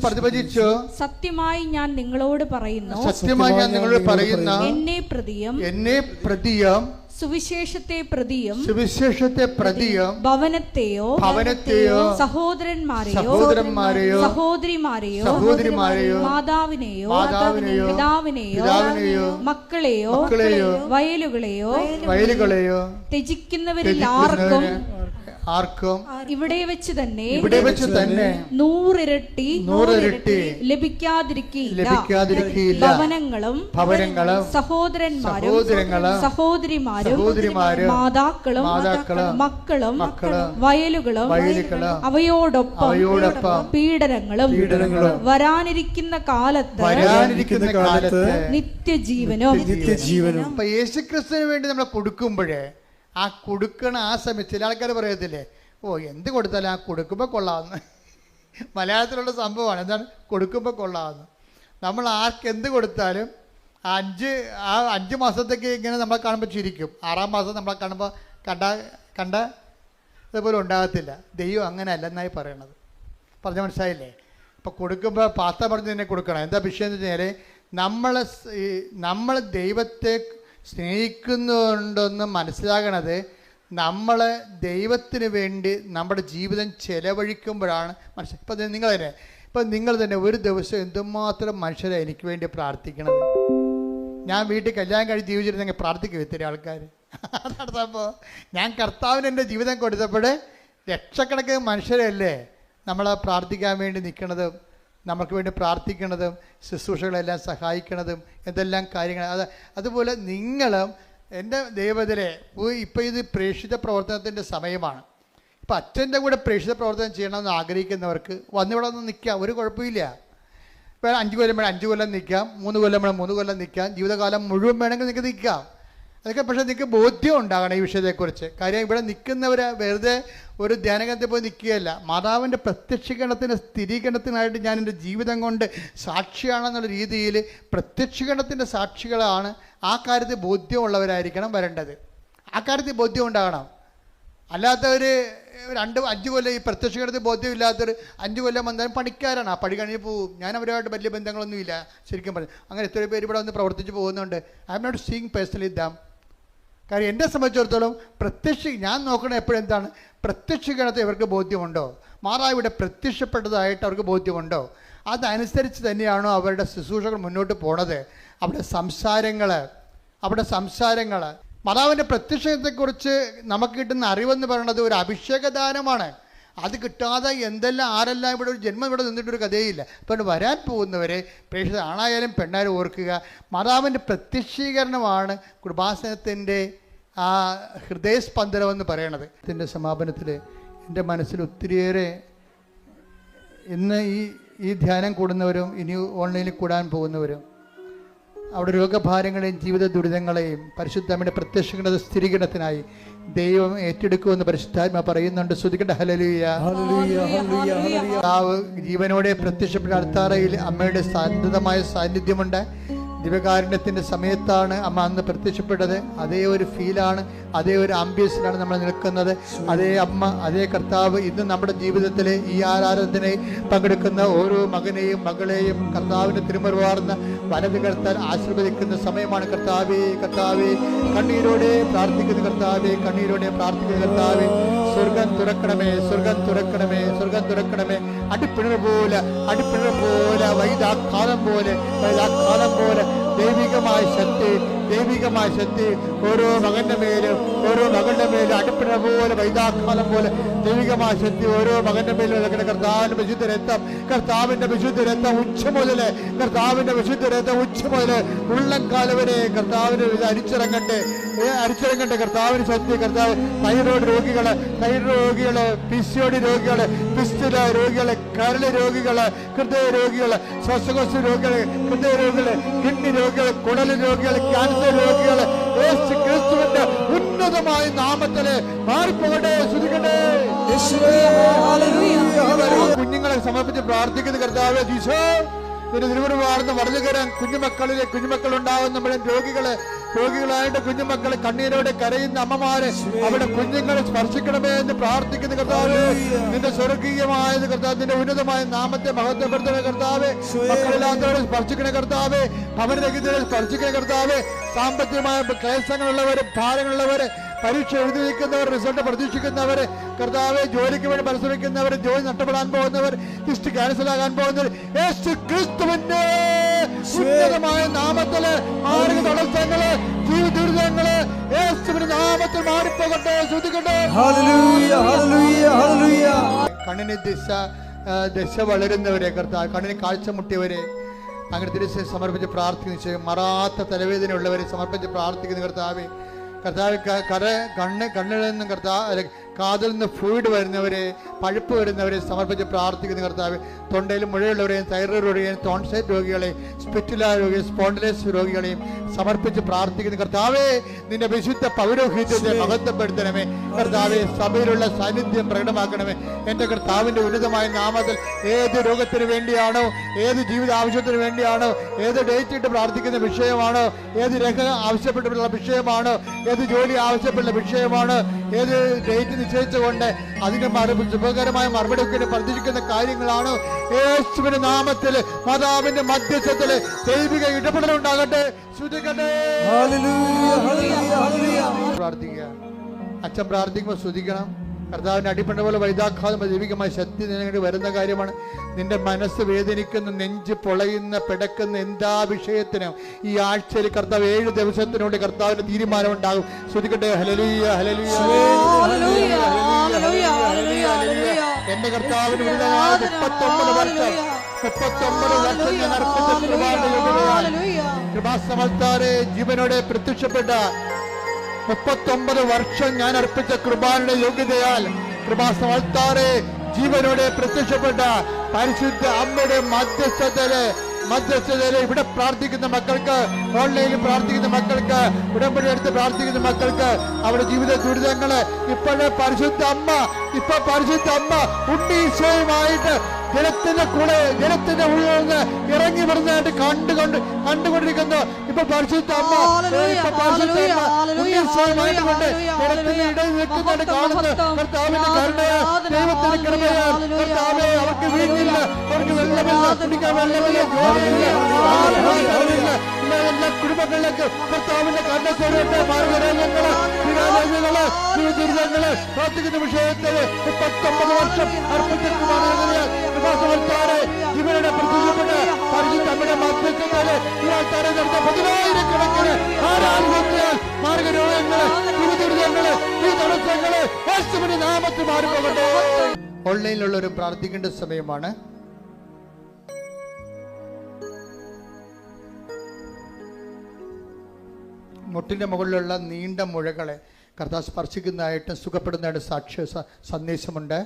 പ്രതിവചിച്ചു, സത്യമായി ഞാൻ നിങ്ങളോട് പറയുന്നു, സത്യമായി ഞാൻ നിങ്ങളോട് പറയുന്ന എന്നെ പ്രതിയും സുവിശേഷത്തെ പ്രതിയും ഭവനത്തെയോ സഹോദരന്മാരെയോ സഹോദരിമാരെയോ മാതാവിനെയോ പിതാവിനെയോ മക്കളെയോ വയലുകളെയോ ത്യജിക്കുന്നവരിൽ ആർക്കും ഇവിടെ വെച്ച് തന്നെ 100 ഇരട്ടി ലഭിക്കാതിരിക്കില്ല. ഭവനങ്ങളും സഹോദരന്മാരും സഹോദരിമാരും മാതാക്കളും മക്കളും വയലുകളും അവയോടൊപ്പം പീഡനങ്ങളും വരാനിരിക്കുന്ന കാലത്ത് നിത്യജീവനും. യേശുക്രിസ്തുവിന് വേണ്ടി നമ്മൾ കൊടുക്കുമ്പോഴേ ആ കൊടുക്കണ ആ സമയത്ത് ചില ആൾക്കാർ പറയത്തില്ലേ, എന്ത് കൊടുത്താലും ആ കൊടുക്കുമ്പോൾ കൊള്ളാമെന്ന്. മലയാളത്തിലുള്ള സംഭവമാണ്. എന്താണ് കൊടുക്കുമ്പോൾ കൊള്ളാമെന്ന്? നമ്മൾ ആർക്കെന്ത് കൊടുത്താലും 5 മാസത്തേക്ക് ഇങ്ങനെ നമ്മളെ കാണുമ്പോൾ ചിരിക്കും. 6-ാം മാസം നമ്മളെ കാണുമ്പോൾ കണ്ട ഇതുപോലെ ഉണ്ടാകത്തില്ല. ദൈവം അങ്ങനെ അല്ലെന്നായി പറയണത്. പറഞ്ഞ മനസ്സിലായില്ലേ? ഇപ്പോൾ കൊടുക്കുമ്പോൾ പാത്ത പറഞ്ഞ് തന്നെ കൊടുക്കണം. എന്താ വിഷയം എന്ന് വെച്ചാൽ നമ്മൾ ദൈവത്തെ സ്നേഹിക്കുന്നുണ്ടെന്ന് മനസ്സിലാകണത് നമ്മൾ ദൈവത്തിന് വേണ്ടി നമ്മുടെ ജീവിതം ചെലവഴിക്കുമ്പോഴാണ് മനസ്സിലായി. ഇപ്പം നിങ്ങൾ തന്നെ ഒരു ദിവസം എന്തുമാത്രം മനുഷ്യരെ എനിക്ക് വേണ്ടി പ്രാർത്ഥിക്കണത്. ഞാൻ വീട്ടിൽ കല്യാണം കഴിച്ച് ജീവിച്ചിരുന്നെങ്കിൽ പ്രാർത്ഥിക്കും ഇത്തിരി ആൾക്കാർ. നടത്തപ്പോൾ ഞാൻ കർത്താവിന് എൻ്റെ ജീവിതം കൊടുത്തപ്പോൾ ലക്ഷക്കണക്കിന് മനുഷ്യരല്ലേ നമ്മളെ പ്രാർത്ഥിക്കാൻ വേണ്ടി നിൽക്കണതും നമുക്ക് വേണ്ടി പ്രാർത്ഥിക്കണതും ശുശ്രൂഷകളെല്ലാം സഹായിക്കണതും എന്തെല്ലാം കാര്യങ്ങൾ. അതുപോലെ നിങ്ങളും എൻ്റെ ദൈവത്തിലെ ഇപ്പോൾ ഇത് പ്രേക്ഷിത പ്രവർത്തനത്തിൻ്റെ സമയമാണ്. ഇപ്പം അച്ഛൻ്റെ കൂടെ പ്രേക്ഷിത പ്രവർത്തനം ചെയ്യണമെന്ന് ആഗ്രഹിക്കുന്നവർക്ക് വന്നിവിടെ ഒന്ന് നിൽക്കാം, ഒരു കുഴപ്പമില്ല. ഇപ്പോൾ 5 കൊല്ലം വേണം 5 കൊല്ലം നിൽക്കാം, 3 കൊല്ലം വേണം 3 കൊല്ലം നിൽക്കാം, ജീവിതകാലം മുഴുവൻ വേണമെങ്കിൽ നിങ്ങൾക്ക് നിൽക്കാം. അതൊക്കെ പക്ഷേ നിങ്ങൾക്ക് ബോധ്യം ഉണ്ടാകണം ഈ വിഷയത്തെക്കുറിച്ച്. കാര്യം ഇവിടെ നിൽക്കുന്നവർ വെറുതെ ഒരു ധ്യാനകേന്ദ്രത്തിൽ പോയി നിൽക്കുകയല്ല. മാതാവിൻ്റെ പ്രത്യക്ഷീകരണത്തിന് സ്ഥിരീകരണത്തിനായിട്ട് ഞാൻ എൻ്റെ ജീവിതം കൊണ്ട് സാക്ഷിയാണെന്നുള്ള രീതിയിൽ പ്രത്യക്ഷീകരണത്തിൻ്റെ സാക്ഷികളാണ്. ആ കാര്യത്തിൽ ബോധ്യമുള്ളവരായിരിക്കണം വരേണ്ടത്. ആ കാര്യത്തിൽ ബോധ്യം ഉണ്ടാകണം. അല്ലാത്തവർ 5 കൊല്ലം ഈ പ്രത്യക്ഷീകരണത്തിൽ ബോധ്യമില്ലാത്തവർ 5 കൊല്ലം വന്നാലും പണിക്കാരാണ്. ആ പണി കഴിഞ്ഞ് പോവും. ഞാൻ അവരുമായിട്ട് വലിയ ബന്ധങ്ങളൊന്നുമില്ല ശരിക്കും പറഞ്ഞു. അങ്ങനെ എത്ര പേര് ഇവിടെ വന്ന് പ്രവർത്തിച്ച് പോകുന്നുണ്ട്. I am not seeing personally them. കാര്യം എന്നെ സംബന്ധിച്ചിടത്തോളം ഞാൻ നോക്കണത് എപ്പോഴും എന്താണ്? പ്രത്യക്ഷീകരണത്തിൽ ഇവർക്ക് ബോധ്യമുണ്ടോ? മാതാവിടെ പ്രത്യക്ഷപ്പെട്ടതായിട്ട് അവർക്ക് ബോധ്യമുണ്ടോ? അതനുസരിച്ച് തന്നെയാണോ അവരുടെ ശുശ്രൂഷകൾ മുന്നോട്ട് പോണത്? അവിടെ സംസാരങ്ങൾ മാതാവിൻ്റെ പ്രത്യക്ഷത്തെക്കുറിച്ച് നമുക്ക് കിട്ടുന്ന അറിവെന്ന് പറയുന്നത് ഒരു അഭിഷേകദാനമാണ്. അത് കിട്ടാതെ ആരെല്ലാം ഇവിടെ ഒരു ജന്മം ഇവിടെ നിന്നിട്ടൊരു കഥയില്ല. അപ്പോൾ വരാൻ പോകുന്നവരെ പ്രേക്ഷിത ആണായാലും പെണ്ണായാലും ഓർക്കുക, മാതാവിൻ്റെ പ്രത്യക്ഷീകരണമാണ് കൃപാസനത്തിൻ്റെ ആ ഹൃദയസ്പന്ദനമെന്ന് പറയണത്. ഇതിൻ്റെ സമാപനത്തിൽ എൻ്റെ മനസ്സിൽ ഒത്തിരിയേറെ ഇന്ന് ഈ ധ്യാനം കൂടുന്നവരും ഇനി ഓൺലൈനിൽ കൂടാൻ പോകുന്നവരും അവിടെ രോഗഭാരങ്ങളെയും ജീവിത ദുരിതങ്ങളെയും പരിശുദ്ധമ്മയുടെ പ്രത്യക്ഷങ്ങളുടെ സ്ഥിരീകരണത്തിനായി ദൈവം ഏറ്റെടുക്കുമെന്ന് പരിശുദ്ധാത്മ പറയുന്നുണ്ട്. ശ്രുതിക്കട്ടെ ഹല്ലേലൂയ. കർത്താവ് ജീവനോടെ പ്രത്യക്ഷപ്പെട്ട അൾത്താരയിൽ അമ്മയുടെ ശാന്തമായ സാന്നിധ്യമുണ്ട്. ദിവ്യകാരുണ്യത്തിൻ്റെ സമയത്താണ് അമ്മ അന്ന് പ്രത്യക്ഷപ്പെട്ടത്. അതേ ഒരു ഫീലാണ്, അതേ ഒരു ആംബിയൻസിലാണ് നമ്മൾ നിൽക്കുന്നത്. അതേ അമ്മ, അതേ കർത്താവ് ഇന്ന് നമ്മുടെ ജീവിതത്തിലെ ഈ ആരാധനയിൽ പങ്കെടുക്കുന്ന ഓരോ മകനെയും മകളെയും കർത്താവിൻ്റെ തിരുമുറുവാർന്ന വലത് കർത്താൻ ആശീർവദിക്കുന്ന സമയമാണ്. കർത്താവേ, കർത്താവേ, കണ്ണീരോടെ പ്രാർത്ഥിക്കുന്ന കർത്താവേ, കണ്ണീരോടെ പ്രാർത്ഥിക്കുന്ന കർത്താവേ, സ്വർഗം തുറക്കണമേ, സ്വർഗം തുറക്കണമേ, സ്വർഗം തുറക്കണമേ. അടിപ്പിണർ പോലെ, അടിപ്പിണർ പോലെ, വൈദാക്കാലം പോലെ, വൈദാക്കാലം പോലെ ദൈവികമായ ശക്തി, ദൈവികമായ ശക്തി ഓരോ മകന്റെ മേലും, ഓരോ മകളുടെ മേലും അടിപ്പിണ പോലെ, വൈദാക്കാലം പോലെ ദൈവികമായ ശക്തി ഓരോ മകന്റെ മേലും ഇറങ്ങുന്ന കർത്താവിന്റെ വിശുദ്ധ രക്തം, കർത്താവിന്റെ വിശുദ്ധ രക്തം ഉച്ച മുതല്, കർത്താവിന്റെ വിശുദ്ധ രക്തം ഉച്ച മുതല് ഉള്ളംകാല വരെ കർത്താവിന് ഇത് അരിച്ചിറങ്ങട്ടെ, അരിച്ചിറങ്ങട്ടെ. കർത്താവിന് ശക്തി. കർത്താവ് തൈറോയ്ഡ് രോഗികള്, തൈറോയ്ഡ് രോഗികള്, PCOD രോഗികള്, പിസ്റ്റുല രോഗികള്, കരള് രോഗികള്, ഹൃദയ രോഗികള്, ശ്വാസകോശ രോഗികള്, ഹൃദയ രോഗികള്, കിഡ്നി രോഗികള്, കുടല് രോഗികള്, ക്യാൻസർ രോഗികള്, യേശു ക്രിസ്തുവിന്റെ ഉന്നതമായ നാമത്തില് മാറിപ്പോകട്ടെ. ശ്രുതിക്കട്ടെ. കുഞ്ഞുങ്ങളെ സമർപ്പിച്ച് പ്രാർത്ഥിക്കുന്ന കർത്താവേ, ഈശോ ഒരു തിരുവരുവാർന്ന് വളർന്നു കയറാൻ കുഞ്ഞുമക്കളിലെ കുഞ്ഞുമക്കളുണ്ടാകുന്ന നമ്മുടെ രോഗികളായിട്ട് കുഞ്ഞുമക്കളെ കണ്ണീരോടെ കരയുന്ന അമ്മമാരെ അവിടെ കുഞ്ഞുങ്ങളെ സ്പർശിക്കണമേ എന്ന് പ്രാർത്ഥിക്കുന്ന കർത്താവേ, നിന്റെ സ്വർഗീയമായത് കർത്താവ്, നിന്റെ ഉന്നതമായ നാമത്തെ മഹത്വപ്പെടുത്തുന്ന കർത്താവേ, മക്കളില്ലാത്തവരെ സ്പർശിക്കണ കർത്താവേ, ഭവനരഹിതരെ സ്പർശിക്കണ കർത്താവേ, സാമ്പത്തികമായ ക്ലേശങ്ങളുള്ളവര്, ഭാരങ്ങളുള്ളവര്, പരീക്ഷ എഴുതി വയ്ക്കുന്നവർ, റിസൾട്ട് പ്രതീക്ഷിക്കുന്നവര്, കർത്താവെ ജോലിക്ക് വേണ്ടി പരിശ്രമിക്കുന്നവർ, ജോലി നഷ്ടപ്പെടാൻ പോകുന്നവർ, ലിസ്റ്റ് ക്യാൻസലാകാൻ പോകുന്നവർ, യേശു ക്രിസ്തുവിന്റെ ഉന്നതമായ നാമത്തില് മാർഗ തടസ്സങ്ങള്, ജീവിത ദുരിതങ്ങള് യേശുവിന്റെ നാമത്തിൽ മാറിപ്പോകട്ടെ. ശ്രുതിക്കട്ടെ. കണ്ണിന് ദശ വളരുന്നവരെ കർത്താവ്, കണ്ണിന് കാഴ്ച മുട്ടിയവരെ അങ്ങനെ തിരിച്ച് സമർപ്പിച്ച് പ്രാർത്ഥിക്കുന്ന, മറാത്ത തലവേദന ഉള്ളവരെ സമർപ്പിച്ച് പ്രാർത്ഥിക്കുന്ന കർത്താവെ, കർത്താവ് കണ്ണിൽ നിന്നും കർത്താവ് കാതിൽ നിന്ന് ഫ്ലൂയിഡ് വരുന്നവരെ, പഴുപ്പ് വരുന്നവരെ സമർപ്പിച്ച് പ്രാർത്ഥിക്കുന്ന കർത്താവ്, തൊണ്ടയിൽ മുഴയുള്ളവരെയും, തൈറോയ്ഡ് രോഗികളെയും, ടോൺസൈറ്റ് രോഗികളെയും, സ്പിറ്റുല രോഗികളെയും, സ്പോണ്ടിലൈറ്റിസ് രോഗികളെയും സമർപ്പിച്ച് പ്രാർത്ഥിക്കുന്ന കർത്താവേ, നിന്റെ വിശുദ്ധ പൗരോഹിത്യത്തെ മഹത്വപ്പെടുത്തണമേ. കർത്താവെ, സഭയിലുള്ള സാന്നിധ്യം പ്രകടമാക്കണമേ. എൻ്റെ കർത്താവിൻ്റെ ഉന്നതമായ നാമത്തിൽ ഏത് രോഗത്തിന് വേണ്ടിയാണോ, ഏത് ജീവിത ആവശ്യത്തിന് വേണ്ടിയാണോ, ഏത് ഡേറ്റ് ഇട്ട് പ്രാർത്ഥിക്കുന്ന വിഷയമാണോ, ഏത് രേഖ ആവശ്യപ്പെട്ടുള്ള വിഷയമാണോ, ഏത് ജോലി ആവശ്യപ്പെടുന്ന വിഷയമാണ്, ഏത് ഡേറ്റ് നിശ്ചയിച്ചുകൊണ്ട് അതിന് ശുഭകരമായ മറുപടി ഒക്കെ പ്രതീക്ഷിക്കുന്ന കാര്യങ്ങളാണ്, യേശുവിന്റെ നാമത്തിൽ മാതാവിന്റെ മധ്യസ്ഥത്തില് ദൈവിക ഇടപെടലുണ്ടാകട്ടെ. ശ്രുതിക്കട്ടെ. പ്രാർത്ഥിക്കുക. അച്ഛൻ പ്രാർത്ഥിക്കുമ്പോൾ ശ്രുതിക്കണം. കർത്താവിന്റെ അടിപ്പണ്ട പോലെ വൈദാഘാതം ദൈവികമായ ശക്തി നിനക്ക് വരുന്ന കാര്യമാണ്. നിന്റെ മനസ്സ് വേദനിക്കുന്ന, നെഞ്ച് പൊളയുന്ന, പിടക്കുന്ന എന്താ വിഷയത്തിനും ഈ ആഴ്ചയിൽ കർത്താവ് 7 ദിവസത്തിനുള്ളിൽ കർത്താവിന്റെ തീരുമാനം ഉണ്ടാകും. ശ്രുതിക്കട്ടെ. ഹല്ലേലൂയ, ഹല്ലേലൂയ. എന്റെ കർത്താവിന് 39 വർഷം ഞാൻ അർപ്പിച്ച കൃപാസമർത്താരെ ജീവനോടെ പ്രത്യക്ഷപ്പെട്ട 39 വർഷം ഞാൻ അർപ്പിച്ച കൃപാന്റെ യോഗ്യതയാൽ കൃപാസമർത്താരെ ജീവനോടെ പ്രത്യക്ഷപ്പെട്ട പരിശുദ്ധ അമ്മയുടെ മധ്യസ്ഥതയില് ഇവിടെ പ്രാർത്ഥിക്കുന്ന മക്കൾക്ക്, ഓൺലൈനിൽ പ്രാർത്ഥിക്കുന്ന മക്കൾക്ക്, ഉടമ്പടി എടുത്ത് പ്രാർത്ഥിക്കുന്ന മക്കൾക്ക് അവരുടെ ജീവിത ദുരിതങ്ങള് ഇപ്പോഴേ പരിശുദ്ധ അമ്മ ഉണ്ണീശോയുമായിട്ട് ജലത്തിന്റെ ഉള്ളിൽ നിന്ന് ഇറങ്ങി വരുന്നതായിട്ട് കണ്ടുകൊണ്ടിരിക്കുന്നു. ഇപ്പൊ പരിശുദ്ധ അമ്മ ഉണ്ണീശോയുമായിട്ട് കൊണ്ട് ജലത്തിന്റെ ഇടയിൽ നിൽക്കുന്നതായിട്ട് കാണുന്നു. കർത്താവിന്റെ കരുണയാൽ, ദൈവത്തിന്റെ കൃപയാൽ കർത്താവെ, അവർക്ക് വീഞ്ഞില്ല, അവർക്ക് വെള്ളമില്ല, കുടിക്കാൻ വെള്ളമില്ല, ജോലിയില്ല, എല്ലാ കുടുംബങ്ങളിലേക്ക് കർത്താവിന്റെ കണ്ണത്തോടെ മാർഗരേഖകള്, ദുരിതങ്ങള് പ്രാർത്ഥിക്കുന്ന വിഷയത്തില് 39 വർഷം അർപ്പിച്ചിട്ടുമാണ്. ജീവനോടെ പ്രത്യക്ഷപ്പെട്ട് പരിശുദ്ധ അമ്മയുടെ മധ്യസ്ഥതയില് ഈ ആൾക്കാരെ നടത്ത 10,000-കണക്കിന് ആരാധനയാൽ മാർഗരോഗങ്ങള്, ദുരിതങ്ങള്, ഈ തടസ്സങ്ങള് യേശുവിന്റെ നാമത്തിൽ മാറിപ്പോകട്ടെ. ഓൺലൈനിലുള്ളവരും പ്രാർത്ഥിക്കേണ്ട സമയമാണ്. മുട്ടിന്റെ മുകളിലുള്ള നീണ്ട മുഴകളെ കർത്താവ് സ്പർശിക്കുന്നതായിട്ട്, സുഖപ്പെടുന്നതായിട്ട് സാക്ഷ്യ സന്ദേശമുണ്ട്.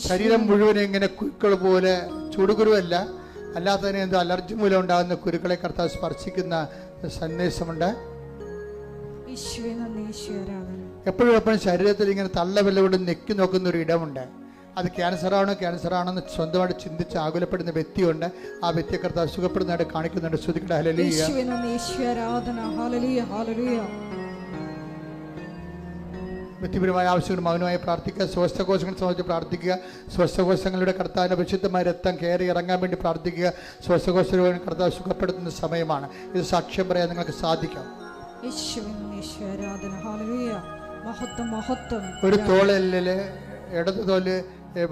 ശരീരം മുഴുവൻ ഇങ്ങനെ കുരുക്കൾ പോലെ, ചൂടുകുരുവല്ല, അല്ലാത്തതിന് എന്തോ അലർജി മൂലം ഉണ്ടാകുന്ന കുരുക്കളെ കർത്താവ് സ്പർശിക്കുന്ന സന്ദേശമുണ്ട്. എപ്പോഴും ശരീരത്തിൽ ഇങ്ങനെ തള്ളവില്ല കൊണ്ട് നെക്കി നോക്കുന്ന ഒരു ഇടമുണ്ട്. അത് ക്യാൻസറാണോ ക്യാൻസറാണെന്ന് സ്വന്തമായിട്ട് ചിന്തിച്ച് ആകുലപ്പെടുന്ന വ്യക്തിയുണ്ട്. ആ വ്യക്തിയെ കർത്താവ് സുഖപ്പെടുന്നതായിട്ട് കാണിക്കുന്നുണ്ട്. ശ്രുതിക്കട്ടെ ഹല്ലേലൂയ. വ്യക്തിപരമായ ആവശ്യങ്ങൾ മൗനമായി പ്രാർത്ഥിക്കുക. ശ്വാസകോശങ്ങളെ സംബന്ധിച്ച് പ്രാർത്ഥിക്കുക. ശ്വാസകോശങ്ങളുടെ കർത്താവിൻ്റെ പരിശുദ്ധമായ രക്തം കയറി ഇറങ്ങാൻ വേണ്ടി പ്രാർത്ഥിക്കുക. ശ്വാസകോശ കർത്താവ് സുഖപ്പെടുത്തുന്ന സമയമാണ്. ഇത് സാക്ഷ്യം പറയാൻ നിങ്ങൾക്ക് സാധിക്കും. ഒരു തോളില് ഇടത് തോല്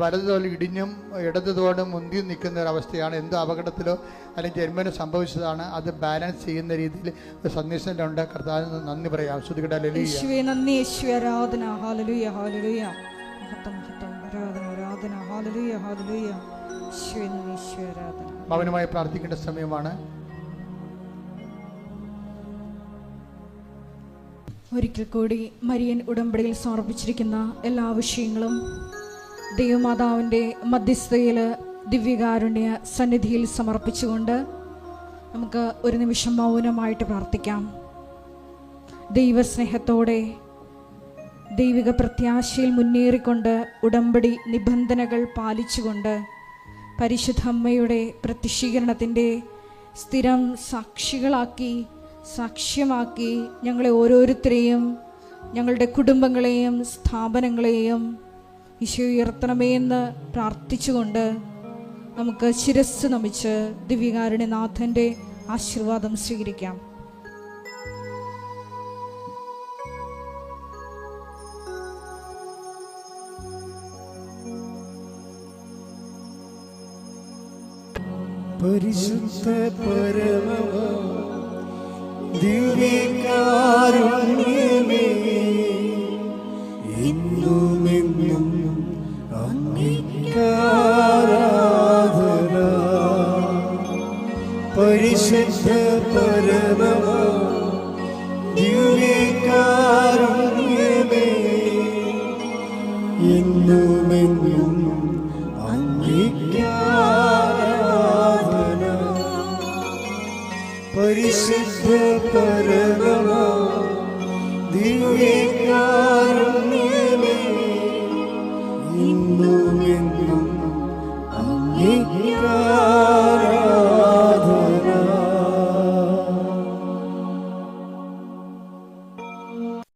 വലത് തോല് ഇടിഞ്ഞും ഇടത് തോല് മുന്തിയും നിൽക്കുന്ന ഒരവസ്ഥയാണ്. എന്തോ അപകടത്തിലോ അല്ലെങ്കിൽ ജന്മനോ സംഭവിച്ചതാണ്. അത് ബാലൻസ് ചെയ്യുന്ന രീതിയിൽ ഒരു സന്ദേശമുണ്ട്. കർത്താവിന് നന്ദി പറയാം. ശ്രുതികട മൗനമായി പ്രാർത്ഥിക്കേണ്ട സമയമാണ്. ഒരിക്കൽ കൂടി മരിയൻ ഉടമ്പടിയിൽ സമർപ്പിച്ചിരിക്കുന്ന എല്ലാ വിഷയങ്ങളും ദൈവമാതാവിൻ്റെ മധ്യസ്ഥതയിൽ ദിവ്യകാരുണ്യ സന്നിധിയിൽ സമർപ്പിച്ചുകൊണ്ട് നമുക്ക് ഒരു നിമിഷം മൗനമായിട്ട് പ്രാർത്ഥിക്കാം. ദൈവസ്നേഹത്തോടെ ദൈവിക പ്രത്യാശയിൽ മുന്നേറിക്കൊണ്ട് ഉടമ്പടി നിബന്ധനകൾ പാലിച്ചുകൊണ്ട് പരിശുദ്ധ അമ്മയുടെ പ്രത്യക്ഷീകരണത്തിൻ്റെ സ്ഥിരം സാക്ഷ്യമാക്കി ഞങ്ങളെ ഓരോരുത്തരെയും ഞങ്ങളുടെ കുടുംബങ്ങളെയും സ്ഥാപനങ്ങളെയും ഈശോ ഉയർത്തണമേ എന്ന് പ്രാർത്ഥിച്ചുകൊണ്ട് നമുക്ക് ശിരസ്സ് നമിച്ച് ദിവ്യകാരുണ്യനാഥൻ്റെ ആശീർവാദം സ്വീകരിക്കാം. പരിശുദ്ധ പരമ ദിവ്യകാരുണ്യമേ, എന്നുമെന്നും അങ്ങേക്കാരാധന. പരിശുദ്ധ പരമ ദിവ്യകാരുണ്യമേ, എന്നുമെന്നും അങ്ങേക്കാരാധന. പരിശുദ്ധ പരമ ദിവ്യകാരുണ്യമേ, ഇന്നുമെന്നും അങ്ങേക്കാരാധന.